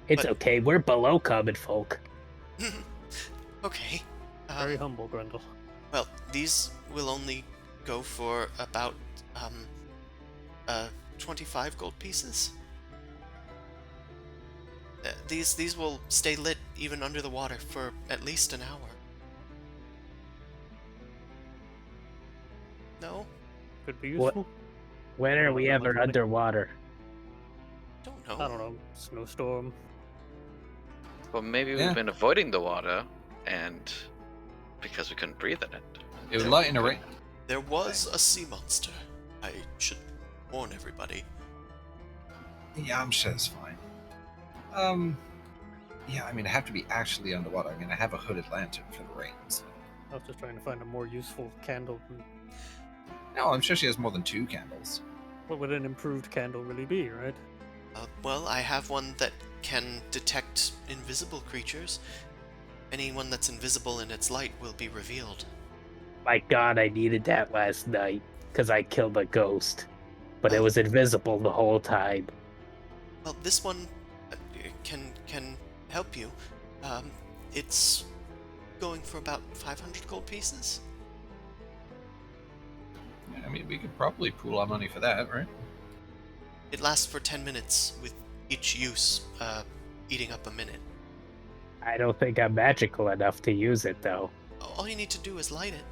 It's But- okay, we're below common folk. Okay. Very humble, Grundle. Well, these will only go for about 25 gold pieces. These will stay lit even under the water for at least an hour. No? Could be What- useful. When are we How much ever money? underwater? Don't I don't know, snowstorm. Well, maybe Yeah. we've been avoiding the water, and because we couldn't breathe in it. It would lighten a rain. There was a sea monster. I should warn everybody. Yeah, I'm sure it's fine. Yeah, I mean, I have to be actually underwater. I mean, I have a hooded lantern for the rain. So. I was just trying to find a more useful candle. No, I'm sure she has more than 2 candles. What would an improved candle really be, right? Well, I have one that can detect invisible creatures. Anyone that's invisible in its light will be revealed. My God, I needed that last night because I killed a ghost, but it Oh. was invisible the whole time. Well, this one can help you. It's going for about 500 gold pieces. Yeah, I mean, we could probably pool our money for that, right? It lasts for 10 minutes, with each use eating up a minute. I don't think I'm magical enough to use it, though. All you need to do is light it.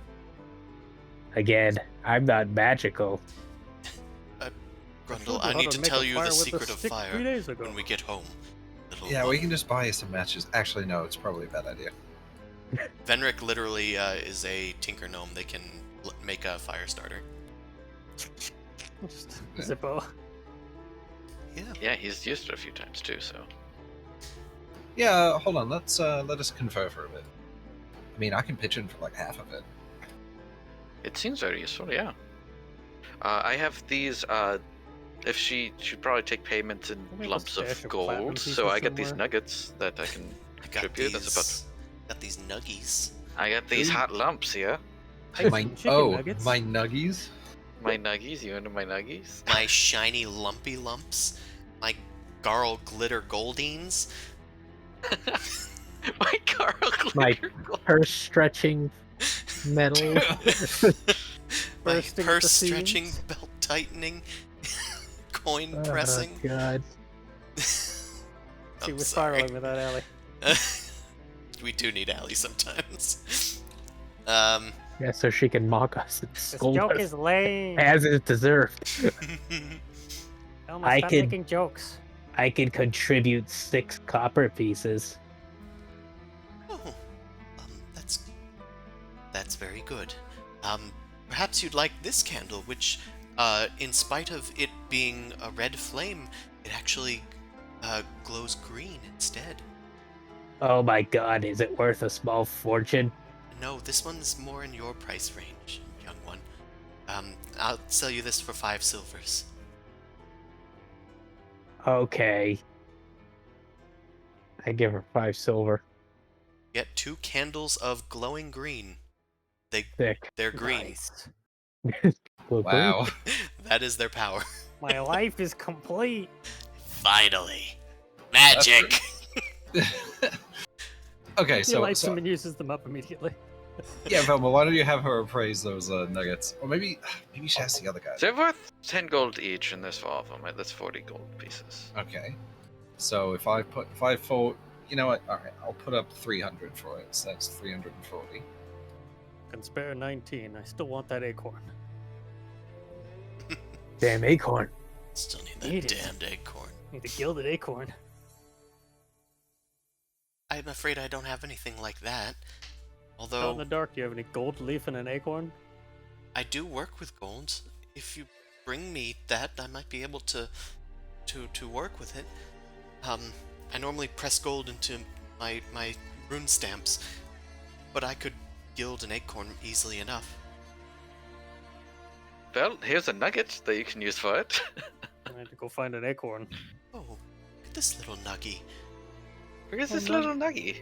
Again, I'm not magical. Grundle, showed you I how need to to make tell a you fire the with a secret of stick 3 fire days ago. when we get home. Little Yeah, we bug. can just buy you some matches. Actually, no, it's probably a bad idea. Venric literally is a tinker gnome. They can make a fire starter. Just Zippo. Yeah. Yeah, he's used it a few times too, so. Yeah, hold on. Let us confer for a bit. I mean, I can pitch in for like half of it. It seems very useful, yeah. I have these, if she should probably take payments in Maybe a lumps stash of of platinum gold, so pieces I get these somewhere. nuggets that I can I got contribute. That's these. Got these nuggies. I got these Ooh. hot lumps here. My Chicken nuggets. my nuggies. My nuggies, you into my nuggies? My shiny lumpy lumps. My Garl glitter goldines. My Carl My Glitter gold. purse stretching metal. My Bursting at the purse stretching, seams. belt tightening, coin Oh, pressing. God. See, I'm we're sorry. spiraling without Allie. We do need Allie sometimes. Yeah, so she can mock us and This scold joke us is lame. as it deserved. Elma, I stop could- making jokes. I can contribute 6 copper pieces. Oh, that's very good. Perhaps you'd like this candle, which, in spite of it being a red flame, it actually glows green instead. Oh my God, is it worth a small fortune? No, this one's more in your price range, young one. I'll sell you this for 5 silvers. Okay. I give her 5 silver. Get 2 candles of glowing green. Thick. They're green. Nice. Well, Wow. That is their power. My life is complete. Finally. Magic! Okay, He so, lights them and uses them up immediately. yeah, Velma, why don't you have her appraise those nuggets? Or maybe she has the other guys. They're worth 10 gold each, and there's 4 of them. Right? That's 40 gold pieces. Okay. So if I you know what? All right, I'll put up 300 for it. So that's 340. Can spare 19. I still want that acorn. Damn acorn. Still need that Need it. damned acorn. Need a gilded acorn. I'm afraid I don't have anything like that. Out in the Although, dark, do you have any gold leaf and an acorn? I do work with gold. If you bring me that, I might be able to work with it. I normally press gold into my rune stamps, but I could gild an acorn easily enough. Well, here's a nugget that you can use for it. I need to go find an acorn. Oh, look at this little nuggy. Where's Oh, this no. little nuggy?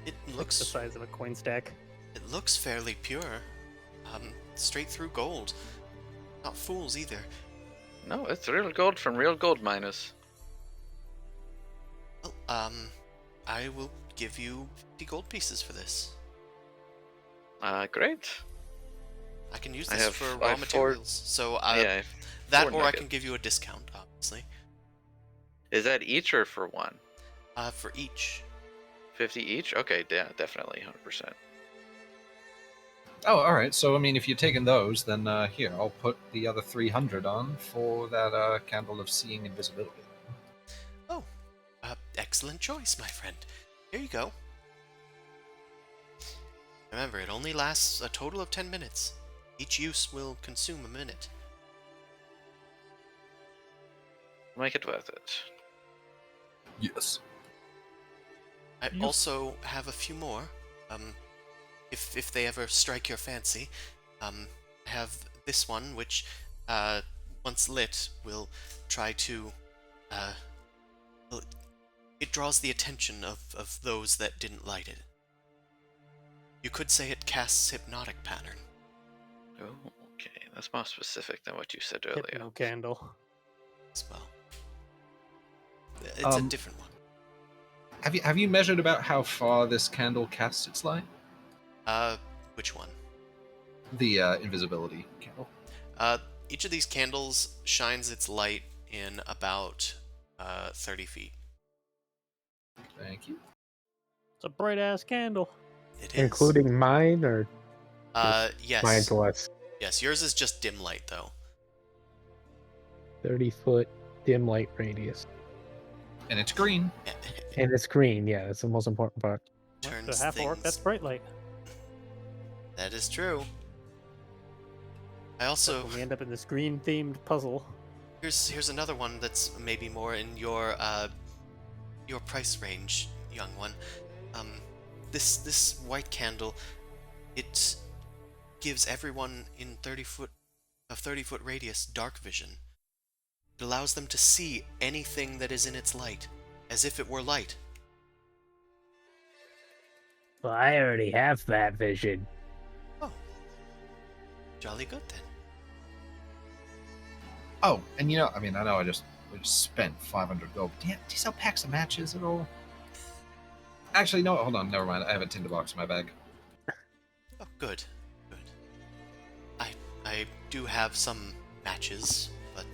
It Looks the looks size of a coin stack. it looks fairly pure. Straight through gold. Not fools either. No, it's real gold from real gold miners. Well, I will give you 50 gold pieces for this. Great. I can use I this have- for I raw have materials. So Yeah. that, 4 or I can nuggets. give you a discount, obviously. Is that each or for one? For each. 50 each? Okay, yeah, definitely, 100%. Oh, all right. So I mean, if you're taking those, then here I'll put the other 300 on for that candle of seeing invisibility. excellent choice, my friend. Here you go. Remember, it only lasts a total of 10 minutes. Each use will consume a minute. Make it worth it. Yes. I also have a few more. If they ever strike your fancy, I have this one, which, once lit, will try to, well, it draws the attention of those that didn't light it. You could say it casts hypnotic pattern. Oh, okay. That's more specific than what you said earlier. Hypno candle. As well. It's a different one. Have you measured about how far this candle casts its light? Which one? The invisibility candle. Each of these candles shines its light in about 30 feet. Thank you. It's a bright ass candle. It is. Including mine, or Yes. mine plus Yes, yours is just dim light, though. 30-foot dim light radius. And it's green. And it's green, yeah, that's the most important part. Turns The half orc, things. that's bright light. That is true. I So also when we end up in this green themed puzzle. here's another one that's maybe more in your price range, young one. This white candle, it gives everyone in 30-foot radius dark vision. It allows them to see anything that is in its light, as if it were light. Well, I already have that vision. Oh, jolly good then. Oh, and you know, I mean, I know we just spent 500 gold. Do you sell packs of matches at all? Actually, no, hold on, never mind. I have a tinderbox in my bag. Oh, good. I do have some matches, but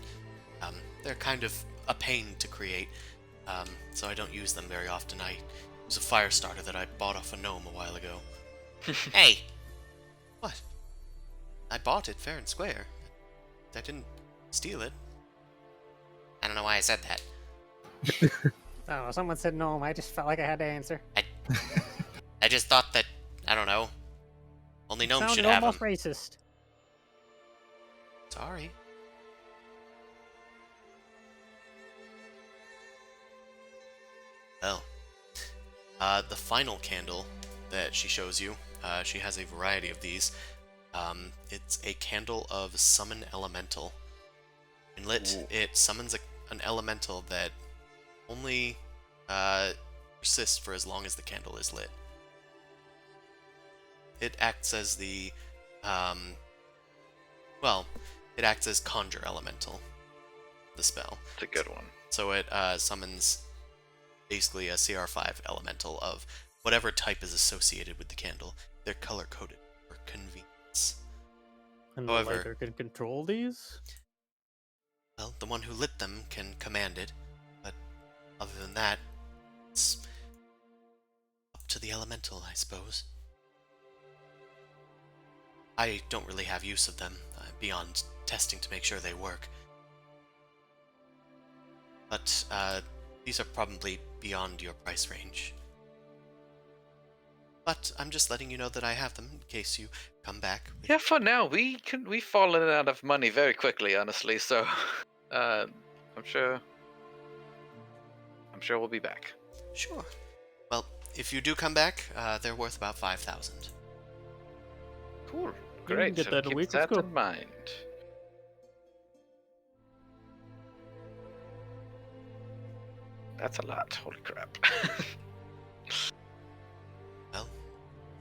they're kind of a pain to create, so I don't use them very often. I use a fire starter that I bought off a gnome a while ago. Hey! What? I bought it fair and square. I didn't steal it. I don't know why I said that. I don't know, someone said no, I just felt like I had to answer. I just thought that, I don't know, only gnomes should Sounded have them. almost racist. Sorry. Well, the final candle that she shows you, she has a variety of these. It's a candle of Summon Elemental. When lit, it summons an elemental that only persists for as long as the candle is lit. It acts as the, it acts as Conjure Elemental, the spell. It's a good one. So it summons basically a CR5 elemental of whatever type is associated with the candle. They're color-coded for convenience. And However- the lighter can control these? Well, the one who lit them can command it, but other than that, it's up to the elemental, I suppose. I don't really have use of them, beyond testing to make sure they work. But these are probably beyond your price range. But I'm just letting you know that I have them in case you come back. Yeah, for now we've fallen out of money very quickly, honestly. So, I'm sure we'll be back. Sure. Well, if you do come back, they're worth about 5,000. Cool. can Great. get Shall that in a keep week, let's that go. in mind. That's a lot. Holy crap. Well,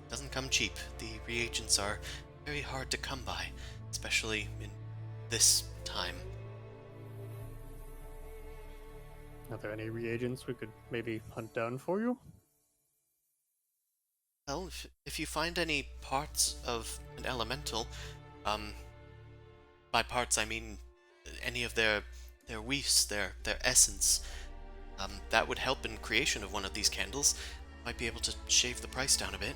doesn't come cheap. The reagents are very hard to come by, especially in this time. Are there any reagents we could maybe hunt down for you? Well, if you find any parts of an elemental, by parts I mean any of their weaves, their essence, that would help in creation of one of these candles. Might be able to shave the price down a bit.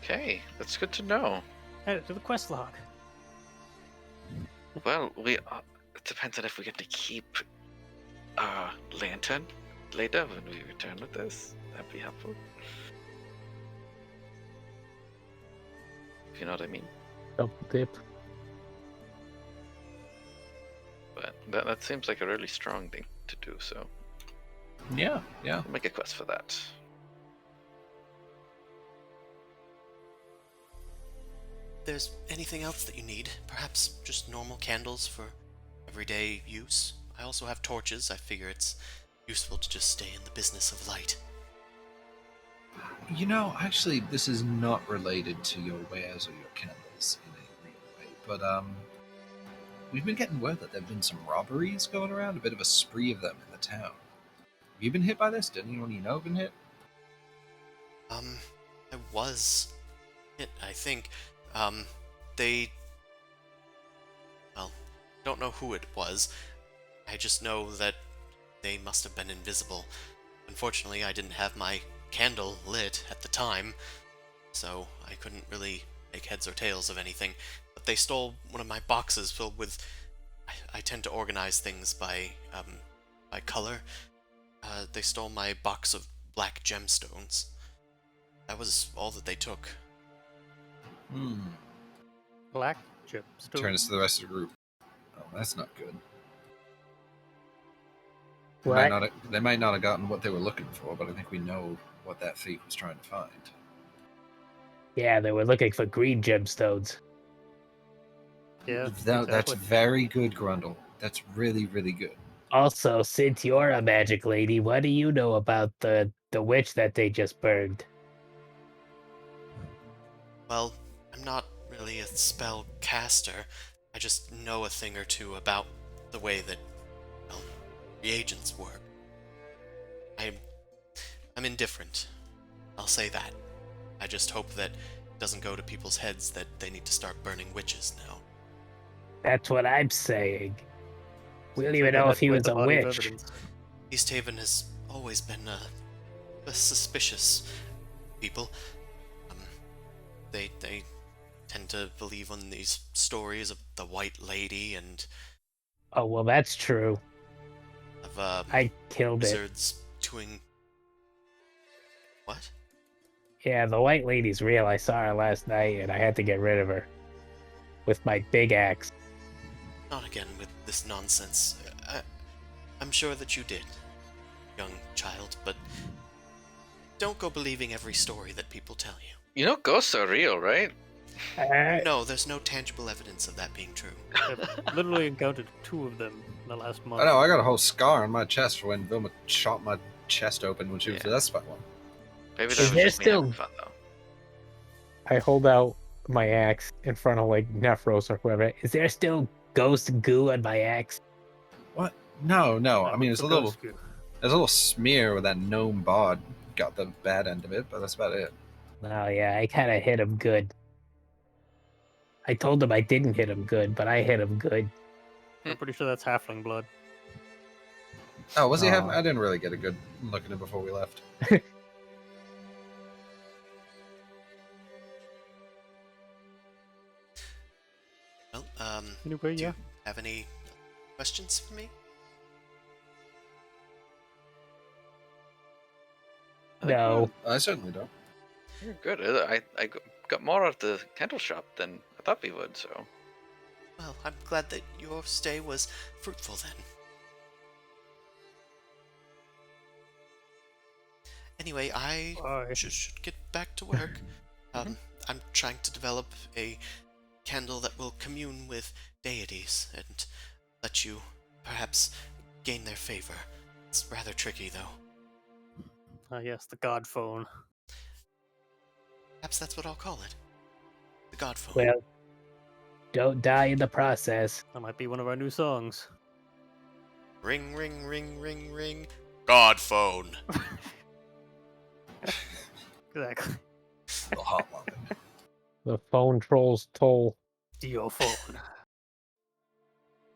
Okay, that's good to know. Add it to the quest log. Well, it depends on if we get to keep lantern later when we return with this. That'd be helpful. If you know what I mean. Double dip. But that seems like a really strong thing to do, so Yeah. I'll make a quest for that. If there's anything else that you need, perhaps just normal candles for everyday use. I also have torches. I figure it's useful to just stay in the business of light. You know, actually, this is not related to your wares or your candles in a real way, but we've been getting word that there have been some robberies going around, a bit of a spree of them in the town. Have you been hit by this? Did anyone you know been hit? I was hit, I think. They... Well, don't know who it was. I just know that they must have been invisible. Unfortunately, I didn't have my candle lit at the time, so I couldn't really make heads or tails of anything. But they stole one of my boxes filled with... I tend to organize things by color. They stole my box of black gemstones. That was all that they took. Black gemstone. Turn us to the rest of the group. Oh, that's not good. What? They might not have gotten what they were looking for, but I think we know what that thief was trying to find. Yeah, they were looking for green gemstones. Yeah, That's exactly. very good, Grundle. That's really, really good. Also, since you're a magic lady, what do you know about the witch that they just burned? Well, I'm not really a spell caster. I just know a thing or two about the way that, well, reagents work. I'm indifferent. I'll say that. I just hope that it doesn't go to people's heads that they need to start burning witches now. That's what I'm saying. We don't Seems even like know a if he death was by a body of witch. evidence. East Haven has always been a suspicious people. They tend to believe on these stories of the White Lady and Oh, well, that's true. of I killed it. wizards doing what? Yeah, the white lady's real. I saw her last night, and I had to get rid of her with my big axe. Not again with this nonsense. I'm sure that you did, young child, but don't go believing every story that people tell you. You know, ghosts are real, right? No, there's no tangible evidence of that being true. I've literally encountered 2 of them in the last month. I know, I got a whole scar on my chest for when Vilma shot my chest open when she was possessed by one. Maybe Is that was there just me having still- fun, though. I hold out my axe in front of like Nephros or whoever. Is there still ghost goo on my axe? What? No. I mean, What's there's the a ghost goo? little smear where that gnome bod got the bad end of it, but that's about it. Oh yeah, I kind of hit him good. I told him I didn't hit him good, but I hit him good. I'm pretty sure that's halfling blood. Oh, was he Oh. having? I didn't really get a good look at it before we left. Well, Anyway, do yeah. you have any questions for me? No, I certainly don't. You're good. I got more at the candle shop than I thought we would, so. Well, I'm glad that your stay was fruitful then. Anyway, I Bye. should get back to work. I'm trying to develop a candle that will commune with deities and let you perhaps gain their favor. It's rather tricky, though. Ah, yes, the god phone. Perhaps that's what I'll call it. The God Phone. well, don't die in the process. That might be one of our new songs. Ring, ring, ring, ring, ring. God Phone. Exactly. The hotline. The phone trolls toll. Dio phone.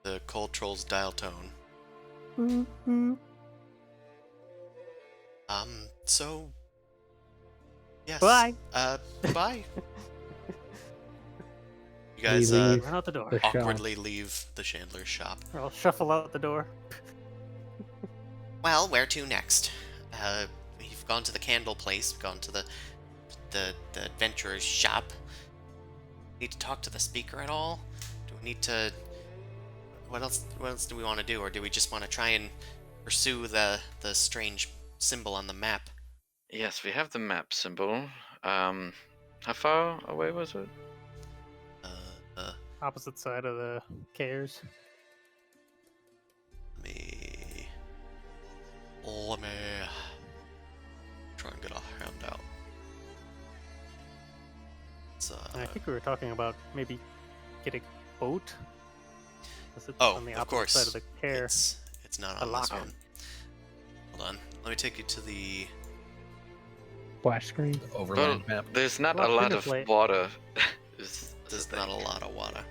The Cold Troll's dial tone. So... Yes. Bye. Bye. You We guys, leave Run out the door. the shop. awkwardly leave the Chandler's shop. Or I'll shuffle out the door. Well, where to next? We've gone to the candle place. We've gone to the adventurer's shop. Need to talk to the speaker at all? Do we need to? What else do we want to do, or do we just want to try and pursue the strange symbol on the map? Yes, we have the map symbol. How far away was it? Opposite side of the cares. Let me try and get a handout. I think we were talking about maybe getting a boat. 'Cause it's Oh, on the of opposite course. side of the care. It's not A on this lot. one. Hold on. Let me take you to the. Splash screen. Overland Well, map. there's not Well, a lot figure of plate. water. There's not a lot of water.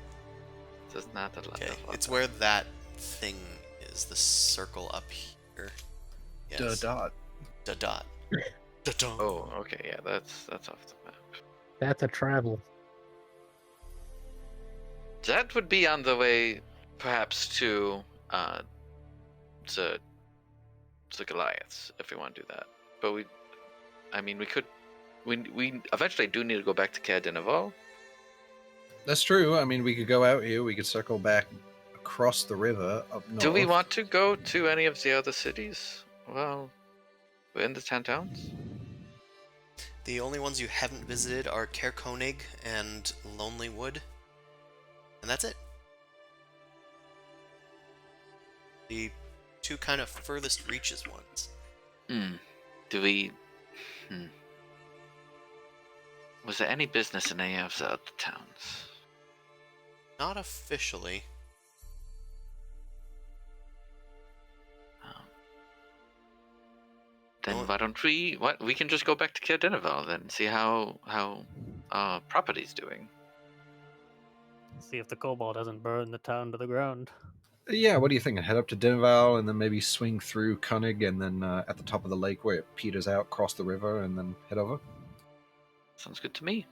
There's not a lot Okay, of water. it's where that thing is. The circle up here. Yes. Duh dot. Da dot. Da dot. Oh, okay, yeah, that's off the map. That's a travel. That would be on the way, perhaps to Goliaths, if we want to do that. But we could. We eventually do need to go back to Caer Dineval. That's true. I mean, we could go out here. We could circle back across the river up north. Do we want to go to any of the other cities? Well, we're in the 10 towns. The only ones you haven't visited are Caer Konig and Lonely Wood. And that's it. The two kind of furthest reaches ones. Do we... Was there any business in any of the other towns? Not officially. Then Well- why don't we... We can just go back to Caer Dineval then, see how property's doing. See if the kobold hasn't burned the town to the ground. Yeah, what do you think? Head up to Dineval and then maybe swing through Koenig and then at the top of the lake where it peters out, cross the river and then head over? Sounds good to me.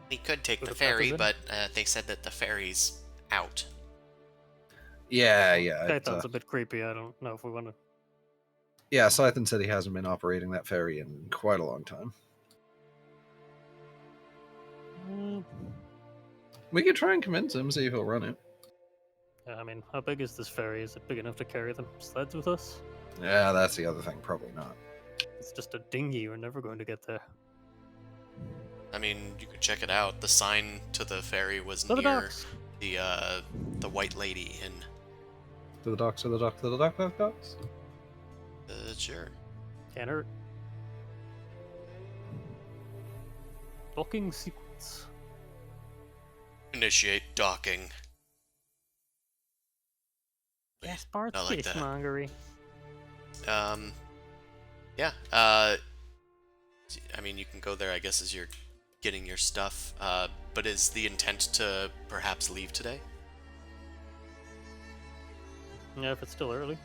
We could take Put the a package ferry, in? but they said that the ferry's out. Yeah. That sounds a bit creepy. I don't know if we want to. Yeah, Scythen said he hasn't been operating that ferry in quite a long time. We could try and convince him, see if he'll run it. I mean, how big is this ferry? Is it big enough to carry the sleds with us? Yeah, that's the other thing. Probably not. It's just a dinghy. We're never going to get there. I mean, you could check it out. The sign to the ferry was To the near docks. the White Lady Inn. To the docks, to the docks, to the docks. Sure. Can't hurt. Docking sequence. Initiate docking. Yes, Bart's I like that. fishmongery. Yeah. I mean, you can go there, I guess, as you're getting your stuff. But is the intent to perhaps leave today? Yeah, if it's still early.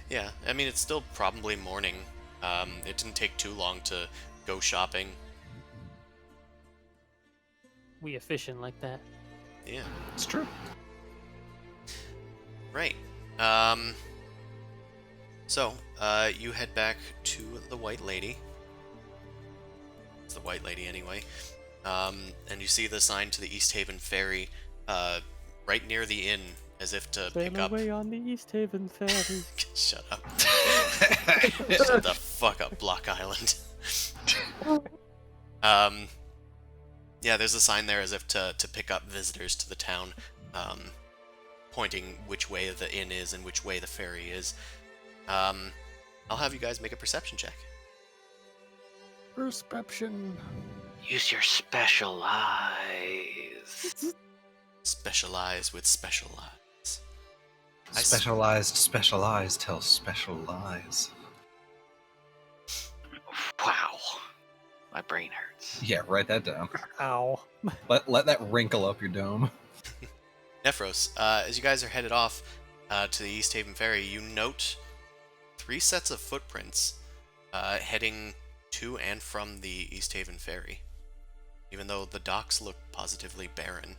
Yeah. I mean, it's still probably morning. It didn't take too long to go shopping. We efficient like that. Yeah. It's true. Right. So, you head back to the White Lady. It's the White Lady anyway. And you see the sign to the East Haven Ferry, right near the inn, as if to pick Sail up. away on the East Haven ferry. Shut up. Shut the fuck up, Block Island. Yeah, there's a sign there as if to pick up visitors to the town, pointing which way the inn is and which way the ferry is. I'll have you guys make a perception check. Perception. Use your special eyes. Specialize with special eyes. Specialized tell special lies. Wow. My brain hurts. Yeah, write that down. Ow. Let that wrinkle up your dome. Nephros, as you guys are headed off to the East Haven Ferry, you note 3 sets of footprints heading to and from the East Haven Ferry, even though the docks look positively barren.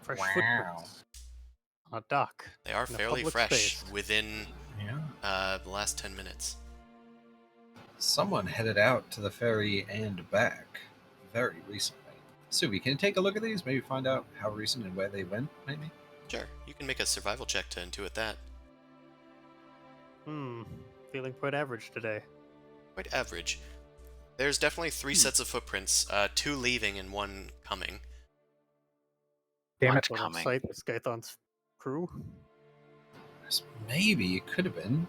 Fresh footprints. On a dock. They are In a fairly public fresh space. within Yeah. the last 10 minutes. Someone headed out to the ferry and back very recently. Subi, can you take a look at these? Maybe find out how recent and where they went, maybe? Sure, you can make a survival check to intuit that. Feeling quite average today. Quite average. There's definitely 3 sets of footprints, 2 leaving and 1 coming. Damn What's it. What on coming? site with Skython's crew? Maybe it could have been.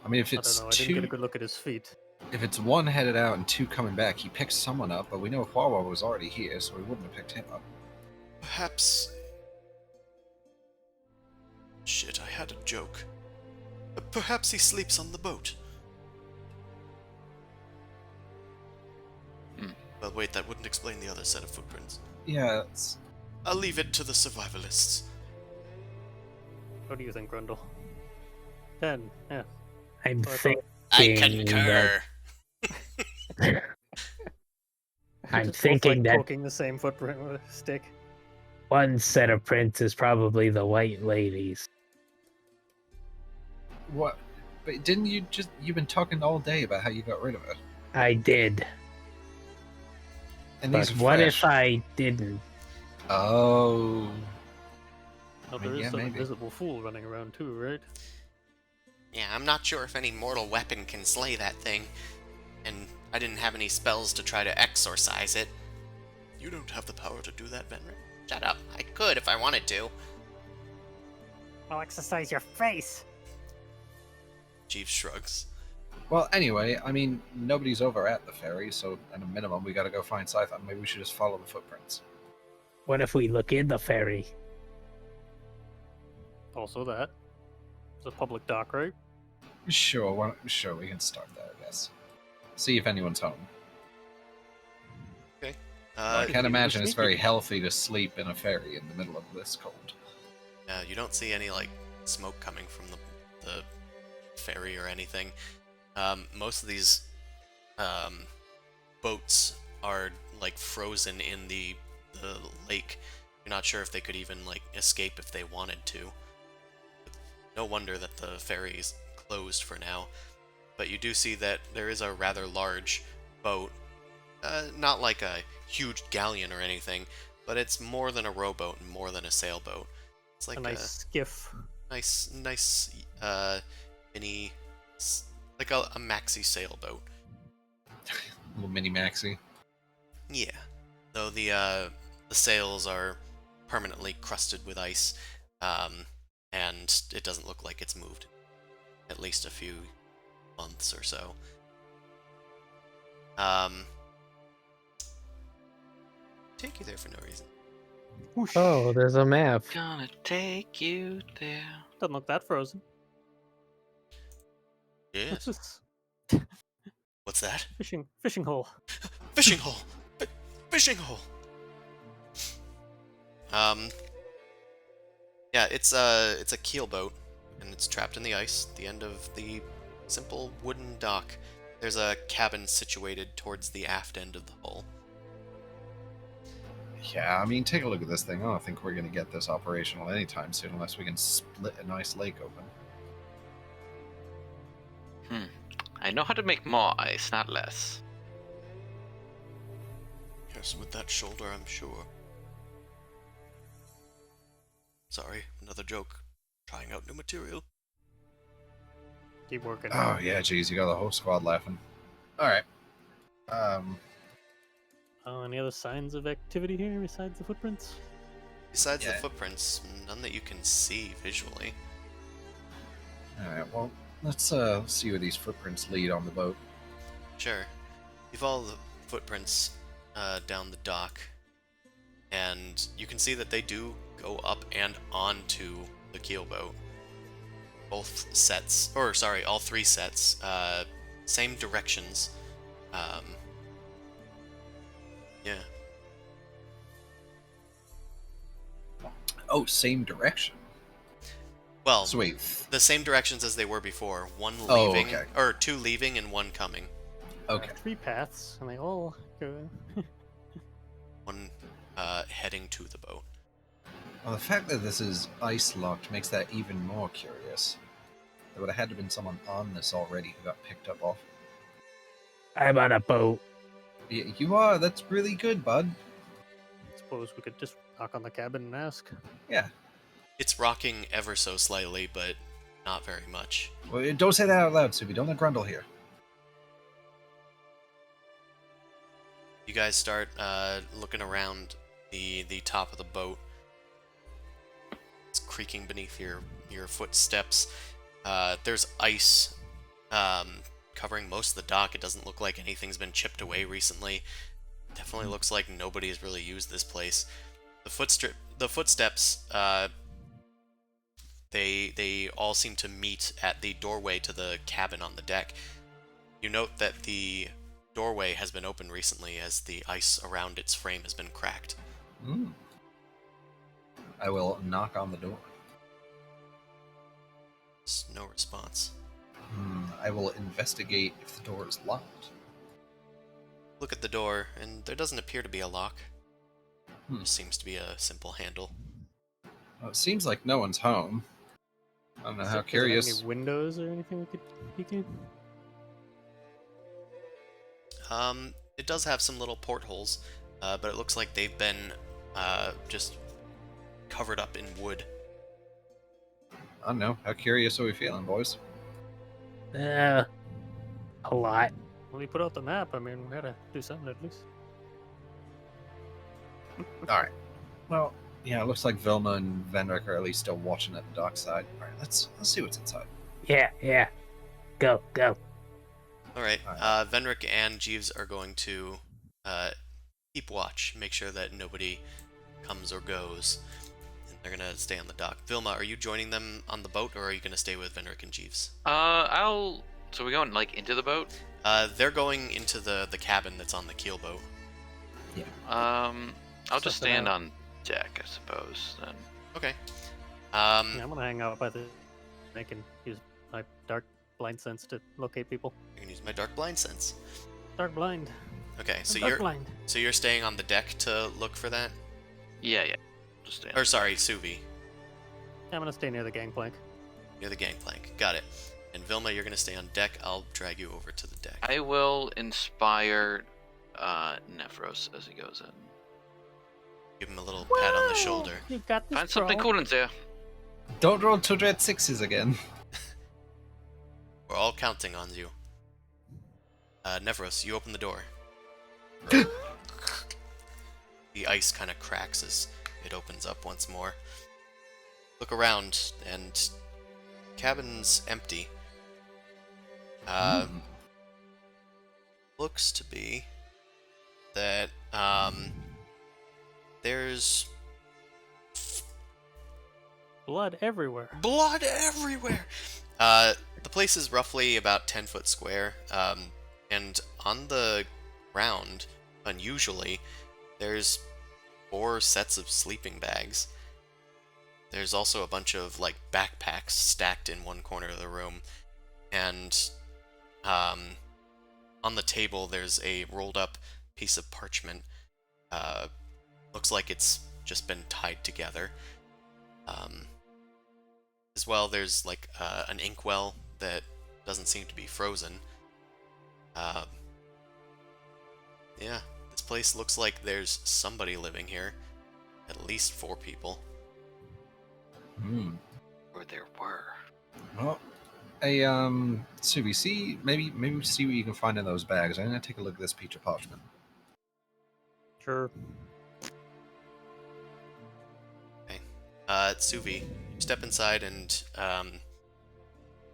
I mean, if I don't it's know. I didn't get a two, good look at his feet. if it's one headed out and 2 coming back, he picked someone up. But we know Huawei was already here, so we wouldn't have picked him up. Perhaps... Shit, I had a joke. Perhaps he sleeps on the boat. Well, wait, that wouldn't explain the other set of footprints. Yeah, it's... I'll leave it to the survivalists. What do you think, Grundle? 10. Yeah. I'm Well, I thought- thinking I'm Just both, thinking that poking the same footprint with a stick. one set of prints is probably the white ladies. What? But didn't you just... You've been talking all day about how you got rid of it. I did. And But these are what fresh. if I didn't? Oh... Oh, there is yeah, some maybe. invisible fool running around too, right? Yeah, I'm not sure if any mortal weapon can slay that thing. And I didn't have any spells to try to exorcise it. You don't have the power to do that, Venric. Shut up. I could if I wanted to. I'll exercise your face. Jeeves shrugs. Well, anyway, I mean, nobody's over at the ferry, so at a minimum, we gotta go find Scython. Maybe we should just follow the footprints. What if we look in the ferry? Also that. It's a public dock, right? Sure, sure, we can start there, I guess. See if anyone's home. I Uh, can't you imagine it's sneaky. very healthy to sleep in a ferry in the middle of this cold. you don't see any, like, smoke coming from the ferry or anything. Most of these boats are, like, frozen in the lake. You're not sure if they could even, like, escape if they wanted to. No wonder that the ferry's closed for now. But you do see that there is a rather large boat. Not like a huge galleon or anything, but it's more than a rowboat and more than a sailboat. It's like a nice skiff. nice, mini, like a maxi sailboat. Little mini maxi. Yeah, though the sails are permanently crusted with ice, and it doesn't look like it's moved at least a few months or so. Take you there for no reason. Whoosh. Oh, there's a map. Gonna take you there. Doesn't look that frozen. Yes. What's this? What's that? Fishing hole. Fishing hole. Fishing hole. Yeah, it's a keelboat, and it's trapped in the ice. At the end of the simple wooden dock, there's a cabin situated towards the aft end of the hull. Yeah, I mean, take a look at this thing. I don't think we're gonna get this operational anytime soon unless we can split a nice lake open. I know how to make more ice, not less. Yes, with that shoulder, I'm sure. Sorry, another joke. Trying out new material. Keep working. Oh, yeah, geez, you got the whole squad laughing. Alright. Any other signs of activity here besides the footprints? Besides the Yeah. footprints, none that you can see visually. Alright, well, let's see where these footprints lead on the boat. Sure. You follow the footprints down the dock, and you can see that they do go up and onto the keelboat. Both sets, or sorry, all 3 sets, same directions. Yeah. Oh, same direction. Well, So wait, the same directions as they were before. One Oh, leaving, okay. or 2 leaving and 1 coming. okay. 3 paths, and they all go. One heading to the boat. Well, the fact that this is ice locked makes that even more curious. There would have had to have been someone on this already who got picked up off. I'm on a boat. You are. That's really good, bud. Suppose we could just knock on the cabin and ask. Yeah. It's rocking ever so slightly, but not very much. Well, don't say that out loud, Subi. Don't let Grundle hear. You guys start looking around the top of the boat. It's creaking beneath your footsteps. There's ice covering most of the dock. It doesn't look like anything's been chipped away recently. Definitely looks like nobody's really used this place. The footsteps, they all seem to meet at the doorway to the cabin on the deck. You note that the doorway has been opened recently as the ice around its frame has been cracked. I will knock on the door. There's no response. I will investigate if the door is locked. Look at the door, and there doesn't appear to be a lock. Hmm. There seems to be a simple handle. Well, it seems like no one's home. I don't know how Does it have curious. any windows or anything we could peek in? It does have some little portholes, but it looks like they've been just covered up in wood. I don't know. How curious are we feeling, boys? A lot. When we put out the map, I mean, we gotta do something at least. All right. Well, yeah, it looks like Vilma and Venric are at least still watching at the dock side. All right, let's see what's inside. Yeah. Go. Alright, Alright. Venric and Jeeves are going to keep watch, make sure that nobody comes or goes. And they're gonna stay on the dock. Vilma, are you joining them on the boat, or are you gonna stay with Venric and Jeeves? So we're going like into the boat. They're going into the cabin that's on the keel boat. I'll just Stuff it stand out. on deck, I suppose. Then. Okay. Yeah, I'm gonna hang out by the. I can use my dark blind sense to locate people. I can use my dark blind sense. Dark blind. Okay, so dark you're blind. staying on the deck to look for that? Yeah. Just stand. Or sorry, Suvi. Yeah, I'm gonna stay near the gangplank. Near the gangplank. Got it. And Vilma, you're gonna stay on deck. I'll drag you over to the deck. I will inspire Nephros as he goes in. Give him a little pat on the shoulder. You got this, Find something bro. cool in there. Don't roll 2 red 6s again. We're all counting on you. Nevros, you open the door. The ice kind of cracks as it opens up once more. Look around, and cabin's empty. Looks to be that there's Blood everywhere. blood everywhere. The place is roughly about 10 foot square, and on the ground, unusually, there's 4 sets of sleeping bags. There's also a bunch of like backpacks stacked in one corner of the room, and on the table there's a rolled up piece of parchment. Looks like it's just been tied together. As well, there's like an inkwell that doesn't seem to be frozen. Yeah, this place looks like there's somebody living here. At least 4 people. Or there were. Well, hey, Subi, see, maybe see what you can find in those bags. I'm gonna take a look at this piece of parchment. Sure. Suvi, you step inside and,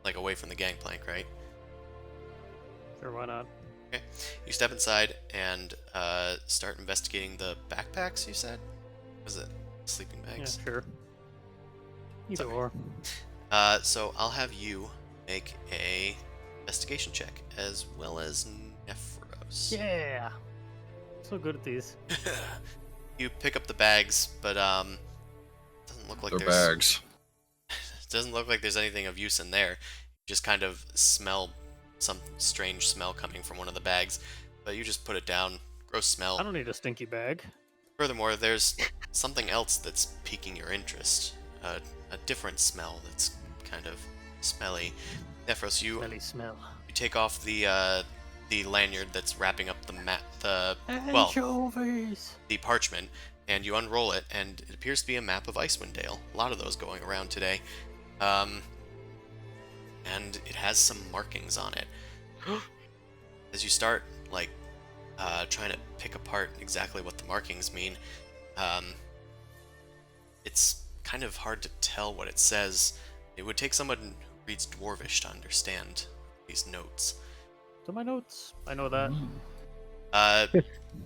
like away from the gangplank, right? Sure, why not? Okay. You step inside and, start investigating the backpacks, you said? Was it sleeping bags? Yeah, sure. Either Okay. or. So I'll have you make a investigation check, as well as Nephros. Yeah. So good at these. You pick up the bags, but, doesn't look like They're there's... bags. Doesn't look like there's anything of use in there. You just kind of smell some strange smell coming from one of the bags, but you just put it down. Gross smell. I don't need a stinky bag. Furthermore, there's something else that's piquing your interest. A different smell that's kind of smelly. Nephros, you Smelly smell. take off the lanyard that's wrapping up the Anchovies. parchment, and you unroll it, and it appears to be a map of Icewind Dale. A lot of those going around today. And it has some markings on it. As you start, like, trying to pick apart exactly what the markings mean, it's kind of hard to tell what it says. It would take someone who reads Dwarvish to understand these notes. To my notes. I know that.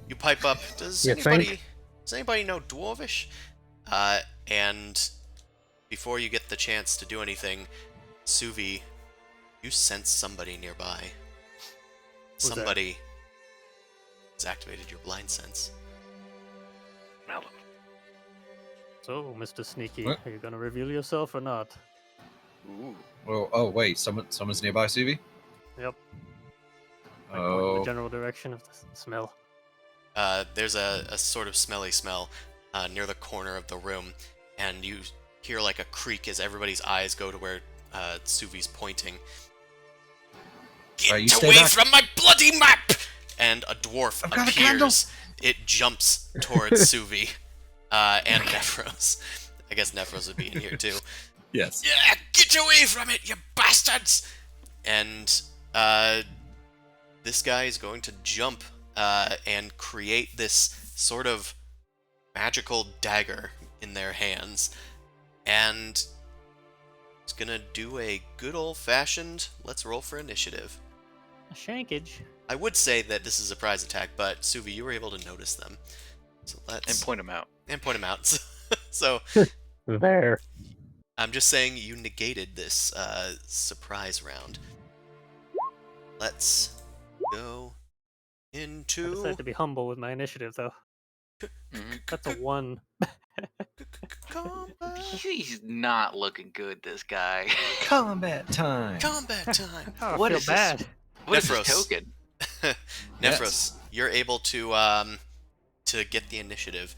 You pipe up. Does You anybody know Dwarvish? And before you get the chance to do anything, Suvi, you sense somebody nearby. Who's that? Somebody has activated your blind sense. Smell 'em. So, Mr. Sneaky, What? are you gonna reveal yourself or not? Ooh. Oh wait, someone's nearby, Suvi? Yep. I point in Oh. the general direction of the smell. There's a sort of smelly smell near the corner of the room, and you hear like a creak as everybody's eyes go to where Suvi's pointing. Alright, you Get stay away back. from my bloody map! And a dwarf I've got a candle. appears. It jumps towards Suvi and Nephros. I guess Nephros would be in here too. Yes. Yeah, get away from it, you bastards! And this guy is going to jump and create this sort of magical dagger in their hands. And it's gonna do a good old-fashioned, let's roll for initiative. A shankage. I would say that this is a surprise attack, but Suvi, you were able to notice them. So let's... And point them out. And point them out. So There. I'm just saying you negated this surprise round. Let's go I into... decided to be humble with my initiative, though. Mhm. That's a 1. Combat He's not looking good, this guy. Combat time. time! Oh, What I is feel this? bad. What is Nephros. this token? Nephros, you're able to get the initiative.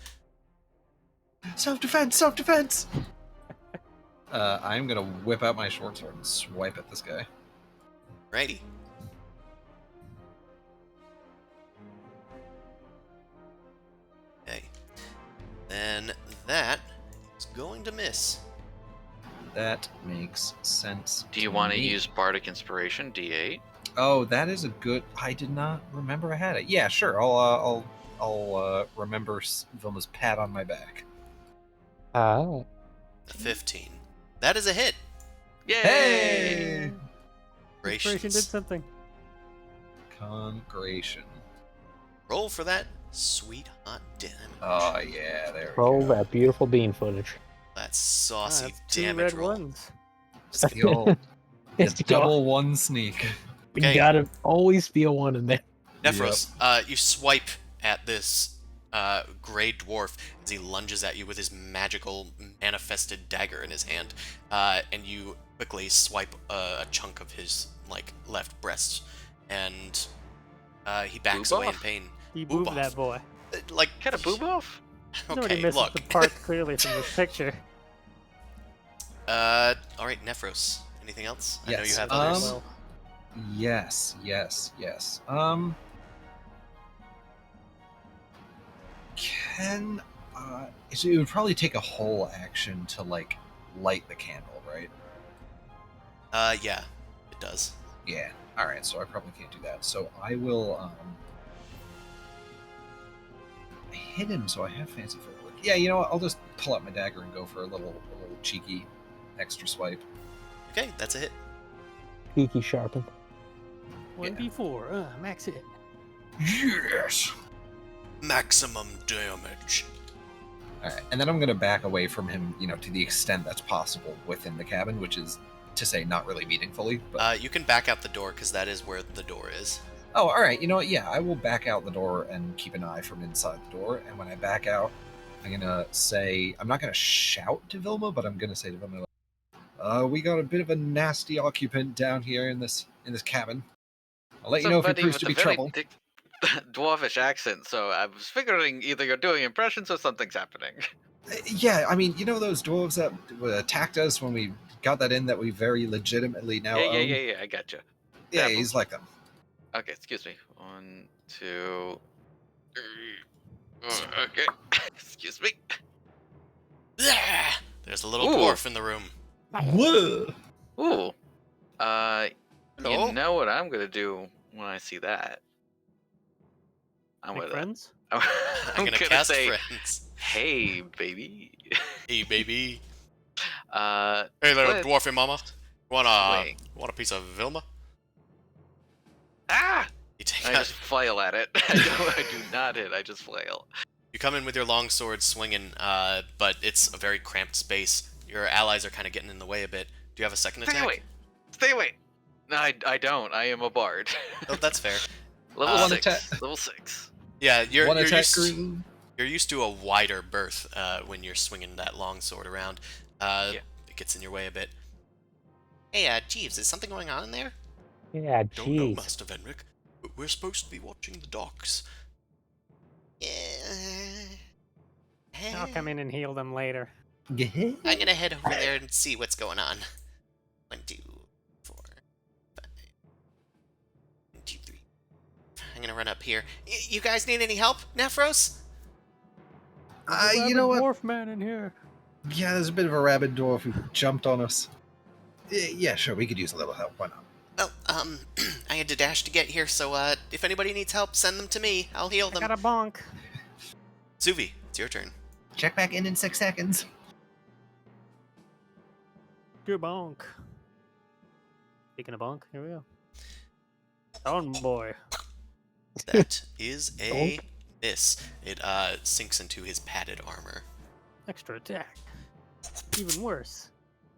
Self-defense, self-defense! I'm gonna whip out my short sword and swipe at this guy. Righty. Okay. Then that is going to miss. That makes sense. Do you want to me. use Bardic Inspiration, D8? Oh, that is a good. I did not remember I had it. Yeah, sure. I'll remember Vilma's pat on my back. Ah. A 15. That is a hit. Yay! Hey! Inspiration did Gracious. something. Congration. Roll for that sweet hot damage. Oh yeah, there we Roll go. that beautiful bean footage. That saucy That's 2 damage red roll. ones. It's the old It's the double one sneak. You Okay. gotta always be a 1 in there. Nephros, you swipe at this gray dwarf as he lunges at you with his magical manifested dagger in his hand, and you quickly swipe a chunk of his left breast, and he backs Boob away in off? pain. He Boob boobed off. that boy. Cut a boob off? Nobody Okay, misses look. the part clearly from this picture. All right, Nephros. Anything else? I know you Yes, have others. Well, Yes. Can so it would probably take a whole action to light the candle, right? Yeah, it does. Yeah. All right. So I probably can't do that. So I will hit him. So I have fancy footwork. Yeah. You know what? I'll just pull out my dagger and go for a little cheeky extra swipe. Okay, that's a hit. Peaky sharpen. 1d4, max hit. Yes. Maximum damage. All right, and then I'm going to back away from him, to the extent that's possible within the cabin, which is to say not really meaningfully. But You can back out the door because that is where the door is. oh, all right. You know what? Yeah, I will back out the door and keep an eye from inside the door. And when I back out, I'm going to say, I'm not going to shout to Vilma, but I'm going to say to Vilma, we got a bit of a nasty occupant down here in this cabin. I'll let you know if it Somebody proves with to a be very trouble. thick dwarfish accent, so I was figuring either you're doing impressions or something's happening. Yeah, I mean, those dwarves that attacked us when we got that in that we very legitimately now own. Yeah, I gotcha. Yeah, Dabble. he's like them. Okay, excuse me. 1, 2, 3. Okay, excuse me. There's a little Ooh. dwarf in the room. Whoa! Ooh. Hello? You know what I'm gonna do when I see that? I'm Make gonna. friends? I'm gonna gonna cast say, friends. "Hey, baby." Hey, baby. Uh, Hey there, Split. dwarfy mama. Want Swing. a piece of Vilma? Ah! You take I out, just flail at it. I do not hit. I just flail. you come in with your long sword swinging, but it's a very cramped space. Your allies are kind of getting in the way a bit. Do you have a second Stay attack? away. Stay away. No, I don't. I am a bard. Oh, that's fair. Level One 6. attack. Level 6. Yeah, you're One attack used, grew. you're used to a wider berth when you're swinging that long sword around. Yeah. It gets in your way a bit. Hey, Jeeves, is something going on in there? Yeah, Don't know, jeez. Master Venric. But we're supposed to be watching the docks. I'll come in and heal them later. I'm gonna head over there and see what's going on. 1, 2, 4, 5. 1, 2, 3. I'm gonna run up here. You guys need any help, Nephros? You know what? Dwarf man in here. Yeah, there's a bit of a rabid dwarf who jumped on us. Yeah, sure, we could use a little help. Why not? Well, I had to dash to get here, so, if anybody needs help, send them to me. I'll heal I them. got a bonk. Suvi, it's your turn. Check back in 6 seconds. Do a bonk. Speaking of bonk, here we go. Stone boy. That is a miss. It, sinks into his padded armor. Extra attack. Even worse.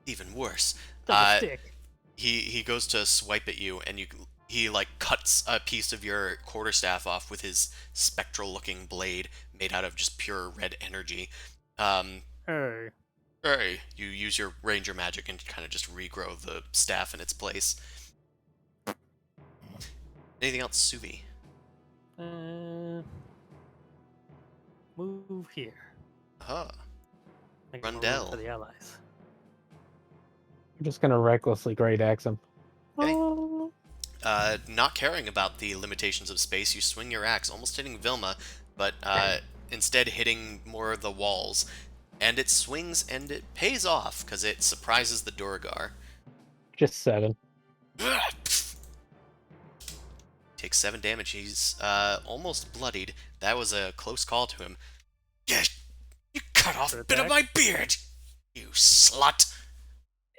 Even worse. Double stick. He goes to swipe at you, and he like cuts a piece of your quarterstaff off with his spectral-looking blade made out of just pure red energy. Hey. Hey, you use your ranger magic and kind of just regrow the staff in its place. Anything else, Suvi? Move here. Huh. Make more room Rundell. for the allies. I'm just gonna recklessly great axe him. Okay. Oh. Not caring about the limitations of space, you swing your axe, almost hitting Vilma, but instead hitting more of the walls. And it swings and it pays off, because it surprises the Durgar. Just 7. Takes 7 damage. He's almost bloodied. That was a close call to him. Yeah, you cut off a bit of my beard, you slut!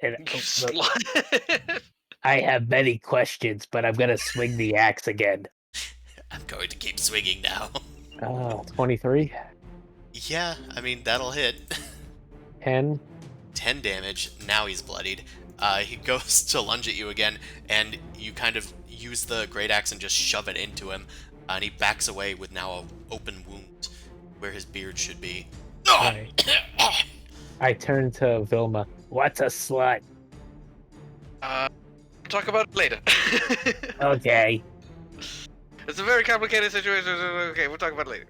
And You slut. I have many questions, but I'm gonna swing the axe again. I'm going to keep swinging now. 23. Yeah, I mean, that'll hit. 10. 10 damage. Now he's bloodied. He goes to lunge at you again, and you kind of use the great axe and just shove it into him, and he backs away with now an open wound where his beard should be. Right. I turn to Vilma. What's a slut? Talk about it later. Okay. It's a very complicated situation. Okay, we'll talk about it later.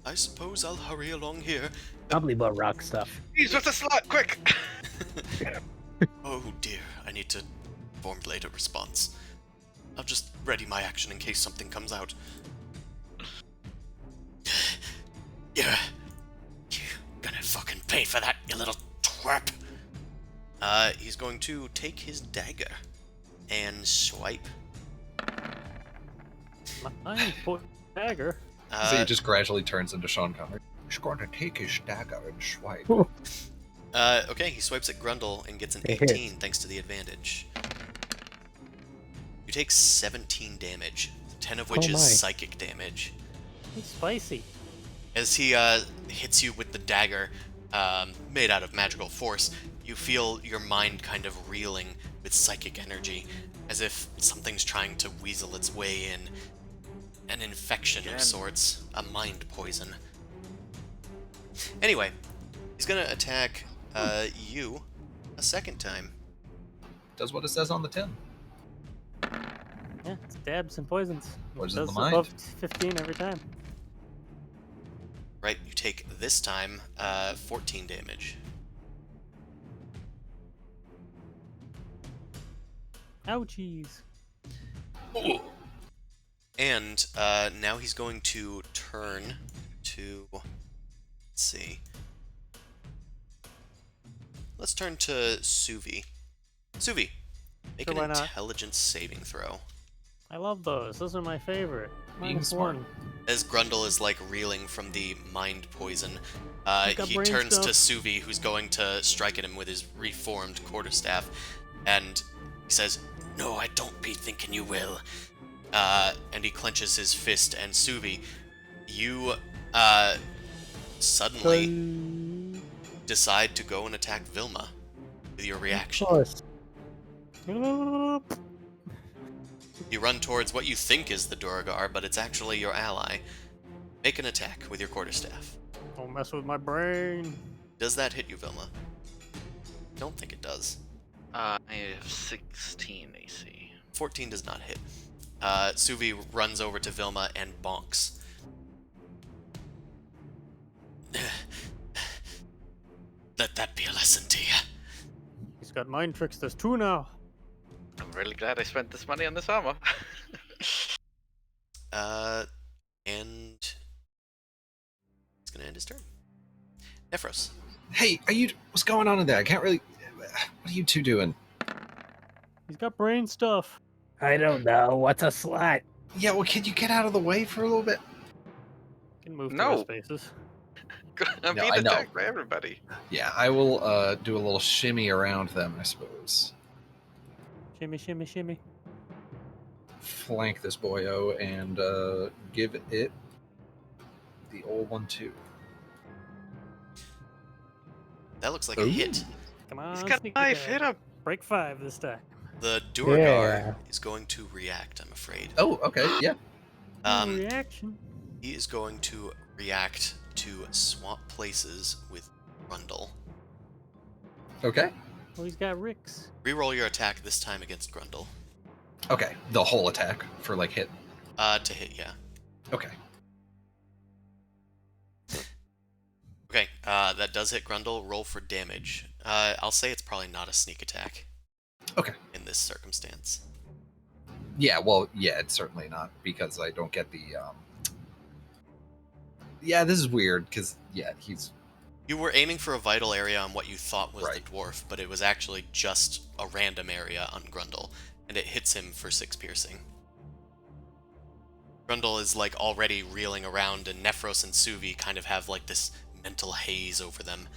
I suppose I'll hurry along here. Probably more rock stuff. He's just a slut, quick! Oh dear, I need to formulate a response. I'll just ready my action in case something comes out. You're gonna fucking pay for that, you little twerp. He's going to take his dagger and swipe. Mine put dagger. So he just gradually turns into Sean Connery. He's going to take his dagger and swipe. Okay, he swipes at Grundle and gets an It 18 hits. thanks to the advantage. You take 17 damage, 10 of which Oh is my. psychic damage. It's spicy. As he hits you with the dagger, made out of magical force, you feel your mind kind of reeling with psychic energy, as if something's trying to weasel its way in. An infection of Again. sorts, a mind poison. Anyway, he's gonna attack you a second time. Does what it says on the tin. Yeah, it's dabs and poisons. Poisons Does the mind. above 15 every time. Right, you take this time 14 damage. Ouchies. And now he's going to turn to. Let's see. Let's turn to Suvi. Suvi, make Sure, an why not? intelligence saving throw. I love those. Those are my favorite. Being Minus smart. one. As Grundle is like reeling from the mind poison, He's got he brain turns to stuff. Suvi, who's going to strike at him with his reformed quarterstaff, and he says, "No, I don't be thinking you will." And he clenches his fist, and Suvi, you suddenly decide to go and attack Vilma with your Of reaction. course. You run towards what you think is the Duragar, but it's actually your ally. Make an attack with your quarterstaff. Don't mess with my brain. Does that hit you, Vilma? Don't think it does. I have 16 AC. 14 does not hit. Suvi runs over to Vilma and bonks. Let that be a lesson to you. He's got mind tricks. There's two now. I'm really glad I spent this money on this armor. And it's gonna end his turn. Nephros. Hey, what's going on in there? I can't really. What are you two doing? He's got brain stuff. I don't know. What's a slot? Yeah, well, can you get out of the way for a little bit? Can move No. through spaces. I'm No, being I know. attacked by everybody. Yeah, I will do a little shimmy around them, I suppose. Shimmy, shimmy, shimmy. Flank this boyo and give it the old 1-2. That looks like a hit. Come on, He's got a sneak knife. attack. Hit him. Break 5 this time. The Duragar Yeah. is going to react, I'm afraid. Oh, okay, yeah. Reaction. He is going to react to swap places with Grundle. Okay. Well, he's got Ricks. Reroll your attack this time against Grundle. Okay, the whole attack for like hit. To hit, yeah. Okay. Okay, that does hit Grundle. Roll for damage. I'll say it's probably not a sneak attack. Okay. In this circumstance. Yeah, well, yeah, it's certainly not because I don't get the. Yeah, this is weird because he's. You were aiming for a vital area on what you thought was Right. the dwarf, but it was actually just a random area on Grundle, and it hits him for 6 piercing. Grundle is like already reeling around, and Nephros and Suvi kind of have like this mental haze over them.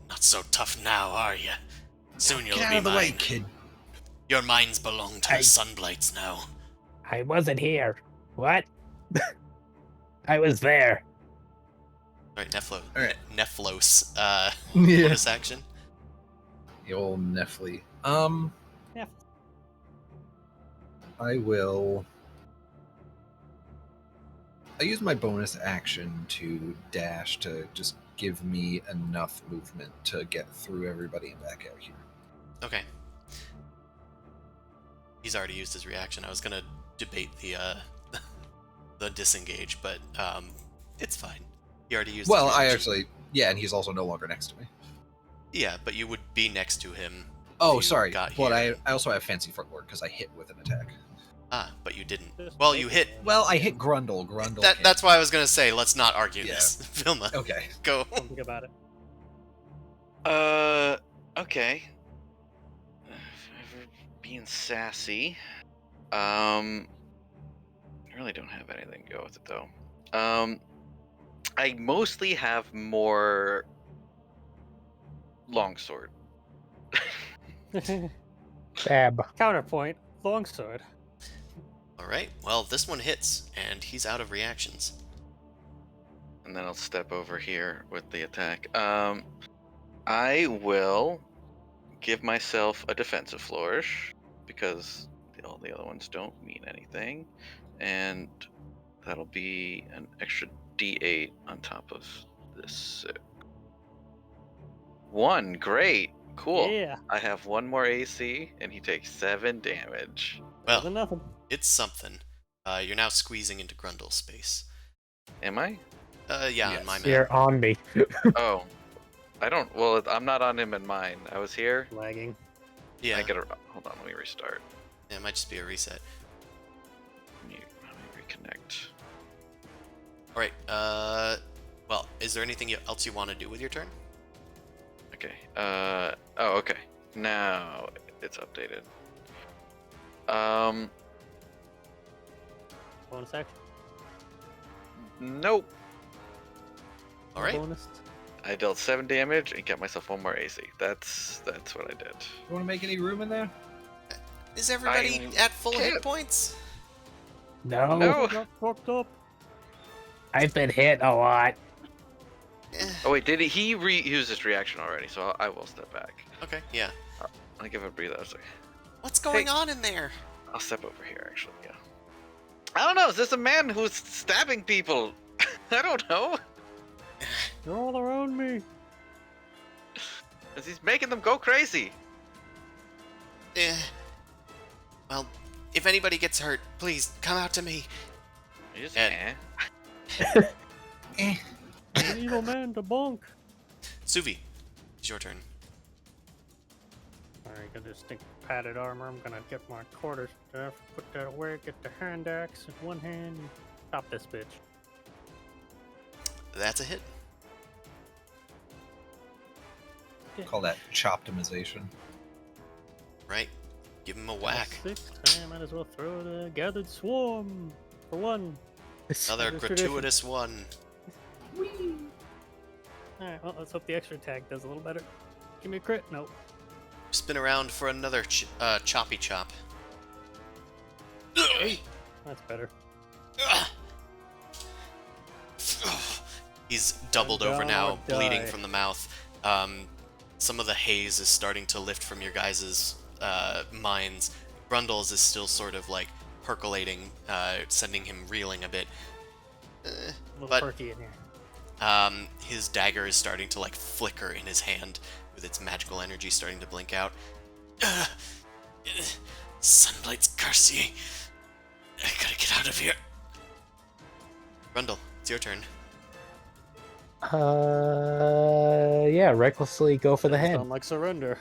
Not so tough now, are you? Soon you'll Get out be of the way, mine. kid. Your minds belong to the Sunblights now. I wasn't here. What? I was there. Alright, Alright. Nephlos, Yeah. bonus action. The old Nefli. Yeah. I will. I use my bonus action to dash to just give me enough movement to get through everybody and back out here. Okay. He's already used his reaction. I was gonna debate the the disengage, but it's fine. He already used Well, his I reaction. actually, yeah, and he's also no longer next to me. Yeah, but you would be next to him. Oh, you sorry. got But here. I also have fancy footwork because I hit with an attack. But you didn't. Just Well, make you it, hit. man. Well, I hit Grundle. Grundle. That's why I was gonna say, let's not argue Yeah. this. Vilma, Okay. go. Don't think about it. Okay. Being sassy. I really don't have anything to go with it though. I mostly have more longsword. Fab. Counterpoint. Longsword. Alright, well, this one hits, and he's out of reactions. And then I'll step over here with the attack. I will give myself a defensive flourish because all the other ones don't mean anything, and that'll be an extra D8 on top of this. 1, great, cool. Yeah. I have 1 more AC, and he takes 7 damage. Better than Well, nothing. it's something. You're now squeezing into Grundle's space. Am I? Yeah, Yes. on my map. You're on me. Oh, I don't. Well, I'm not on him in mine. I was here. Lagging. Yeah. I gotta hold on. Let me restart. Yeah, it might just be a reset. Let me reconnect. All right. Well, is there anything else you want to do with your turn? Okay. Oh, okay. Now it's updated. Bonus action. Nope. All right. Bonus. I dealt 7 damage and kept myself 1 more AC. That's what I did. You want to make any room in there? Is everybody I at full hit can't. points? No, No. Got fucked up. I've been hit a lot. Eh, Oh wait, did he used his reaction already? So I will step back. okay. Yeah. I'll give it a breather. I was like, What's going on in there? I'll step over here actually. Yeah. I don't know. Is this a man who's stabbing people? I don't know. They're all around me. He's making them go crazy. Eh. Well, if anybody gets hurt, please come out to me. He's, And- Eh. An evil man to bonk. Suvi, it's your turn. Alright, got this thick padded armor. I'm gonna get my quarter staff, put that away, get the hand axe in one hand, and chop this bitch. That's a hit. Call that choptimization. Right. Give him a whack. 6, I might as well throw the gathered swarm for 1. Another That's tradition. gratuitous one. Alright, well, let's hope the extra attack does a little better. Give me a crit. Nope. Spin around for another choppy chop. That's better. He's doubled over down now, or bleeding die. from the mouth. Some of the haze is starting to lift from your guys' minds. Grundle's is still sort of like percolating, sending him reeling a bit. A little But- perky in here. His dagger is starting to like flicker in his hand with its magical energy starting to blink out. Sunblight's curse ye. I gotta get out of here. Grundle, it's your turn. Yeah, recklessly go for the head. Sound like surrender.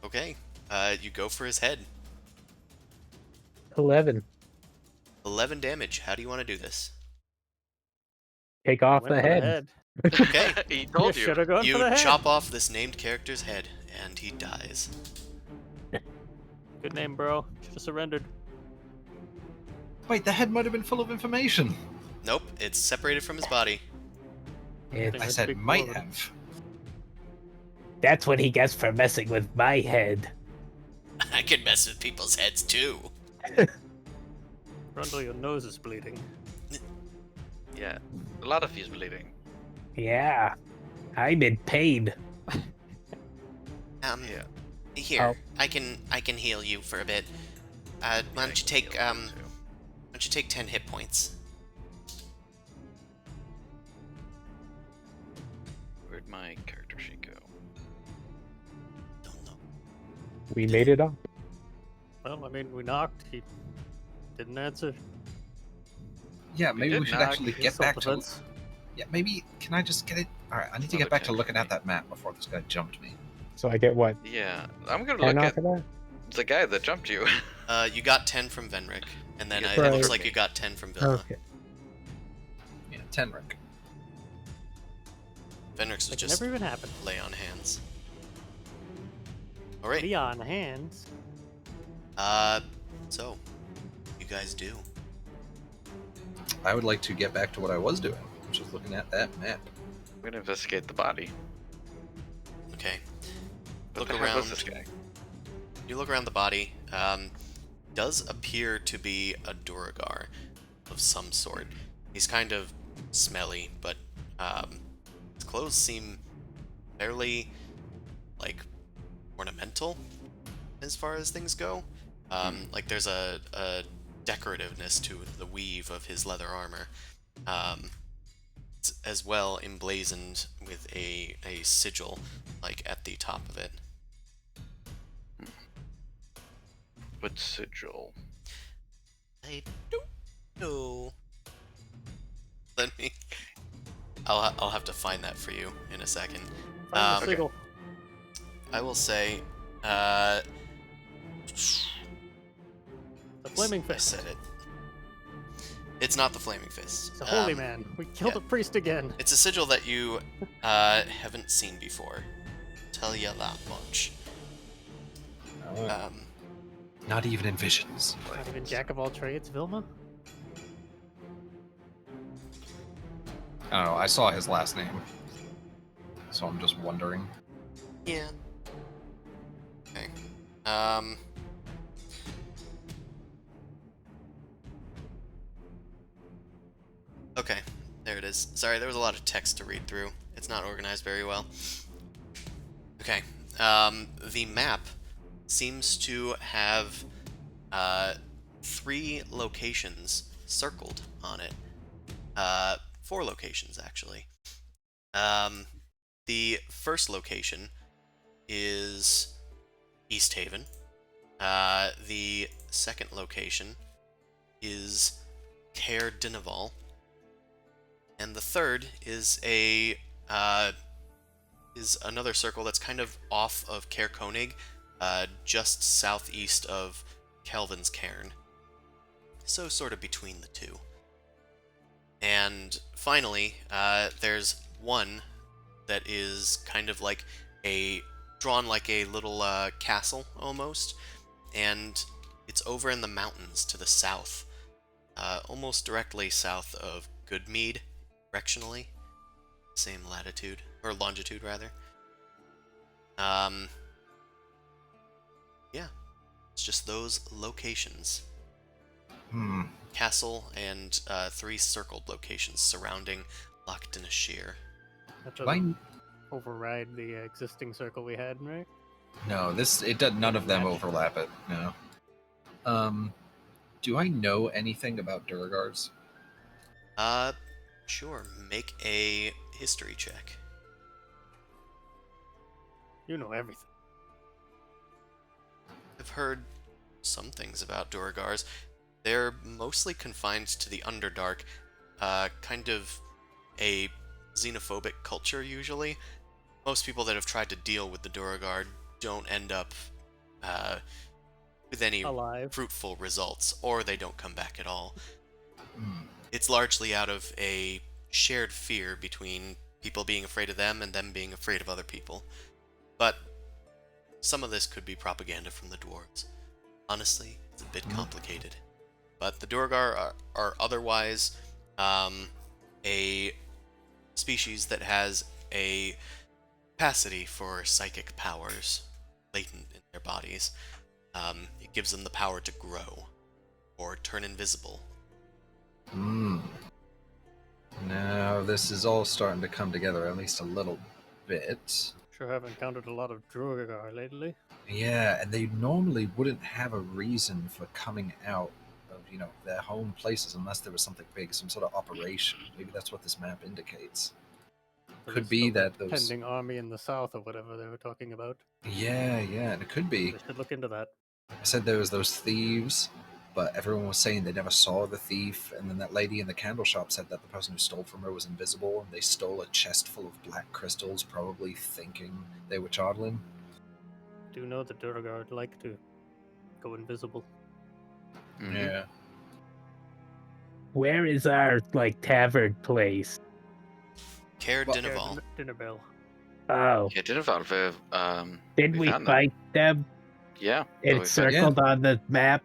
Okay, you go for his head. 11. 11 damage. How do you want to do this? Take off Went the for head. Okay, He told you. Should have gone you for the head. chop off this named character's head, and he dies. Good name, bro. Should have surrendered. Wait, the head might have been full of information. Nope, it's separated from his body. It's, I That's said big might word. have. that's what he gets for messing with my head. I can mess with people's heads too. Grundle, your nose is bleeding. Yeah, a lot of he's bleeding. Yeah, I'm in pain. Yeah. Here, I can heal you for a bit. Why don't you take Yeah, why don't you take 10 hit points? Where'd my character sheet go? Don't know. We made it up. Well, I mean, we knocked. He didn't answer. Yeah, maybe did we should knock. actually get back to. Self-defense. Yeah, maybe. Can I just get it? All right, I need to Another get back to 10 looking for at me. that map before this guy jumped me. So I get what? Yeah, I'm gonna 10 look off at of that? the guy that jumped you. You got 10 from Venric, and then Yeah, it Right. looks like you got 10 from Vilma. Okay. Yeah, Tenric. Venric's was That just never even happened. lay on hands. Alright, Leon hands. so, you guys do. I would like to get back to what I was doing, which is looking at that map. I'm gonna investigate the body. Okay. What Look the heck was around. this guy? You look around the body. Does appear to be a Duragar of some sort. He's kind of smelly, but his clothes seem fairly like ornamental as far as things go. Like there's a decorativeness to the weave of his leather armor. It's as well emblazoned with a sigil like at the top of it. What sigil? I don't know. Let me. I'll have to find that for you in a second. Find the Okay. sigil. I will say, The Flaming I Fist. said it. It's not the Flaming Fist. It's a holy man. We killed yeah. a priest again. It's a sigil that you haven't seen before. Tell you that much. Not even in visions. Not even Jack of all trades, Vilma? I don't know. I saw his last name, so I'm just wondering. Yeah. Okay. Okay, there it is. Sorry, there was a lot of text to read through. It's not organized very well. Okay. The map seems to have 3 locations circled on it. 4 locations, actually. The first location is East Haven. The second location is Caer Dineval. And the third is another circle that's kind of off of Caer Koenig, just southeast of Kelvin's Cairn. So sort of between the two. And finally, there's one that is kind of like drawn like a little castle almost, and it's over in the mountains to the south, almost directly south of Goodmead, directionally, same latitude or longitude rather. Yeah, it's just those locations. Castle and 3 circled locations surrounding Loch Dinashir. That doesn't override the existing circle we had, right? No, it does. None of them overlap it. No. Do I know anything about Durgars? Sure. Make a history check. You know everything. I've heard some things about Durgars. They're mostly confined to the Underdark, kind of a xenophobic culture usually. Most people that have tried to deal with the Durgar don't end up with any Alive. fruitful results, or they don't come back at all. It's largely out of a shared fear between people being afraid of them and them being afraid of other people. But some of this could be propaganda from the dwarves. Honestly, it's a bit complicated. But the Durgar are otherwise a species that has a capacity for psychic powers latent in their bodies. It gives them the power to grow or turn invisible. Now this is all starting to come together at least a little bit. Sure have encountered a lot of Druigar lately. Yeah, and they normally wouldn't have a reason for coming out of, their home places unless there was something big, some sort of operation. Maybe that's what this map indicates. Could be that those pending army in the south or whatever they were talking about. Yeah, and it could be. They should look into that. I said there was those thieves, but everyone was saying they never saw the thief, and then that lady in the candle shop said that the person who stole from her was invisible, and they stole a chest full of black crystals, probably thinking they were Chardlin. Do know that Durgar like to go invisible. Yeah. Where is our tavern place? Caer Dineval. Dinner bell. Oh, Yeah, Dineval. did we found them. fight them? Yeah. It's circled on the map.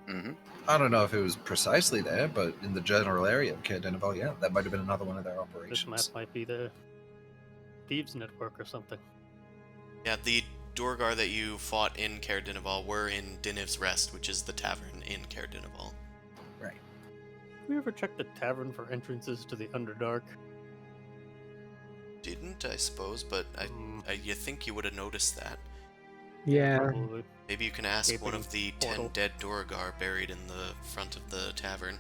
Mm-hmm. I don't know if it was precisely there, but in the general area of Caer Dineval, yeah, that might have been another one of their This operations. map might be the Thieves Network or something. Yeah, the Durgar that you fought in Caer Dineval were in Diniv's Rest, which is the tavern in Caer Dineval. Right. Have we ever checked the tavern for entrances to the Underdark? Didn't, I suppose, but you think you would have noticed that. Yeah. Probably. Maybe you can ask one of the Portal. 10 dead Durgar buried in the front of the tavern.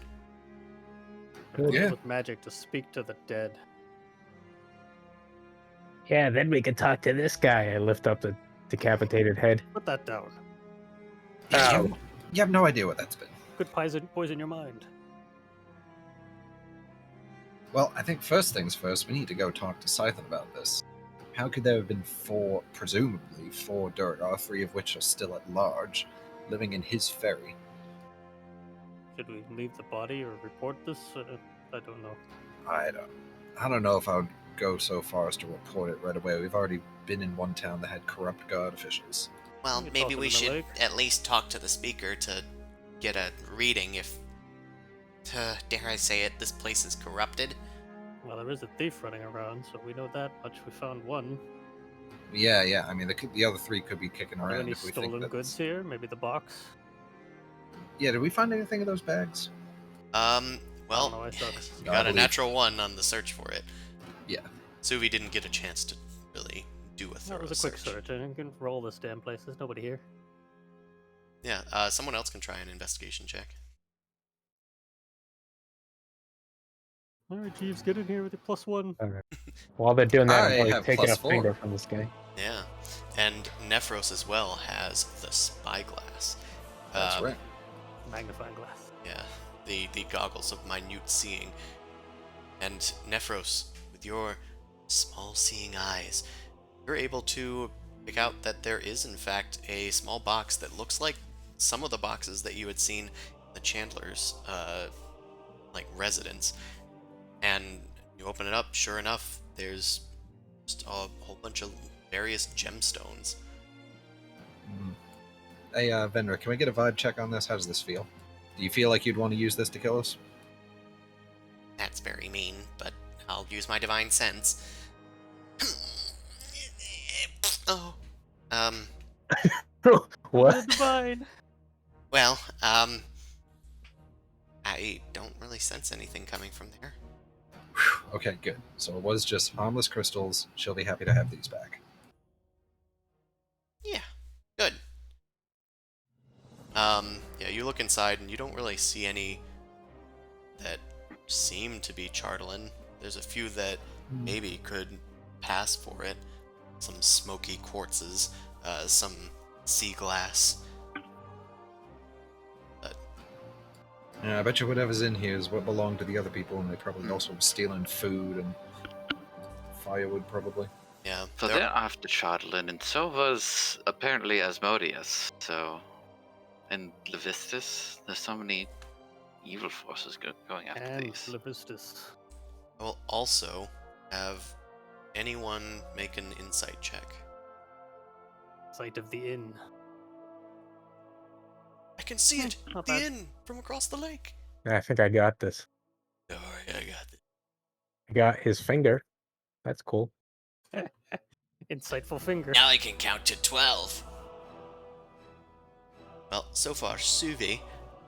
Yeah. With magic to speak to the dead. Yeah, then we can talk to this guy. I lift up the decapitated head. Put that down. Yeah, you have no idea what that's been. Could poison your mind. Well, I think first things first, we need to go talk to Scythen about this. How could there have been four, presumably four Durgar, three of which are still at large, living in his ferry? Should we leave the body or report this? I don't know. I don't know if I would go so far as to report it right away. We've already been in one town that had corrupt guard officials. Well, We could maybe toss him we in the should lake. at least talk to the speaker to get a reading if, dare I say it, this place is corrupted. Well, there is a thief running around, so we know that much. We found one. Yeah. I mean, the other three could be kicking Are there around any if we think stolen that. goods here? Maybe the box? Yeah, did we find anything in those bags? Well, know, I suck. you No, I got a believe- natural 1 on the search for it. Yeah. Suvi didn't get a chance to really do a That thorough was a quick search. I can roll this damn place. There's nobody here. Yeah, someone else can try an investigation check. All right, Jeeves, get in here with your +1. While they're doing that, I I'm probably have taking a +4. finger from this guy. Yeah, and Nephros as well has the spyglass. That's right. Magnifying glass. Yeah, the goggles of minute seeing. And Nephros, with your small seeing eyes, you're able to pick out that there is in fact a small box that looks like some of the boxes that you had seen in the Chandler's like residence. And you open it up, sure enough, there's just a whole bunch of various gemstones. Hey, Vendor, can we get a vibe check on this? How does this feel? Do you feel like you'd want to use this to kill us? That's very mean, but I'll use my divine sense. Oh. What? Divine. Well, I don't really sense anything coming from there. Okay, good. So it was just harmless crystals. She'll be happy to have these back. Yeah, good. Yeah, you look inside and you don't really see any that seem to be Chartolin. There's a few that maybe could pass for it. Some smoky quartzes, some sea glass. But Yeah, I bet you whatever's in here is what belonged to the other people, and they probably also were stealing food and firewood, probably. yeah, So they're after Chardlin, and so was apparently Asmodeus. So, and Levistus. There's so many evil forces going after And these. Levistus. I will also have anyone make an insight check. Sight of the inn. I can see it! Not The bad. inn from across the lake! I think I got this. Don't worry, I got it. I got his finger. That's cool. Insightful finger. Now I can count to 12. Well, so far, Suvi,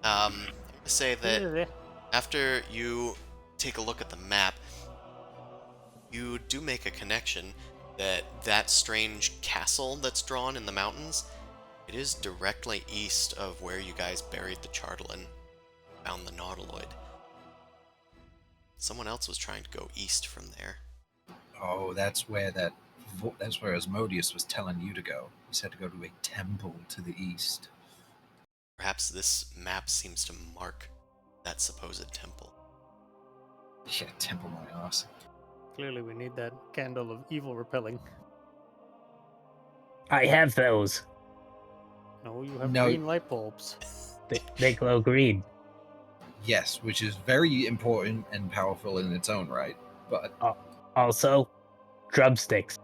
I'm gonna say that Yeah. after you take a look at the map, you do make a connection that that strange castle that's drawn in the mountains, it is directly east of where you guys buried the Chartolin, found the Nautiloid. Someone else was trying to go east from there. Oh, that's where that's where Asmodeus was telling you to go. He said to go to a temple to the east. Perhaps this map seems to mark that supposed temple. Yeah, temple my ass. Clearly, we need that candle of evil repelling. I have those. No, you have No. green light bulbs. They glow green. Yes, which is very important and powerful in its own right. But Also, drumsticks.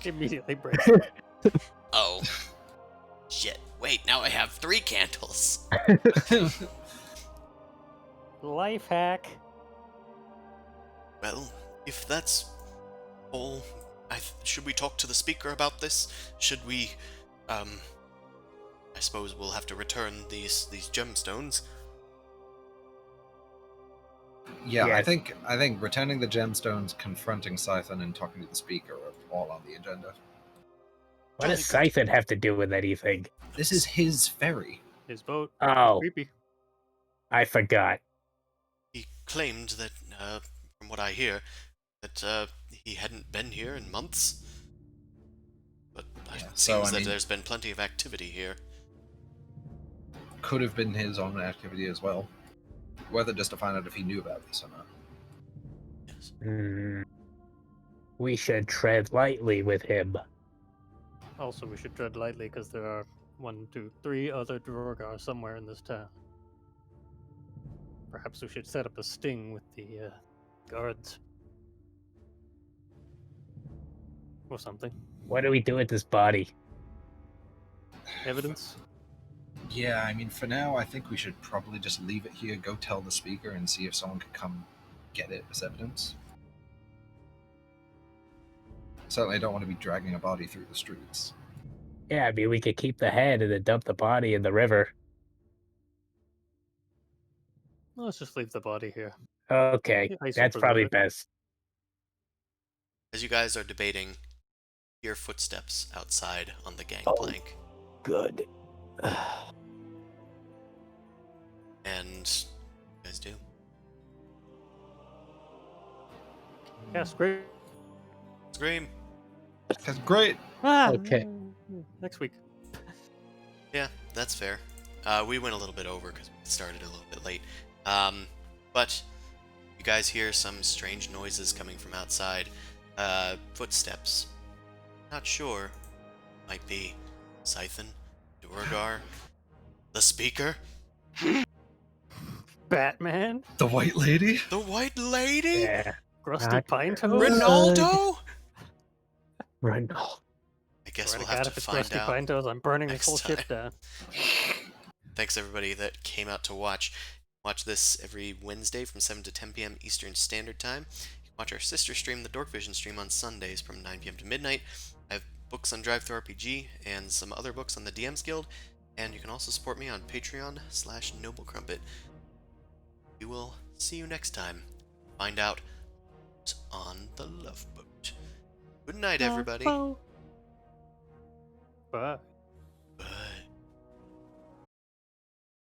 Immediately breaks. Oh. Shit. Wait, now I have 3 candles. Life hack. Well, if that's all, should we talk to the speaker about this? Should we, I suppose we'll have to return these gemstones. yeah, Yes. I think returning the gemstones, confronting Scython, and talking to the speaker are all on the agenda. What does Siphon have to do with anything? This is his ferry. His boat. Oh, Creepy. I forgot. He claimed that, from what I hear, that he hadn't been here in months. But Yeah, it so, seems I that mean- there's been plenty of activity here. Could have been his own activity as well. Whether just to find out if he knew about this or not. Yes. we should tread lightly with him. Also, we should tread lightly because there are 1, 2, 3 other Duergar somewhere in this town. Perhaps we should set up a sting with the guards. Or something. What do we do with this body? Evidence? Yeah, I mean, for now, I think we should probably just leave it here, go tell the speaker, and see if someone could come get it as evidence. Certainly don't want to be dragging a body through the streets. Yeah, I mean, we could keep the head and then dump the body in the river. Let's just leave the body here. Okay, Yeah, ice will that's probably preserve it. best. As you guys are debating, hear footsteps outside on the gangplank. Good. And you guys do. Yeah, great. Scream! That's great. Ah, Okay. Next week. Yeah, that's fair. We went a little bit over because we started a little bit late. But you guys hear some strange noises coming from outside. Footsteps. Not sure. Might be Scythen, Duergar, the speaker, Batman? The White Lady? the White Lady, Yeah. Rusty Not Pine good. Toes? Ronaldo. Ronaldo. I guess Swear we'll to have God, to if it's find Rusty out. Pine Toes, I'm burning this next whole ship time. down. Thanks everybody that came out to watch. Watch this every Wednesday from 7 to 10 p.m. Eastern Standard Time. You can watch our sister stream, the Dork Vision stream, on Sundays from 9 p.m. to midnight. I have books on DriveThruRPG and some other books on the DM's Guild, and you can also support me on Patreon/NobleCrumpet. We will see you next time. Find out what's on the Love Boat. Good night, everybody. Bye.